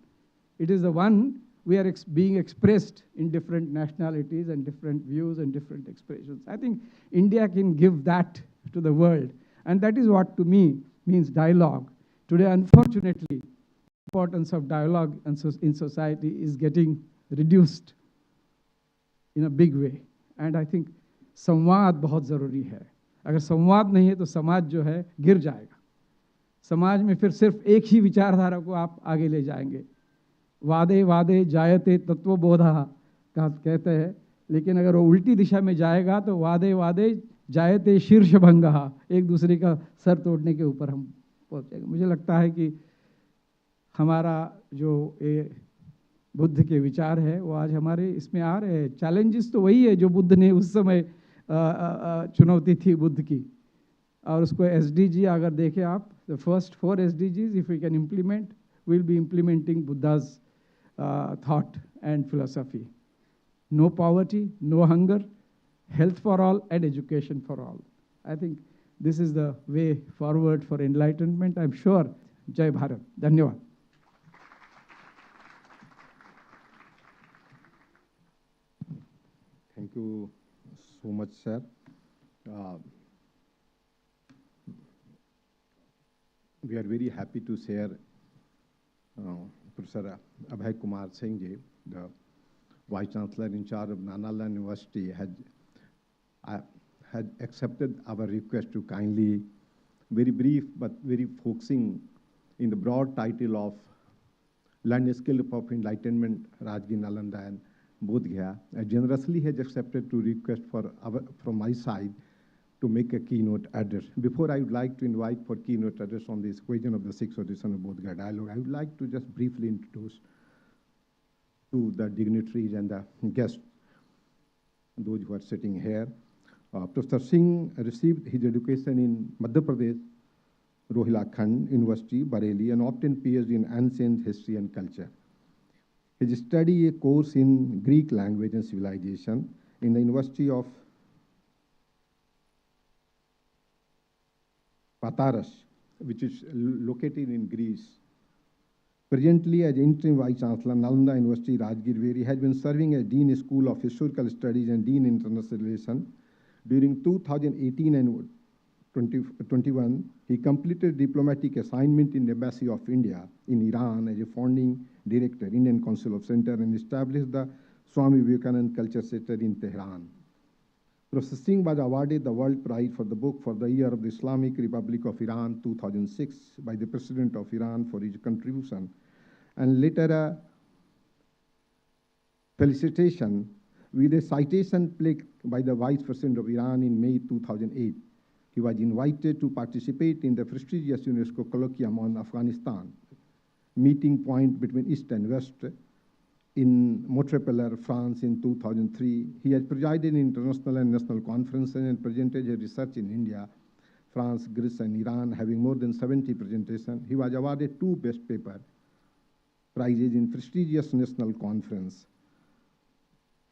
It is the one we are being expressed in different nationalities and different views and different expressions. I think India can give that to the world. And that is what to me means dialogue. Today, unfortunately, the importance of dialogue in society is getting reduced in a big way. And I think संवाद बहुत ज़रूरी है. अगर संवाद नहीं है तो समाज जो है गिर जाएगा. समाज में फिर सिर्फ एक ही विचारधारा को आप आगे ले जाएंगे. वादे वादे जायते तत्वबोधा का कहते हैं, लेकिन अगर वो उल्टी दिशा में जाएगा तो वादे वादे जायते शीर्षभंगा, एक दूसरे का सर तोड़ने के ऊपर हम पहुँचेंगे. मुझे लगता है कि हमारा जो ये बुद्ध के विचार है वो आज हमारे इसमें आ रहे हैं. चैलेंजेस तो वही है जो बुद्ध ने उस समय चुनौती थी बुद्ध की. और उसको SDG अगर देखें आप, the first 4 SDGs, if we can implement, we'll be implementing Buddha's thought and philosophy. No poverty, no hunger, health for all, and education for all. I think this is the way forward for enlightenment, I'm sure. Jai Bharat. Dhanyavad. Thank you so much, sir. We are very happy to share Professor Abhay Kumar Singh ji, the Vice Chancellor in charge of Nalanda University, had accepted our request to kindly, very brief but very focusing in the broad title of Landscape of Enlightenment, Rajgir, Nalanda and Bodh Gaya, generously has accepted to request from my side to make a keynote address. Before I would like to invite for keynote address on this occasion of the 6th edition of Bodh Gaya Dialogue, I would like to just briefly introduce to the dignitaries and the guests, those who are sitting here. Professor Singh received his education in Madhya Pradesh, Rohilkhand University, Bareilly, and obtained PhD in Ancient History and Culture. He studied a course in Greek language and civilization in the University of Pataras, which is located in Greece. Presently, as interim Vice Chancellor, Nalanda University, Rajgir, where he has been serving as Dean School of Historical Studies and Dean International Relations. During 2018 and 2021, he completed diplomatic assignment in the Embassy of India in Iran as a founding director, Indian Council of Center, and established the Swami Vivekananda Culture Center in Tehran. Professor Singh was awarded the World Prize for the book for the Year of the Islamic Republic of Iran 2006 by the President of Iran for his contribution, and later a felicitation with a citation plaque by the Vice President of Iran in May 2008. He was invited to participate in the prestigious UNESCO colloquium on Afghanistan, meeting point between East and West, in Montreal, France in 2003. He has presided in international and national conferences and presented his research in India, France, Greece, and Iran, having more than 70 presentations. He was awarded 2 Best Paper prizes in prestigious national conference.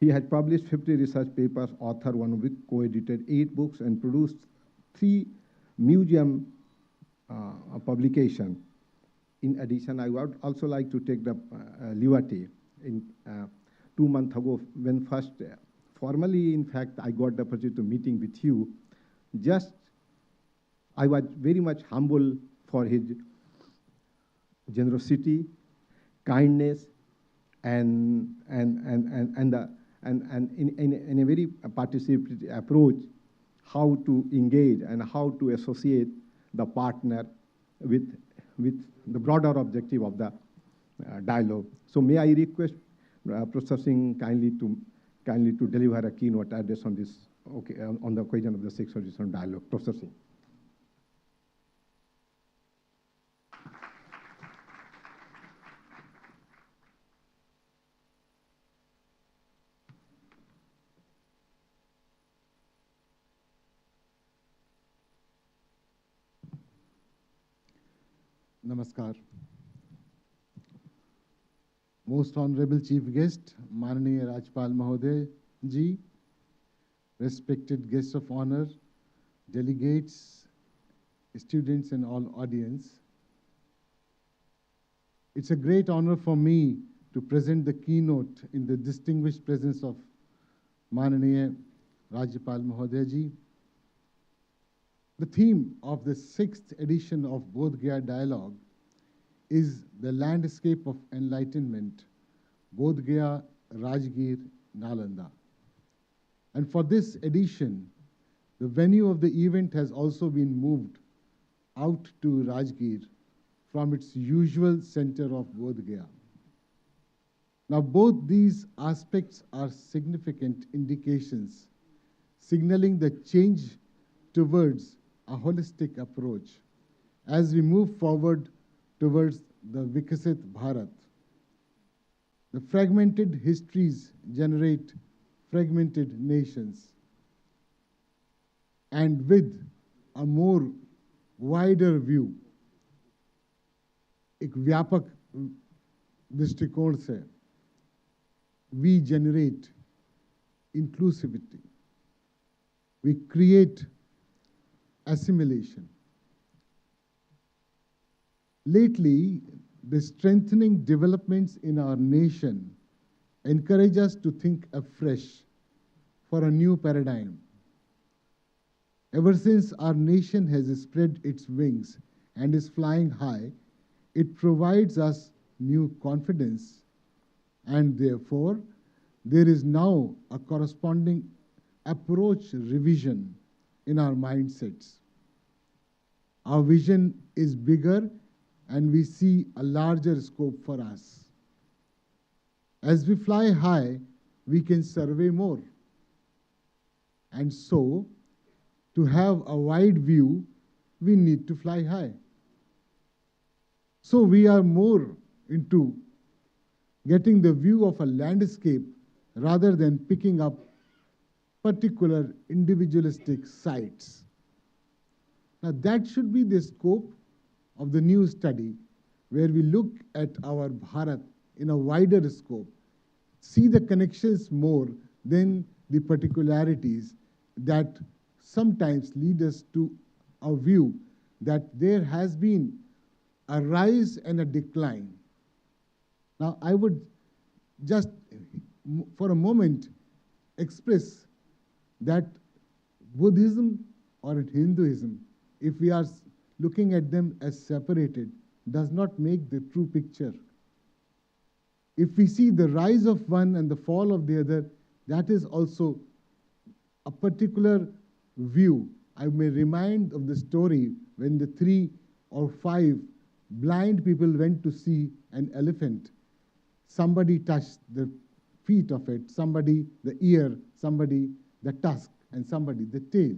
He has published 50 research papers, authored 1 book, co-edited 8 books, and produced 3 museum publications. In addition, I would also like to take the liberty in 2 months ago, when first formally, in fact, I got the opportunity to meeting with you. Just, I was very much humble for his generosity, kindness, and in a very participatory approach, how to engage and how to associate the partner with the broader objective of the dialogue. So may I request Professor Singh kindly to deliver a keynote address on this, on the occasion of the 6th edition dialogue. Professor Singh. Namaskar. Most Honorable Chief Guest, Mananiya Rajpal Mahoday Ji, respected guests of honor, delegates, students, and all audience. It's a great honor for me to present the keynote in the distinguished presence of Mananiya Rajpal Mahoday Ji. The theme of the 6th edition of Bodh Gaya Dialogue is the landscape of enlightenment, Bodh Gaya, Rajgir, Nalanda. And for this edition, the venue of the event has also been moved out to Rajgir from its usual center of Bodh Gaya. Now, both these aspects are significant indications signaling the change towards a holistic approach as we move forward towards the Vikasit Bharat. The fragmented histories generate fragmented nations. And with a more wider view, एक व्यापक दृष्टिकोण से, we generate inclusivity. We create assimilation. Lately, the strengthening developments in our nation encourage us to think afresh for a new paradigm. Ever since our nation has spread its wings and is flying high, it provides us new confidence, and therefore, there is now a corresponding approach revision in our mindsets. Our vision is bigger and we see a larger scope for us. As we fly high, we can survey more. And so, to have a wide view, we need to fly high. So we are more into getting the view of a landscape rather than picking up particular individualistic sites. Now that should be the scope of the new study, where we look at our Bharat in a wider scope, see the connections more than the particularities that sometimes lead us to a view that there has been a rise and a decline. Now, I would just for a moment express that Buddhism or Hinduism, if we are looking at them as separated, does not make the true picture. If we see the rise of one and the fall of the other, that is also a particular view. I may remind of the story when the 3 or 5 blind people went to see an elephant. Somebody touched the feet of it, somebody the ear, somebody the tusk, and somebody the tail.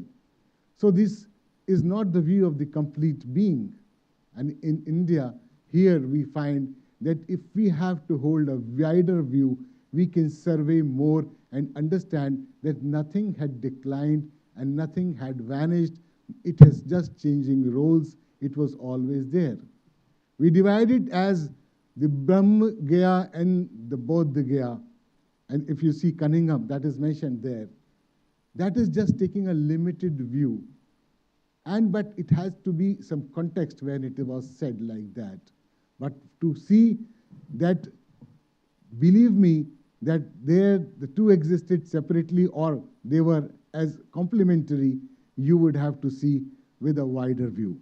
So this is not the view of the complete being. And in India, here we find that if we have to hold a wider view, we can survey more and understand that nothing had declined and nothing had vanished. It has just changing roles. It was always there. We divide it as the Brahma Gaya and the Bodh Gaya. And if you see Cunningham, that is mentioned there. That is just taking a limited view. But it has to be some context when it was said like that. But to see that, believe me, that the two existed separately or they were as complementary, you would have to see with a wider view.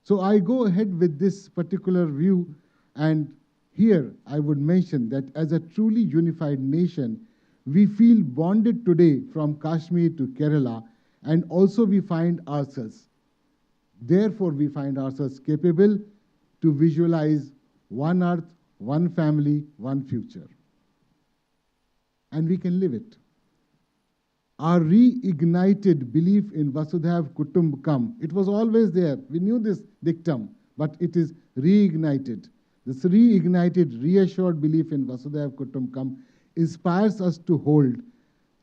So I go ahead with this particular view, and here I would mention that as a truly unified nation, we feel bonded today from Kashmir to Kerala, and also we find ourselves. Therefore, we find ourselves capable to visualize one earth, one family, one future. And we can live it. Our reignited belief in Vasudhaiv Kutumbakam, it was always there. We knew this dictum, but it is reignited. This reignited, reassured belief in Vasudhaiv Kutumbakam inspires us to hold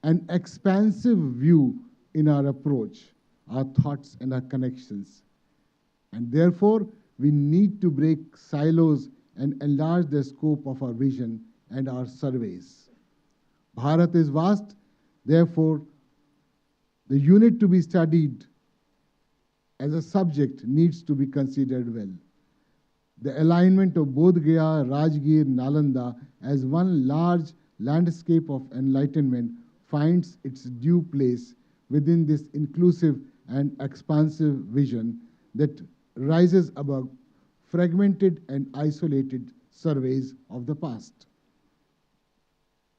an expansive view in our approach, our thoughts and our connections. And therefore, we need to break silos and enlarge the scope of our vision and our surveys. Bharat is vast, therefore, the unit to be studied as a subject needs to be considered well. The alignment of Bodh Gaya, Rajgir, Nalanda as one large landscape of enlightenment finds its due place within this inclusive and expansive vision that rises above fragmented and isolated surveys of the past.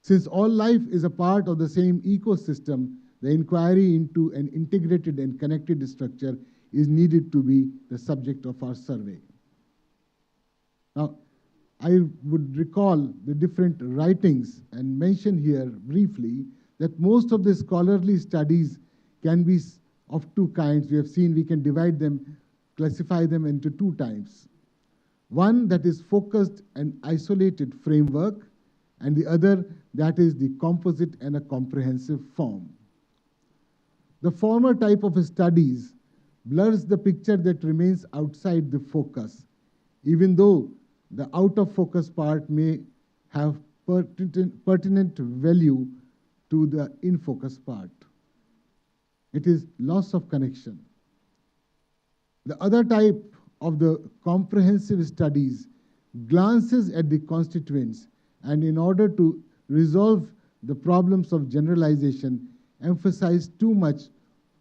Since all life is a part of the same ecosystem, the inquiry into an integrated and connected structure is needed to be the subject of our survey. Now, I would recall the different writings and mention here briefly that most of the scholarly studies can be of two kinds. We have seen we can divide them, classify them into 2 types. One that is focused and isolated framework, and the other that is the composite and a comprehensive form. The former type of studies blurs the picture that remains outside the focus, even though the out-of-focus part may have pertinent value to the in-focus part. It is loss of connection. The other type of the comprehensive studies glances at the constituents, and in order to resolve the problems of generalization, emphasize too much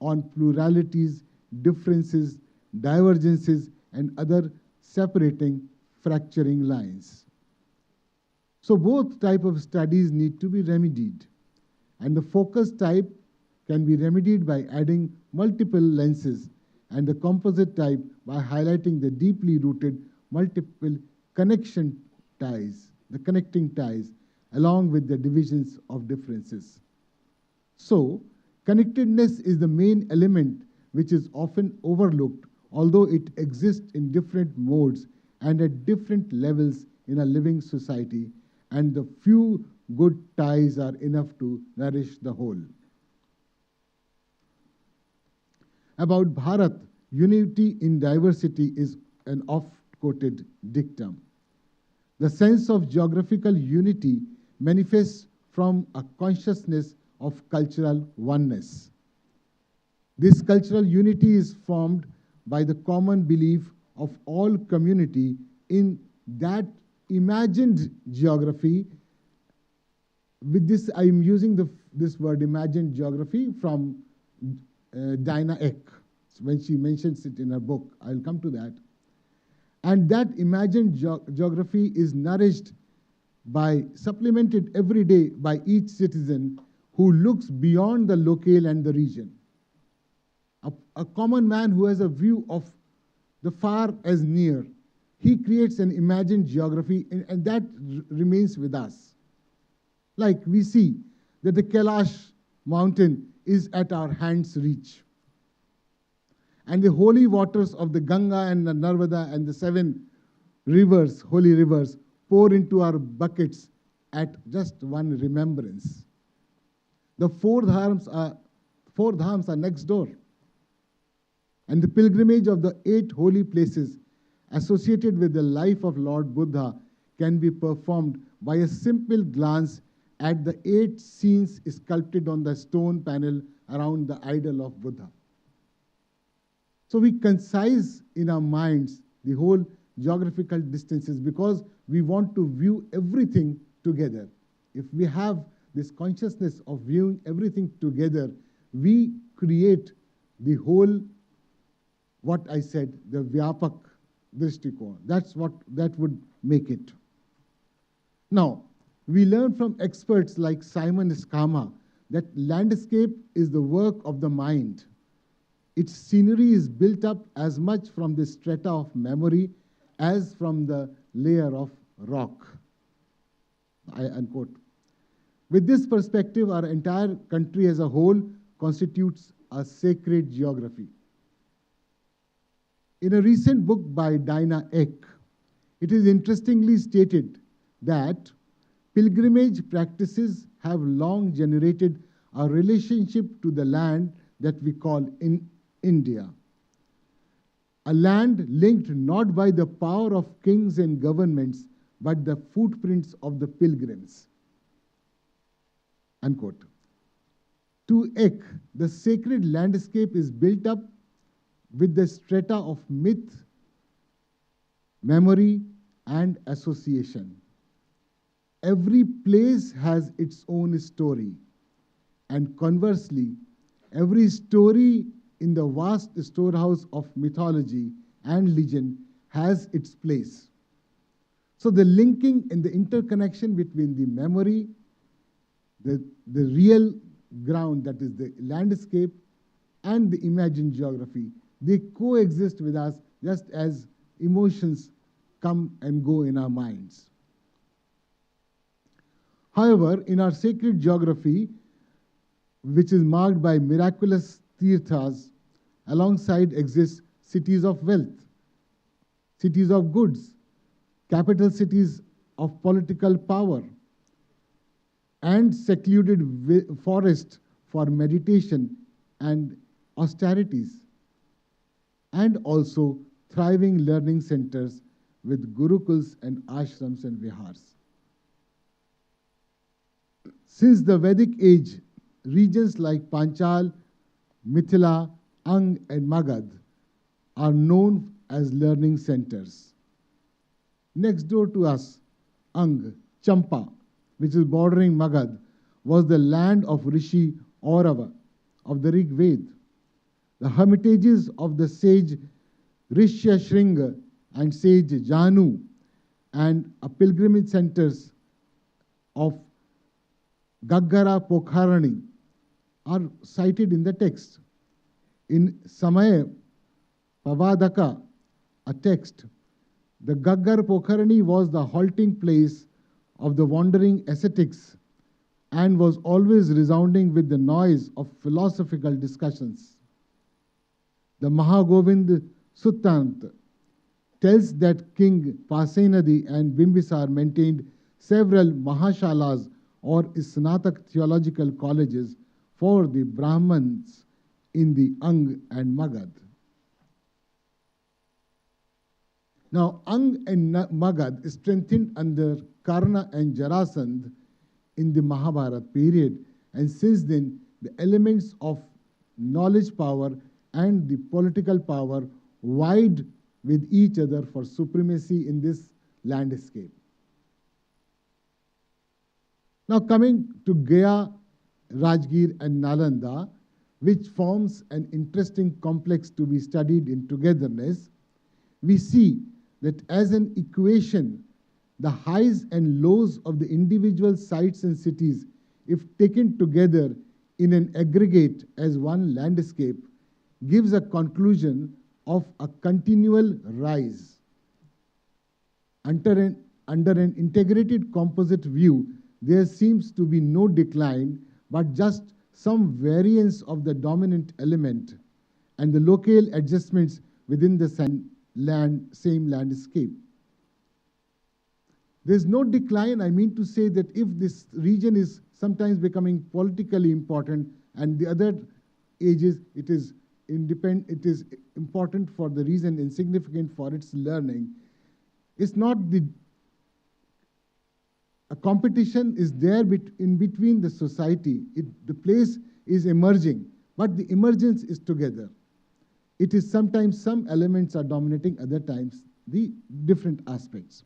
on pluralities, differences, divergences, and other separating, fracturing lines. So both types of studies need to be remedied, and the focus type can be remedied by adding multiple lenses, and the composite type by highlighting the deeply rooted multiple connection ties, the connecting ties, along with the divisions of differences. So, Connectedness is the main element which is often overlooked, although it exists in different modes and at different levels in a living society, and the few good ties are enough to nourish the whole. About Bharat, unity in diversity is an oft-quoted dictum. The sense of geographical unity manifests from a consciousness of cultural oneness. This cultural unity is formed by the common belief of all community in that imagined geography. With this, I am using this word imagined geography from Dinah Eck, when she mentions it in her book. I'll come to that. And that imagined geography is nourished by, supplemented every day by each citizen who looks beyond the locale and the region. A common man who has a view of the far as near, he creates an imagined geography, and that remains with us. Like we see that the Kailash mountain is at our hand's reach. And the holy waters of the Ganga and the Narmada and the 7 rivers, holy rivers, pour into our buckets at just one remembrance. The 4 dhams are next door. And the pilgrimage of the 8 holy places associated with the life of Lord Buddha can be performed by a simple glance at the 8 scenes sculpted on the stone panel around the idol of Buddha. So we concise in our minds the whole geographical distances because we want to view everything together. If we have this consciousness of viewing everything together, we create the whole, what I said, the Vyapak Drishtikon. That's what that would make it. Now, we learn from experts like Simon Skama that landscape is the work of the mind. Its scenery is built up as much from the strata of memory as from the layer of rock. I unquote. With this perspective, our entire country as a whole constitutes a sacred geography. In a recent book by Dinah Eck, it is interestingly stated that pilgrimage practices have long generated a relationship to the land that we call in India. A land linked not by the power of kings and governments, but the footprints of the pilgrims. Unquote. To Eck, the sacred landscape is built up with the strata of myth, memory, and association. Every place has its own story, and conversely, every story in the vast storehouse of mythology and legend has its place. So the linking and the interconnection between the memory, the real ground, that is the landscape, and the imagined geography, they coexist with us just as emotions come and go in our minds. However, in our sacred geography, which is marked by miraculous tirthas, alongside exist cities of wealth, cities of goods, capital cities of political power, and secluded forest for meditation and austerities, and also thriving learning centers with gurukuls and ashrams and vihars. Since the Vedic age, regions like Panchal, Mithila, Ang, and Magad are known as learning centers. Next door to us, Ang, Champa, which is bordering Magad, was the land of Rishi Aurava of the Rig Veda. The hermitages of the sage Rishya Shringa and sage Janu and a pilgrimage centers of Gaggara Pokharani are cited in the text. In Samaya Pavadaka, a text, the Gaggar Pokharani was the halting place of the wandering ascetics and was always resounding with the noise of philosophical discussions. The Mahagovind Suttant tells that King Pasenadi and Bimbisar maintained several Mahashalas or Snatak theological colleges for the Brahmins in the Ang and Magad. Now, Ang and Magad strengthened under Karna and Jarasandh in the Mahabharata period, and since then, the elements of knowledge power and the political power vied with each other for supremacy in this landscape. Now, coming to Gaya, Rajgir, and Nalanda, which forms an interesting complex to be studied in togetherness, we see that as an equation, the highs and lows of the individual sites and cities, if taken together in an aggregate as one landscape, gives a conclusion of a continual rise. Under an integrated composite view, there seems to be no decline, but just some variance of the dominant element and the local adjustments within the same landscape. There's no decline. I mean to say that if this region is sometimes becoming politically important and the other ages it is important for the reason insignificant for its learning, it's not a competition is there in between the society. The place is emerging, but the emergence is together. It is sometimes some elements are dominating, other times the different aspects.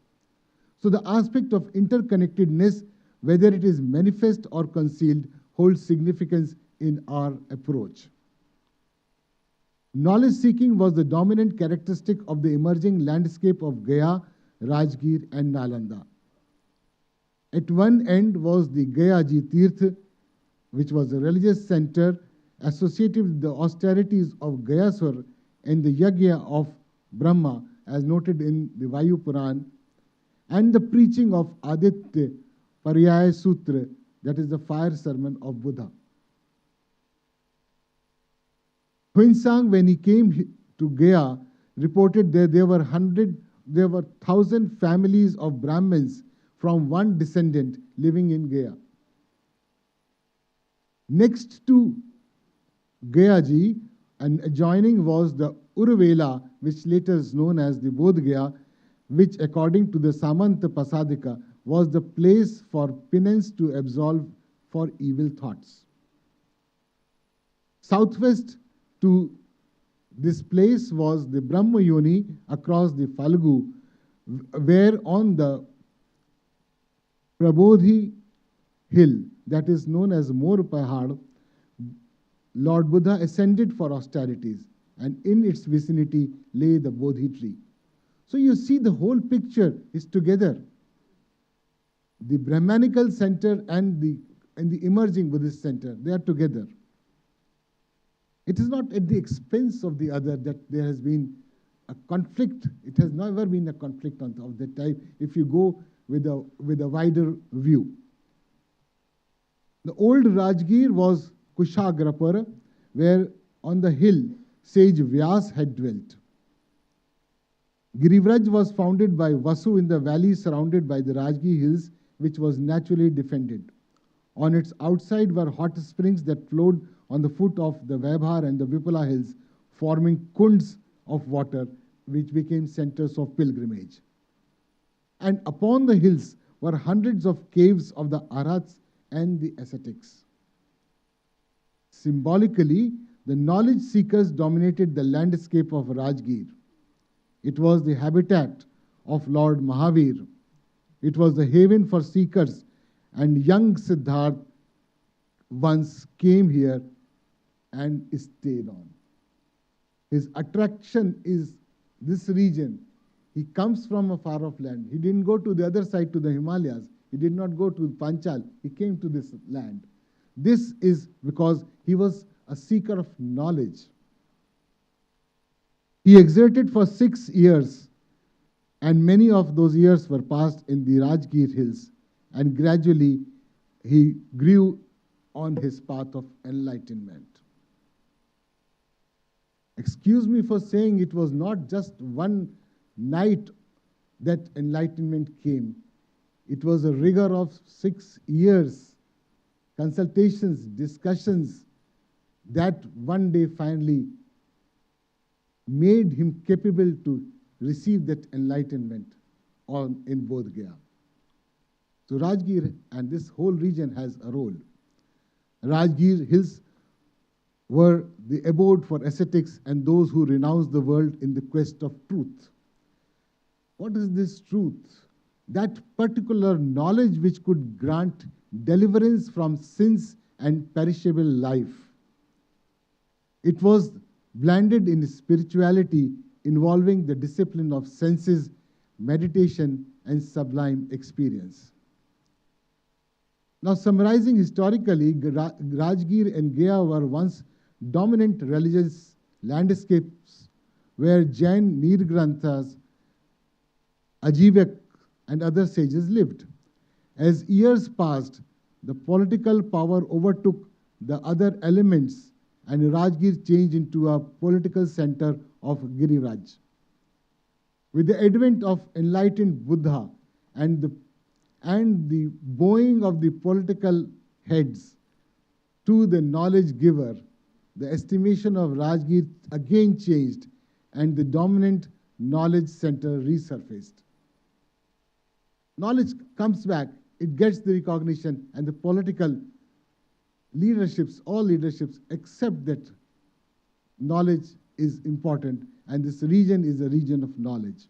So the aspect of interconnectedness, whether it is manifest or concealed, holds significance in our approach. Knowledge seeking was the dominant characteristic of the emerging landscape of Gaya, Rajgir, and Nalanda. At one end was the Gayaji Tirth, which was a religious center associated with the austerities of Gayasur and the Yagya of Brahma, as noted in the Vayu Puran, and the preaching of Aditya Paryaya Sutra, that is the fire sermon of Buddha. Huinsang, when he came to Gaya, reported that there were 1,000 families of Brahmins from one descendant living in Gaya. Next to Gayaji and adjoining was the Uruvela, which later is known as the Bodh Gaya, which according to the Samanta Pasadika was the place for penance to absolve for evil thoughts. Southwest to this place was the Brahma Yoni across the Falgu, where on the Prabodhi hill, that is known as Mor Pahad, Lord Buddha ascended for austerities, and in its vicinity lay the Bodhi tree. So you see the whole picture is together. The Brahmanical center and the emerging Buddhist center, they are together. It is not at the expense of the other that there has been a conflict. It has never been a conflict of that type if you go with a wider view. The old Rajgir was Kushagrapura, where on the hill sage Vyas had dwelt. Girivraj was founded by Vasu in the valley surrounded by the Rajgir hills, which was naturally defended. On its outside were hot springs that flowed on the foot of the Vaibhar and the Vipula hills, forming kunds of water, which became centers of pilgrimage. And upon the hills were hundreds of caves of the Arhats and the ascetics. Symbolically, the knowledge seekers dominated the landscape of Rajgir. It was the habitat of Lord Mahavir. It was the haven for seekers, and young Siddhartha once came here and stayed on. His attraction is this region. He comes from a far off land. He didn't go to the other side to the Himalayas. He did not go to Panchal. He came to this land. This is because he was a seeker of knowledge. He exerted for 6 years, and many of those years were passed in the Rajgir hills, and gradually he grew on his path of enlightenment. Excuse me for saying it was not just one night that enlightenment came. It was a rigor of 6 years, consultations, discussions, that one day finally made him capable to receive that enlightenment in Bodh Gaya. So Rajgir and this whole region has a role. Rajgir hills were the abode for ascetics and those who renounce the world in the quest of truth. What is this truth? That particular knowledge which could grant deliverance from sins and perishable life. It was blended in spirituality involving the discipline of senses, meditation, and sublime experience. Now, summarizing historically, Rajgir and Gaya were once dominant religious landscapes where Jain Nirgranthas, Ajivak, and other sages lived. As years passed, the political power overtook the other elements and Rajgir changed into a political center of Giriraj. With the advent of enlightened Buddha and the bowing of the political heads to the knowledge giver, the estimation of Rajgir again changed and the dominant knowledge center resurfaced. Knowledge comes back, it gets the recognition, and the political leaderships, all leaderships, accept that knowledge is important and this region is a region of knowledge.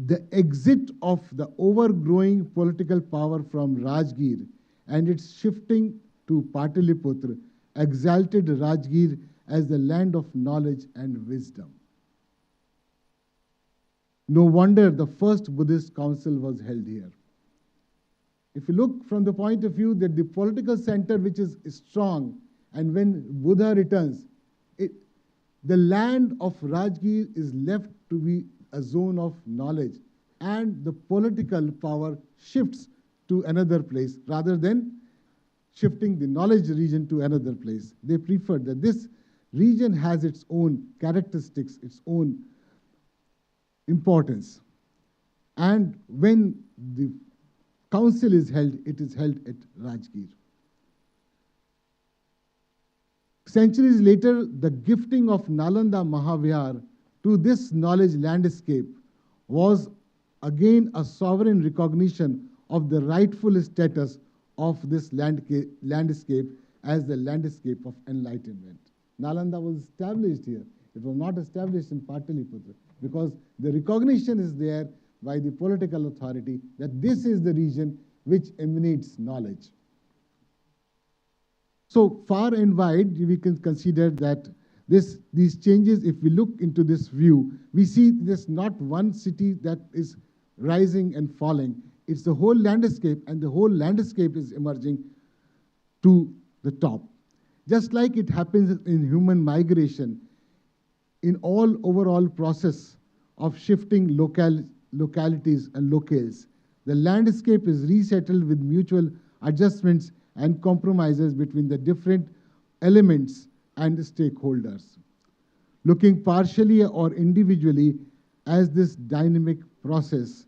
The exit of the overgrowing political power from Rajgir and its shifting to Pataliputra exalted Rajgir as the land of knowledge and wisdom. No wonder the first Buddhist council was held here. If you look from the point of view that the political center which is strong, and when Buddha returns, the land of Rajgir is left to be a zone of knowledge, and the political power shifts to another place rather than shifting the knowledge region to another place. They preferred that this region has its own characteristics, its own importance. And when the council is held, it is held at Rajgir. Centuries later, the gifting of Nalanda Mahavihar to this knowledge landscape was again a sovereign recognition of the rightful status of this landscape as the landscape of enlightenment. Nalanda was established here. It was not established in Pataliputra because the recognition is there by the political authority that this is the region which emanates knowledge. So far and wide, we can consider that these changes, if we look into this view, we see there's not one city that is rising and falling. It's the whole landscape, and the whole landscape is emerging to the top. Just like it happens in human migration, in all overall process of shifting localities and locales, the landscape is resettled with mutual adjustments and compromises between the different elements and stakeholders. Looking partially or individually as this dynamic process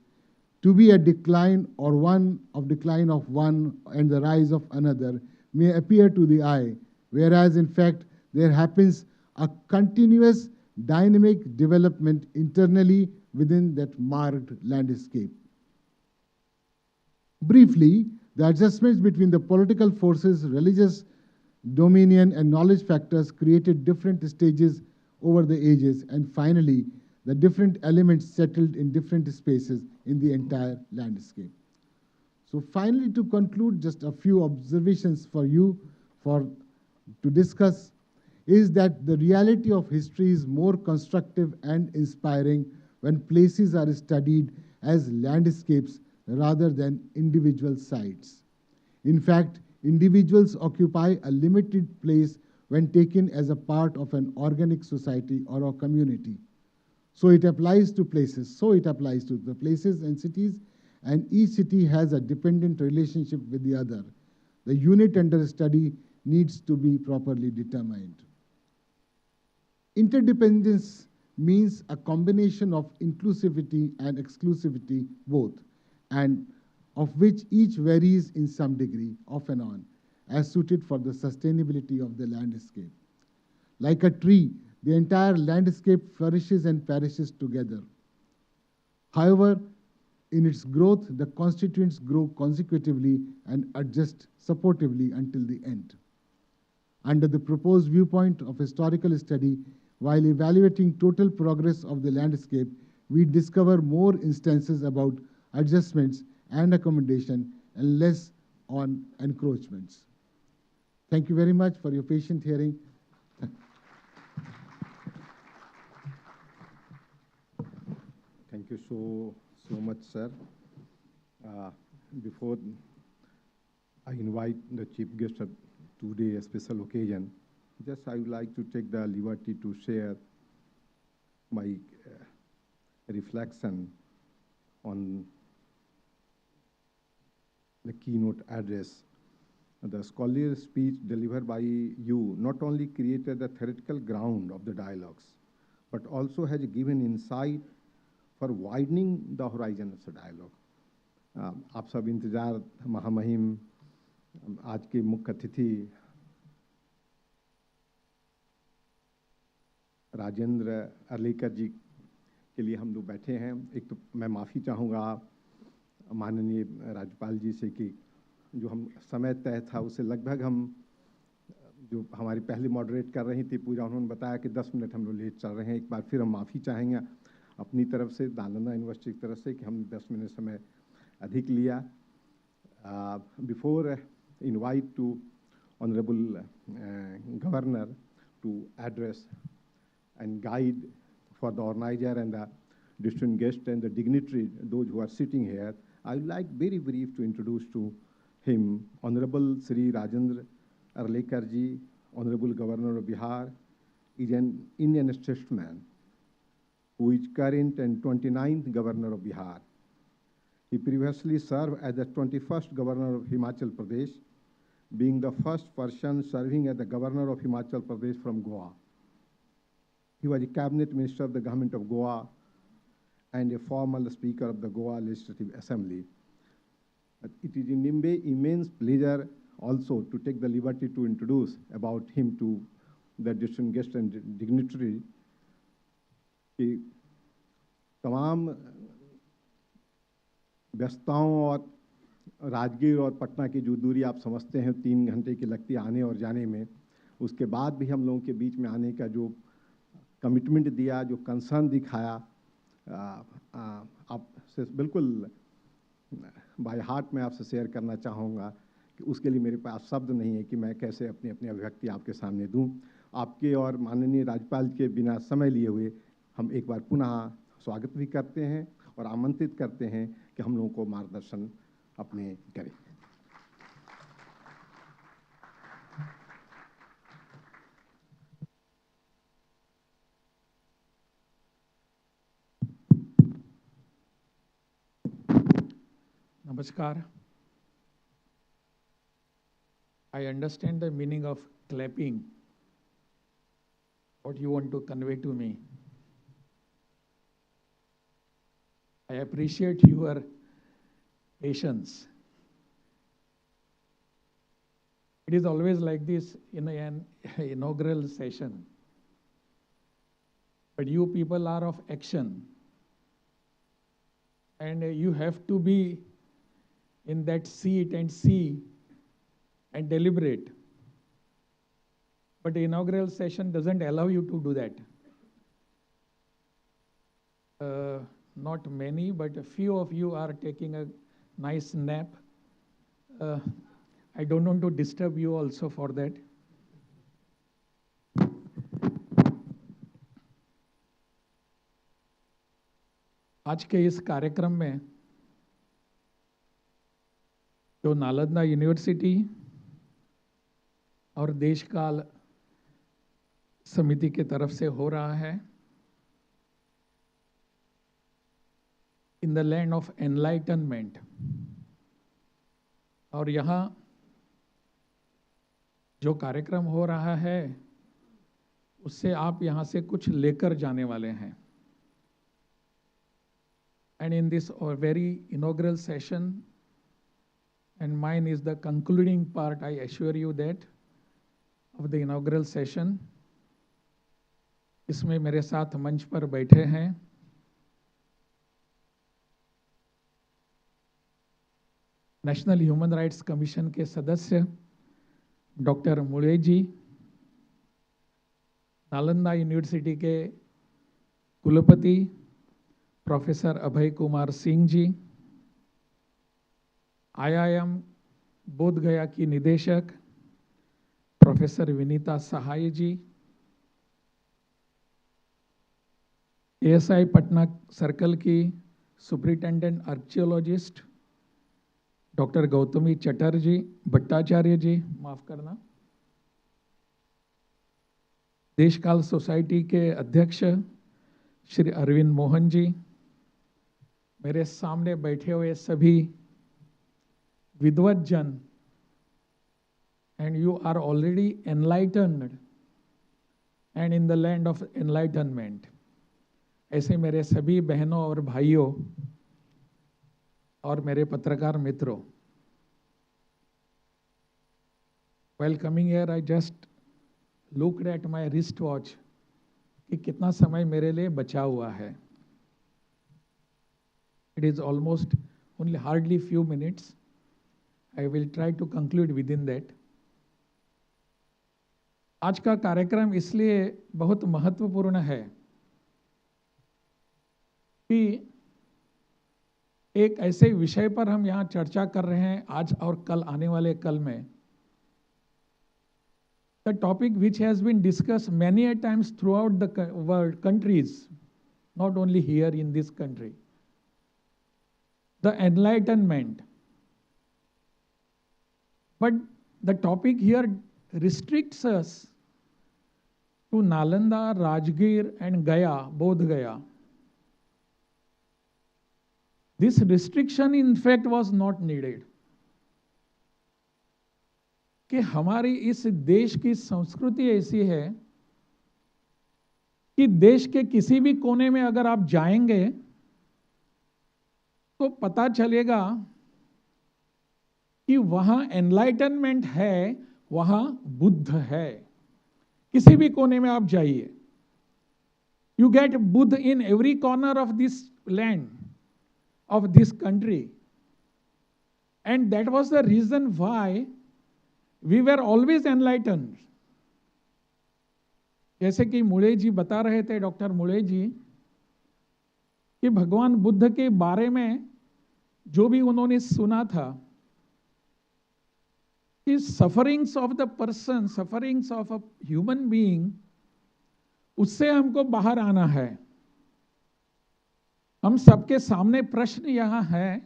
to be a decline or decline of one and the rise of another may appear to the eye, whereas in fact there happens a continuous dynamic development internally within that marked landscape. Briefly, the adjustments between the political forces, religious dominion, and knowledge factors created different stages over the ages, and finally, the different elements settled in different spaces in the entire landscape. So finally, to conclude, just a few observations for you to discuss is that the reality of history is more constructive and inspiring when places are studied as landscapes rather than individual sites. In fact, individuals occupy a limited place when taken as a part of an organic society or a community. So it applies to places. So it applies to the places and cities, and each city has a dependent relationship with the other, the unit under study needs to be properly determined. Interdependence means a combination of inclusivity and exclusivity both, and of which each varies in some degree, off and on, as suited for the sustainability of the landscape. Like a tree, the entire landscape flourishes and perishes together. However, in its growth, the constituents grow consecutively and adjust supportively until the end. Under the proposed viewpoint of historical study, while evaluating total progress of the landscape, we discover more instances about adjustments and accommodation and less on encroachments. Thank you very much for your patient hearing. Thank you so much, sir. Before I invite the chief guest of today's special occasion, just I would like to take the liberty to share my reflection on the keynote address. The scholarly speech delivered by you not only created the theoretical ground of the dialogues, but also has given insight for widening the horizon of the dialogue. आप सब इंतजार महामहिम आज के मुख्य अतिथि राजेंद्र अर्लेकर जी के लिए हम लोग बैठे हैं। एक तो मैं माफ़ी चाहूँगा माननीय राज्यपाल जी से कि जो हम समय तय था उससे लगभग हम जो हमारी पहले मॉडरेट कर रही थी पूजा, उन्होंने बताया कि 10 मिनट हम लोग लेट चल रहे हैं। एक बार फिर हम माफ़ी चाहेंगे अपनी तरफ से, नालंदा यूनिवर्सिटी की तरफ से, कि हमने 10 मिनट समय अधिक लिया। Before invite to Honorable Governor to address and guide for the organizer and the distinguished guest and the dignitary, those who are sitting here, I would like very brief to introduce to him Honorable Sri Rajendra Arlekar ji, Honorable Governor of Bihar, is an Indian statesman who is current and 29th Governor of Bihar. He previously served as the 21st Governor of Himachal Pradesh, being the first person serving as the Governor of Himachal Pradesh from Goa. He was a cabinet minister of the government of Goa and a former speaker of the Goa Legislative Assembly. But it is an immense pleasure also to take the liberty to introduce about him to the distinguished guest and dignitary. कि तमाम व्यस्तताओं और राजगीर और पटना की जो दूरी आप समझते हैं 3 घंटे की लगती है आने और जाने में, उसके बाद भी हम लोगों के बीच में आने का जो कमिटमेंट दिया, जो कंसर्न दिखाया, आपसे बिल्कुल बाय हार्ट में आपसे शेयर करना चाहूँगा कि उसके लिए मेरे पास शब्द नहीं है कि मैं कैसे अपनी अपनी अभिव्यक्ति आपके सामने दूँ। आपके और माननीय राज्यपाल के बिना समय लिए हुए हम एक बार पुनः स्वागत भी करते हैं और आमंत्रित करते हैं कि हम लोगों को मार्गदर्शन अपने करें। Namaskar. I understand the meaning of clapping, what you want to convey to me. I appreciate your patience. It is always like this in an inaugural session. But you people are of action. And you have to be in that seat and see and deliberate. But the inaugural session doesn't allow you to do that. Not many, but a few of you are taking a nice nap. I don't want to disturb you also for that. आज के इस कार्यक्रम में जो Nalanda university और देशकाल समिति के तरफ से हो रहा है, in the land of enlightenment. और यहाँ जो कार्यक्रम हो रहा है उससे आप यहाँ से कुछ लेकर जाने वाले हैं. And in this very inaugural session, and mine is the concluding part, I assure you that, of the inaugural session, इसमें मेरे साथ मंच पर बैठे हैं नेशनल ह्यूमन राइट्स कमीशन के सदस्य डॉक्टर मुले जी, नालंदा यूनिवर्सिटी के कुलपति प्रोफेसर अभय कुमार सिंह जी, IIM बोध गया की निदेशक professor Vinita Sahay ji, ASI Patna circle की superintendent archaeologist doctor Gautami Chatterjee Bhattacharya ji, माफ करना, देशकाल सोसाइटी के अध्यक्ष श्री अरविंद मोहन जी, मेरे सामने बैठे हुए सभी विद्वत जन, and you are already enlightened and in the land of enlightenment, ऐसे मेरे सभी बहनों और भाइयों और मेरे पत्रकार मित्रों, while coming here I just looked at my wristwatch कि कितना समय मेरे लिए बचा हुआ है. It is almost only hardly few minutes. I will try to conclude within that. आज का कार्यक्रम इसलिए बहुत महत्वपूर्ण है कि एक ऐसे विषय पर हम यहाँ चर्चा कर रहे हैं आज और कल, आने वाले कल में. The topic which has been discussed many a times throughout the world countries, not only here in this country, the enlightenment. But the topic here restricts us to Nalanda, Rajgir and Gaya, Bodh Gaya. This restriction in fact was not needed. कि हमारी इस देश की संस्कृति ऐसी है कि देश के किसी भी कोने में अगर आप जाएंगे तो पता चलेगा कि वहां एनलाइटनमेंट है, वहां बुद्ध है. किसी भी कोने में आप जाइए, you get Buddha in every corner of this land, of this country. And that was the reason why we were always enlightened. जैसे कि मुले जी बता रहे थे, डॉक्टर मुले जी, कि भगवान बुद्ध के बारे में जो भी उन्होंने सुना था कि sufferings of the person, sufferings of a human being, उससे हमको बाहर आना है. हम सबके सामने प्रश्न यहां है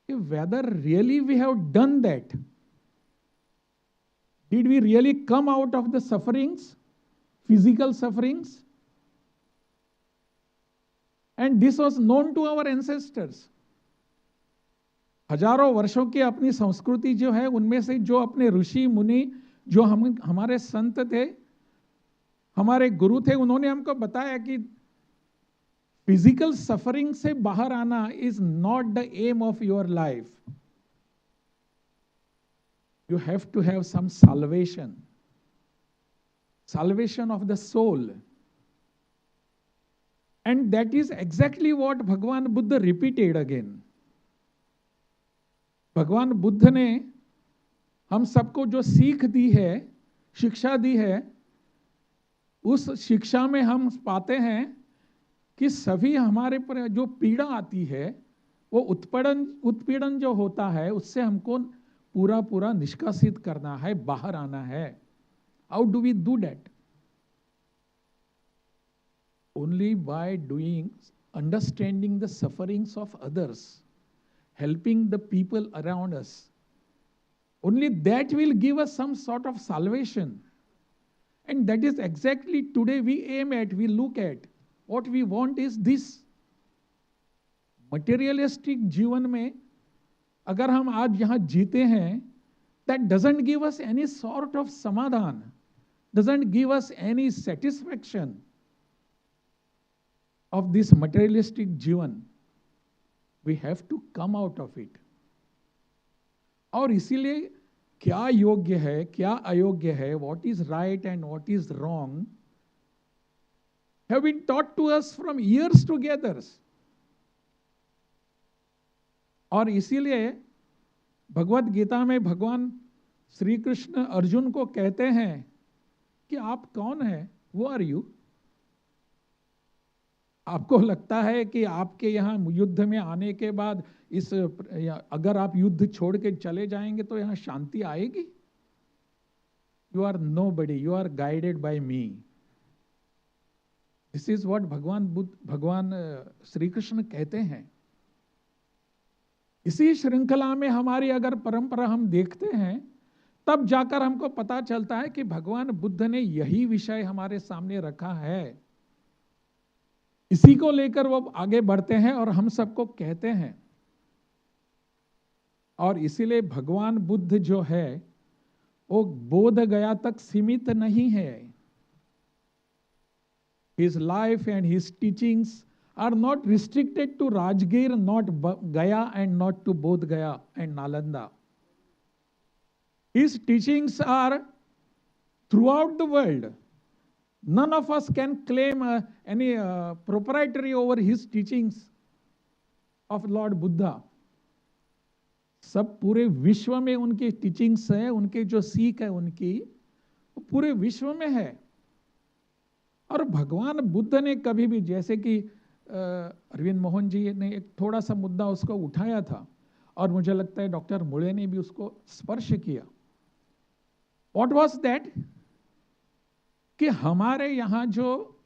कि whether really we have done that. Did we really come out of the sufferings, physical sufferings? And this was known to our ancestors. हजारों वर्षों की अपनी संस्कृति जो है, उनमें से जो अपने ऋषि मुनि, जो हमारे संत थे, हमारे गुरु थे, उन्होंने हमको बताया कि फिजिकल सफरिंग से बाहर आना is not the aim of your life. You have to have some salvation, salvation of the soul. And that is exactly what भगवान बुद्ध repeated again. भगवान बुद्ध ने हम सबको जो सीख दी है, शिक्षा दी है, उस शिक्षा में हम पाते हैं कि सभी हमारे पर जो पीड़ा आती है, वो उत्पीड़न जो होता है, उससे हमको पूरा पूरा निष्कासित करना है, बाहर आना है. How do we do that? Only by doing, understanding the sufferings of others, helping the people around us. Only that will give us some sort of salvation. And that is exactly today we aim at, we look at. What we want is this. Materialistic जीवन में अगर हम आज यहाँ जीते हैं, that doesn't give us any sort of समाधान, doesn't give us any satisfaction of this materialistic जीवन. We have to come out of it. और इसीलिए क्या योग्य है, क्या अयोग्य है, what is right and what is wrong, have been taught to us from years together. और इसीलिए भगवत गीता में भगवान श्री कृष्ण अर्जुन को कहते हैं कि आप कौन हैं? वो आर यू? आपको लगता है कि आपके यहाँ युद्ध में आने के बाद अगर आप युद्ध छोड़ के चले जाएंगे तो यहाँ शांति आएगी? You are nobody, you are guided by me. This is what Bhagwan Shri Krishna कहते हैं. इसी श्रृंखला में हमारी अगर परंपरा हम देखते हैं, तब जाकर हमको पता चलता है कि भगवान बुद्ध ने यही विषय हमारे सामने रखा है. इसी को लेकर वो आगे बढ़ते हैं और हम सबको कहते हैं. और इसीलिए भगवान बुद्ध जो है वो बोध गया तक सीमित नहीं है. His life and his teachings are not restricted to Rajgir, not Gaya, and not to Bodh Gaya and Nalanda. His teachings are throughout the world. None of us can claim any proprietary over his teachings of Lord Buddha. सब पूरे विश्व में उनकी teachings है, उनके जो सीख है उनकी, वो पूरे विश्व में है. और भगवान बुद्ध ने कभी भी, जैसे कि अरविंद मोहन जी ने एक थोड़ा सा मुद्दा उसको उठाया था और मुझे लगता है डॉक्टर मुळे ने भी उसको स्पर्श किया. What was that? कि हमारे यहाँ जो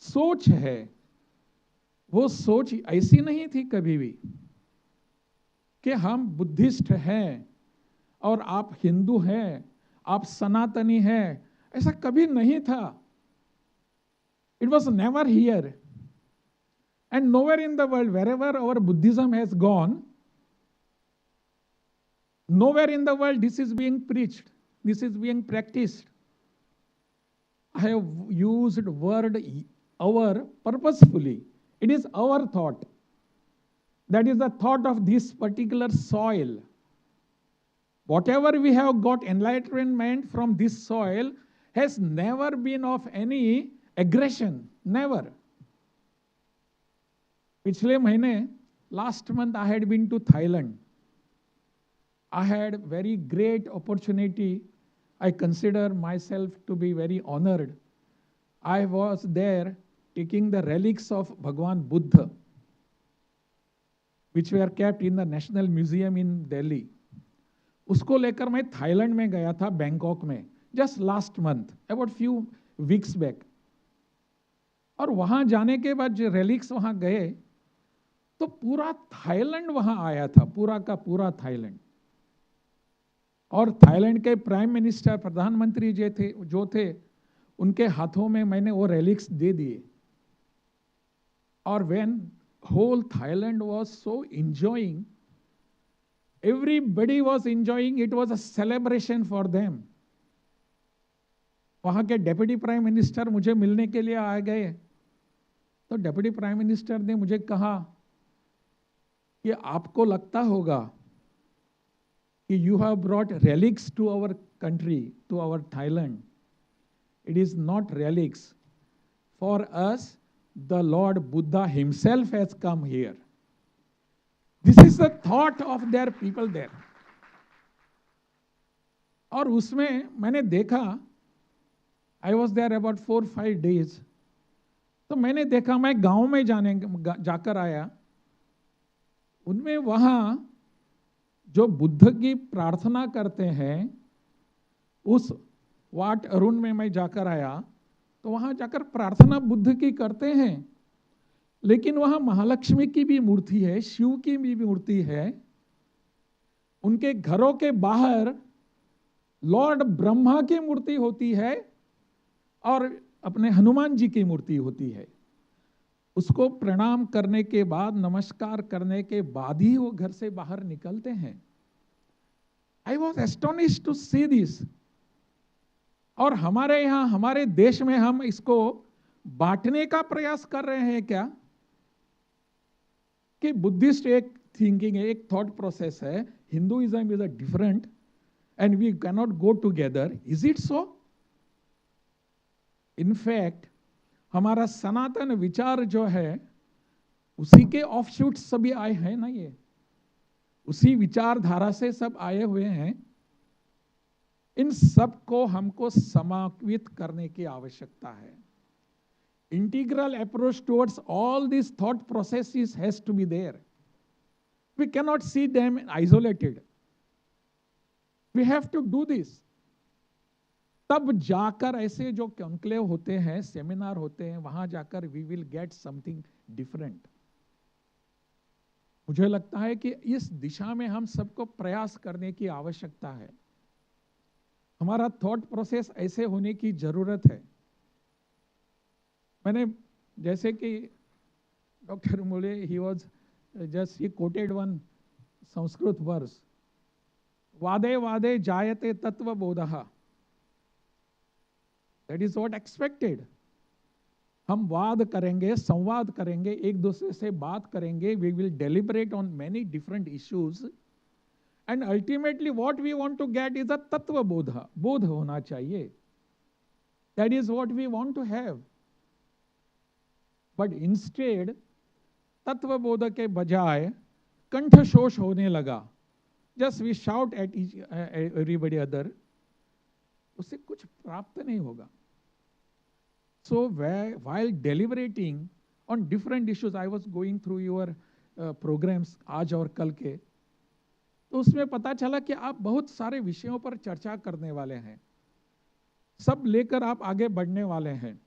सोच है वो सोच ऐसी नहीं थी कभी भी कि हम बुद्धिस्ट हैं और आप हिंदू हैं, आप सनातनी हैं. ऐसा कभी नहीं था. It was never here. And nowhere in the world, wherever our Buddhism has gone, nowhere in the world this is being preached, this is being practiced. I have used word our purposefully. It is our thought. That is the thought of this particular soil. Whatever we have got enlightenment from this soil has never been of any aggression, never. पिछले महीने, last month I had been to Thailand. I had very great opportunity. I consider myself to be very honored. I was there taking the relics of Bhagwan Buddha, which were kept in the National Museum in Delhi. उसको लेकर मैं Thailand में गया था, Bangkok में, just last month, about few weeks back. और वहां जाने के बाद जो रेलिक्स वहां गए तो पूरा थाईलैंड वहां आया था, पूरा का पूरा थाईलैंड. और थाईलैंड के प्राइम मिनिस्टर, प्रधानमंत्री जो थे उनके हाथों में मैंने वो रेलिक्स दे दिए. और when whole Thailand was so enjoying, everybody was enjoying, it was a celebration for them. वहां के डेप्यूटी प्राइम मिनिस्टर मुझे मिलने के लिए आ गए. तो डेप्यूटी प्राइम मिनिस्टर ने मुझे कहा कि आपको लगता होगा कि you have brought relics to our country, to our Thailand. It is not relics. For us the Lord Buddha himself has come here. This is the thought of their people there. और उसमें मैंने देखा, I was there about 4-5 days. तो मैंने देखा, मैं गांव में जाकर आया, उनमें वहां जो बुद्ध की प्रार्थना करते हैं, उस वाट अरुण में मैं जाकर आया तो वहां जाकर प्रार्थना बुद्ध की करते हैं. लेकिन वहां महालक्ष्मी की भी मूर्ति है, शिव की भी मूर्ति है. उनके घरों के बाहर लॉर्ड ब्रह्मा की मूर्ति होती है और अपने हनुमान जी की मूर्ति होती है. उसको प्रणाम करने के बाद, नमस्कार करने के बाद ही वो घर से बाहर निकलते हैं। I was astonished to see this. और हमारे यहाँ, हमारे देश में हम इसको बांटने का प्रयास कर रहे हैं क्या, कि बुद्धिस्ट एक थिंकिंग है, एक थॉट प्रोसेस है, Hinduism is a different and we cannot go together. Is it so? In fact हमारा सनातन विचार जो है उसी के ऑफशूट सभी आए हैं ना, ये उसी विचारधारा से सब आए हुए हैं। इन सब को हमको समावित करने की आवश्यकता है। Integral approach towards all this thought processes has to be there. We cannot see them isolated, we have to do this. तब जाकर ऐसे जो कॉन्क्लेव होते हैं, सेमिनार होते हैं, वहां जाकर we will get something different. मुझे लगता है कि इस दिशा में हम सबको प्रयास करने की आवश्यकता है। हमारा थॉट प्रोसेस ऐसे होने की जरूरत है। मैंने जैसे कि doctor Mule, he was just, he quoted one Sanskrit verse, वादे वादे जायते तत्वबोधः। That is what expected. हम वाद करेंगे, संवाद करेंगे, एक दूसरे से बात करेंगे, we will deliberate on many different issues and ultimately what we want to get is a तत्वबोध। बोध होना चाहिए। That is what we want to have. But instead तत्वबोध के बजाय कंठशोष होने लगा। Just we shout at everybody other, उससे कुछ प्राप्त नहीं होगा। So while deliberating on different issues, I was going through your programs आज और कल के, तो उसमें पता चला कि आप बहुत सारे विषयों पर चर्चा करने वाले हैं, सब लेकर आप आगे बढ़ने वाले हैं।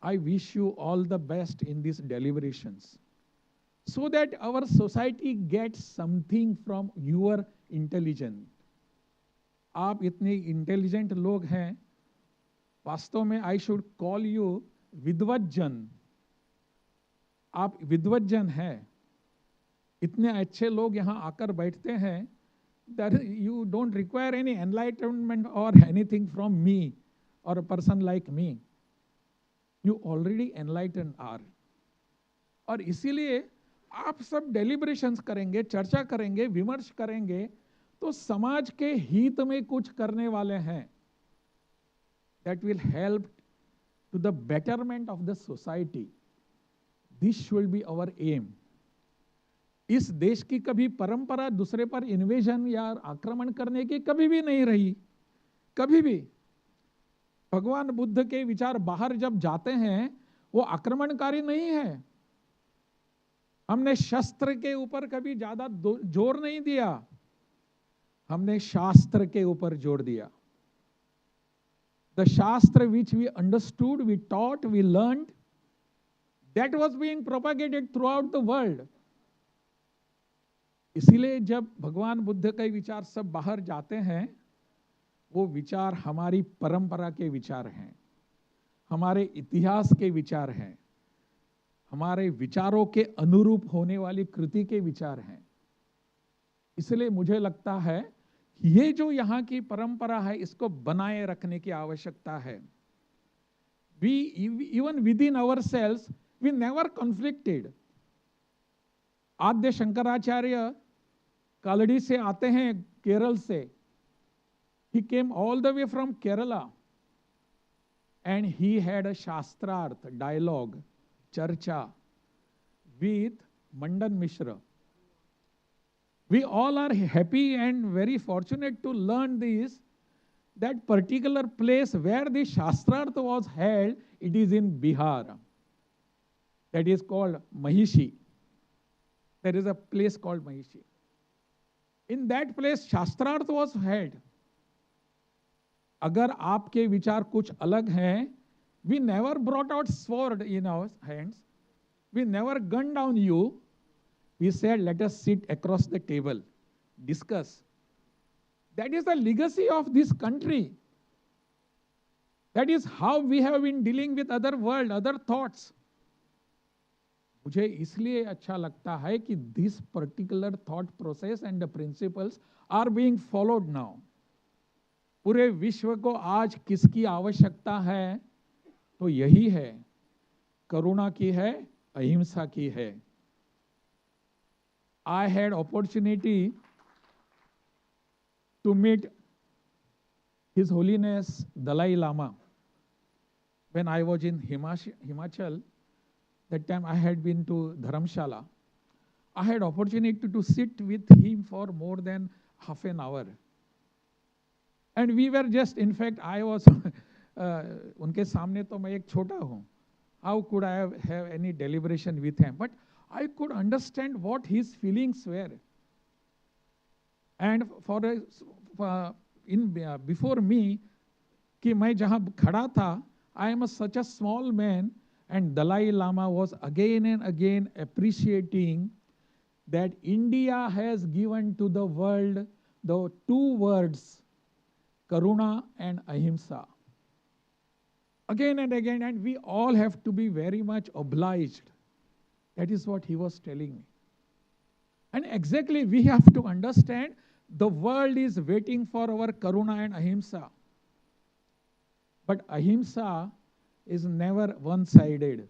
I wish you all the best in these deliberations, so that our society gets something from your intelligence. आप इतने इंटेलिजेंट लोग हैं, वास्तव में आई शुड कॉल यू विद्वज्जन। आप विद्वज्जन हैं। इतने अच्छे लोग यहाँ आकर बैठते हैं, that you don't require any enlightenment और एनीथिंग फ्रॉम मी और a person like me. You already enlighten are. और इसीलिए आप सब डेलिब्रेशंस करेंगे, चर्चा करेंगे, विमर्श करेंगे, तो समाज के हित में कुछ करने वाले हैं। That will help to the betterment of the society. This should be our aim. इस देश की कभी परंपरा दूसरे पर इन्वेजन या आक्रमण करने की कभी भी नहीं रही, कभी भी। भगवान बुद्ध के विचार बाहर जब जाते हैं वो आक्रमणकारी नहीं है। हमने शस्त्र के ऊपर कभी ज्यादा जोर नहीं दिया, हमने शास्त्र के ऊपर जोर दिया। The Shastra which we understood, we taught, we learned, that was being propagated throughout the world. इसीलिए जब भगवान बुद्ध के विचार सब बाहर जाते हैं, वो विचार हमारी परंपरा के विचार हैं, हमारे इतिहास के विचार हैं, हमारे विचारों के अनुरूप होने वाली कृति के विचार हैं। इसलिए मुझे लगता है ये जो यहाँ की परंपरा है, इसको बनाए रखने की आवश्यकता है। We even within ourselves, we never conflicted. आद्य शंकराचार्य कालड़ी से आते हैं, केरल से। He came all the way from Kerala and he had a शास्त्रार्थ dialogue, चर्चा with Mandan Mishra. We all are happy and very fortunate to learn this, that particular place where the Shastrartha was held, it is in Bihar. That is called Mahishi. There is a place called Mahishi. In that place, Shastrartha was held. अगर आपके विचार कुछ अलग हैं, we never brought out sword in our hands. We never gunned down you. We said, let us sit across the table, discuss. That is the legacy of this country. That is how we have been dealing with other world, other thoughts. मुझे इसलिए अच्छा लगता है कि this particular thought process and the principles are being followed now. पूरे विश्व को आज किसकी आवश्यकता है? तो यही है, करुणा की है, अहिंसा की है। I had opportunity to meet His Holiness Dalai Lama when I was in Himachal. That time I had been to Dharamshala. I had opportunity to sit with him for more than half an hour. And we were just, in fact, I was, उनके सामने तो मैं एक छोटा हूँ. How could I have any deliberation with him? But I could understand what his feelings were. And before me, कि मैं जहाँ खड़ा था, I am such a small man, and Dalai Lama was again and again appreciating that India has given to the world the two words, Karuna and Ahimsa. Again and again, and we all have to be very much obliged. That is what he was telling me. And exactly, we have to understand the world is waiting for our Karuna and Ahimsa. But Ahimsa is never one-sided.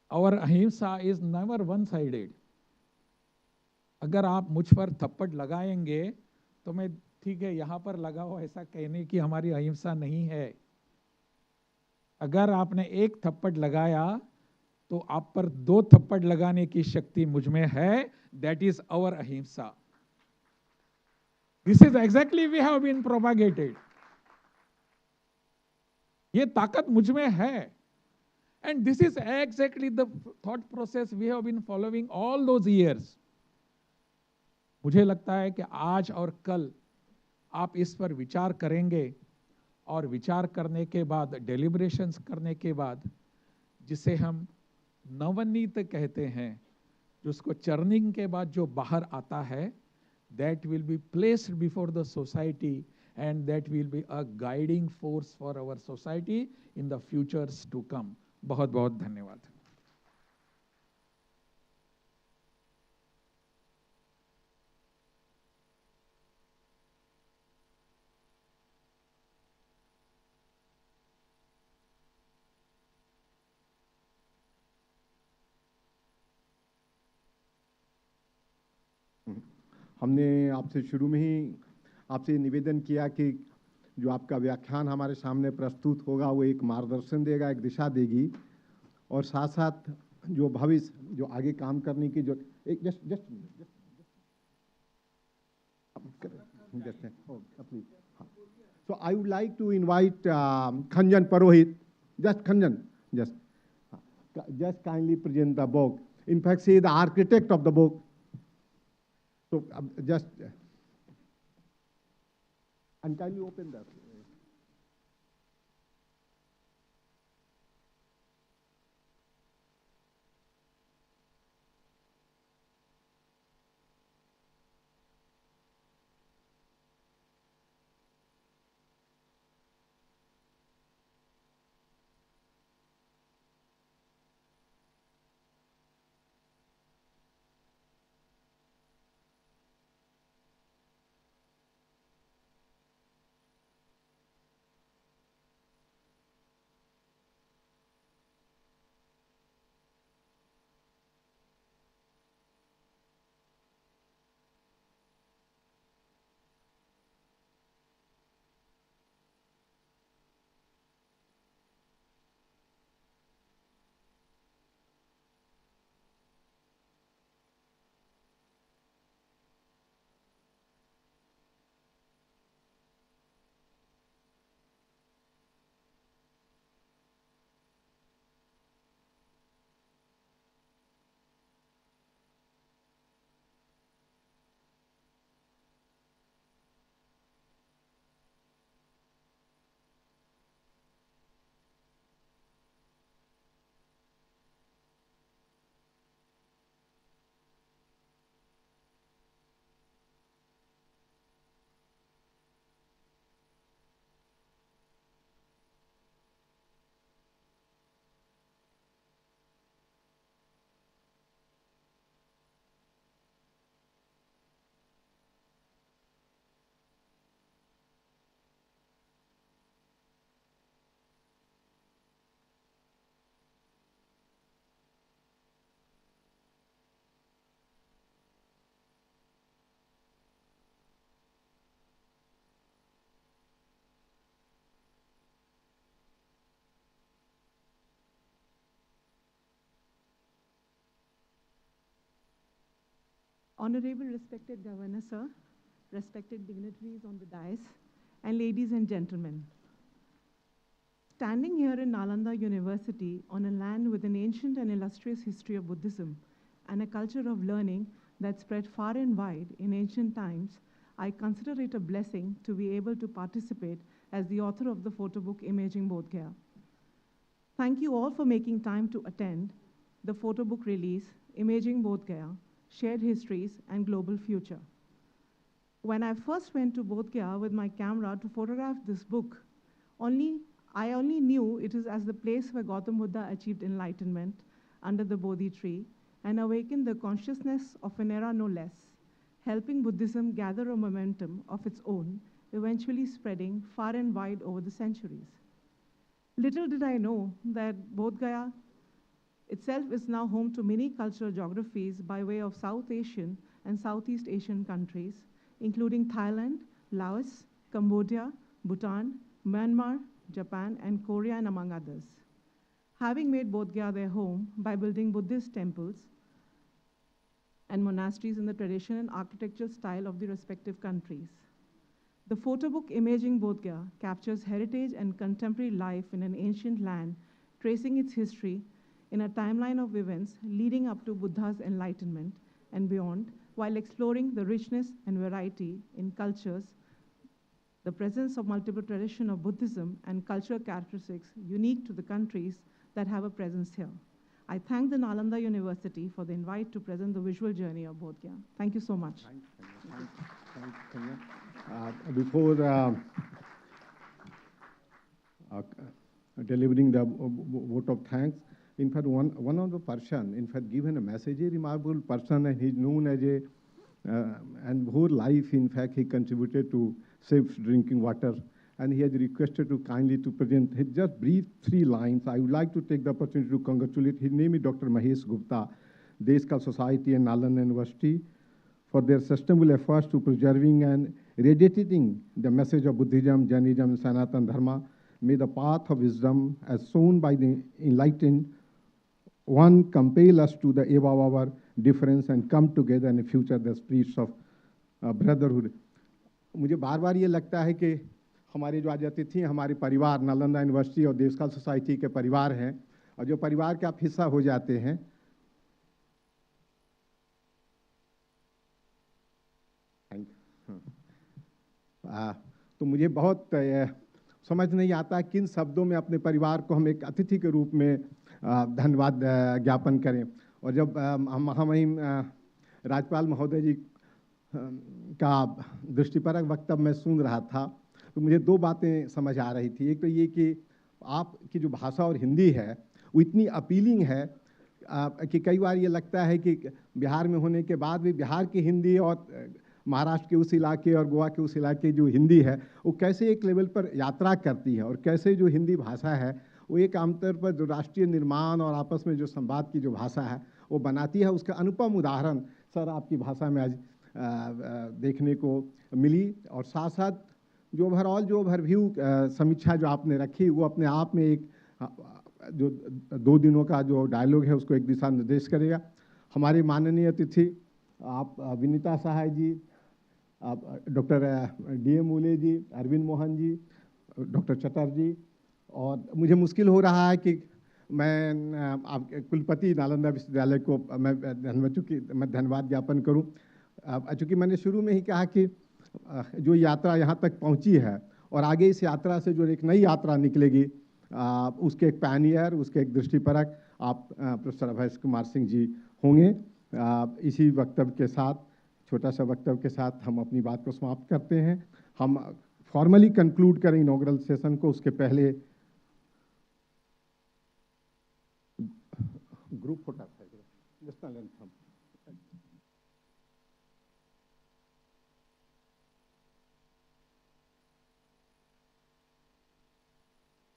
Our Ahimsa is never one-sided. अगर आप मुझ पर थप्पड़ लगाएंगे तो मैं ठीक है यहाँ पर लगाओ ऐसा कहने की हमारी अहिंसा नहीं है। अगर आपने एक थप्पड़ लगाया तो आप पर दो थप्पड़ लगाने की शक्ति मुझ में है। That is our ahimsa. This is exactly we have been propagated. ये ताकत मुझ में है. And this is exactly the thought process we have been following all those years. मुझे लगता है कि आज और कल आप इस पर विचार करेंगे और विचार करने के बाद, डेलिब्रेशंस करने के बाद, जिसे हम नवनीत कहते हैं, जिसको चर्निंग के बाद जो बाहर आता है, that will be placed before the society and that will be a guiding force for our society in the futures to come. बहुत बहुत धन्यवाद. हमने आपसे शुरू में ही आपसे निवेदन किया कि जो आपका व्याख्यान हमारे सामने प्रस्तुत होगा वो एक मार्गदर्शन देगा, एक दिशा देगी और साथ साथ जो भविष्य, जो आगे काम करने की जो एक just please. So I would like to invite Khanjan Purohit. Just Khanjan, just kindly present the book. In fact, she is the architect of the book. So just and kindly open that. Honorable respected Governor, sir, respected dignitaries on the dais, and ladies and gentlemen. Standing here in Nalanda University on a land with an ancient and illustrious history of Buddhism and a culture of learning that spread far and wide in ancient times, I consider it a blessing to be able to participate as the author of the photo book Imaging Bodh Gaya. Thank you all for making time to attend the photo book release, Imaging Bodh Gaya, Shared Histories and Global Future. When I first went to Bodh Gaya with my camera to photograph this book, I only knew it is as the place where Gautam Buddha achieved enlightenment under the Bodhi tree and awakened the consciousness of an era no less, helping Buddhism gather a momentum of its own, eventually spreading far and wide over the centuries. Little did I know that Bodh Gaya itself is now home to many cultural geographies by way of South Asian and Southeast Asian countries, including Thailand, Laos, Cambodia, Bhutan, Myanmar, Japan, and Korea, and among others. Having made Bodh Gaya their home by building Buddhist temples and monasteries in the tradition and architectural style of the respective countries. The photo book Imaging Bodh Gaya captures heritage and contemporary life in an ancient land, tracing its history in a timeline of events leading up to Buddha's enlightenment and beyond, while exploring the richness and variety in cultures, the presence of multiple traditions of Buddhism and cultural characteristics unique to the countries that have a presence here. I thank the Nalanda University for the invite to present the visual journey of Bodh Gaya. Thank you so much. Thank you, Kanya. Before delivering the vote of thanks, in fact, one of the person, in fact, given a message, a remarkable person, and he's known as a, and whole life, in fact, he contributed to safe drinking water, and he has requested to kindly to present his just brief 3 lines. I would like to take the opportunity to congratulate. His name is Dr. Mahesh Gupta, Deskal Society and Nalanda University, for their sustainable efforts to preserving and radiating the message of Buddhism, Jainism, and Sanatana Dharma. May the path of wisdom, as shown by the enlightened one, compel us to the above our difference and come together in the future, the spirits of brotherhood. मुझे बार बार ये लगता है कि हमारे जो आज अतिथि हैं हमारे परिवार नालंदा यूनिवर्सिटी और देशकाल सोसाइटी के परिवार हैं, और जो परिवार के आप हिस्सा हो जाते हैं, तो मुझे बहुत समझ नहीं आता किन शब्दों में अपने परिवार को हम एक अतिथि के रूप में धन्यवाद ज्ञापन करें। और जब महामहिम राज्यपाल महोदय जी का दृष्टिपरक वक्तव्य मैं सुन रहा था, तो मुझे 2 बातें समझ आ रही थी। एक तो ये कि आपकी जो भाषा और हिंदी है वो इतनी अपीलिंग है कि कई बार ये लगता है कि बिहार में होने के बाद भी बिहार की हिंदी और महाराष्ट्र के उस इलाके और गोवा के उस इलाके जो हिंदी है वो कैसे एक लेवल पर यात्रा करती है, और कैसे जो हिंदी भाषा है वो एक आमतौर पर जो राष्ट्रीय निर्माण और आपस में जो संवाद की जो भाषा है वो बनाती है। उसका अनुपम उदाहरण सर आपकी भाषा में आज देखने को मिली। और साथ साथ जो ओवरऑल जो ओवरव्यू समीक्षा जो आपने रखी वो अपने आप में एक जो 2 दिनों का जो डायलॉग है उसको एक दिशा निर्देश करेगा। हमारे माननीय अतिथि आप विनीता सहाय जी, आप डॉक्टर DM मूले जी, अरविंद मोहन जी, डॉक्टर चटर्जी, और मुझे मुश्किल हो रहा है कि मैं आपके कुलपति नालंदा विश्वविद्यालय को मैं धन्यवाद ज्ञापन करूं। चूँकि मैंने शुरू में ही कहा कि जो यात्रा यहाँ तक पहुँची है और आगे इस यात्रा से जो एक नई यात्रा निकलेगी, उसके एक पैनियर, उसके एक दृष्टिपरक आप प्रोफेसर अभय कुमार सिंह जी होंगे। इसी वक्तव्य के साथ, छोटा सा वक्तव्य के साथ हम अपनी बात को समाप्त करते हैं। हम फॉर्मली कंक्लूड करें इनॉग्रल सेशन को, उसके पहले group photo national anthem.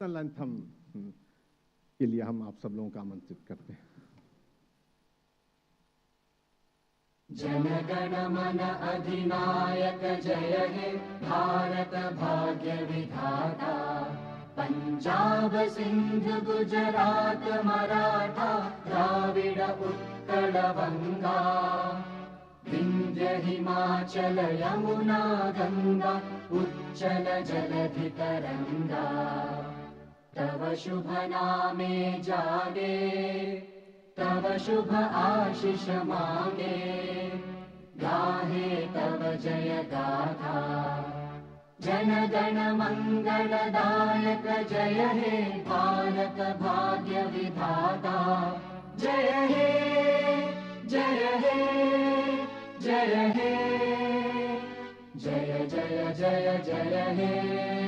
National anthem के लिए हम आप सब लोगों का आमंत्रित करते हैं। जनगण मन अधिनायक जय हे भारत भाग्य विधाता, पंजाब सिंध गुजरात मराठा द्राविड उत्कल बंगा, हिमाचल यमुना गंगा उच्चल जलधि तरंगा तव शुभ नामे जागे तव शुभ आशीष मांगे गाहे तव जय गाथा जन गण मंगलदायक जय हे भारत भाग्य विधाता जय हे जय हे जय हे जय जय जय जय हे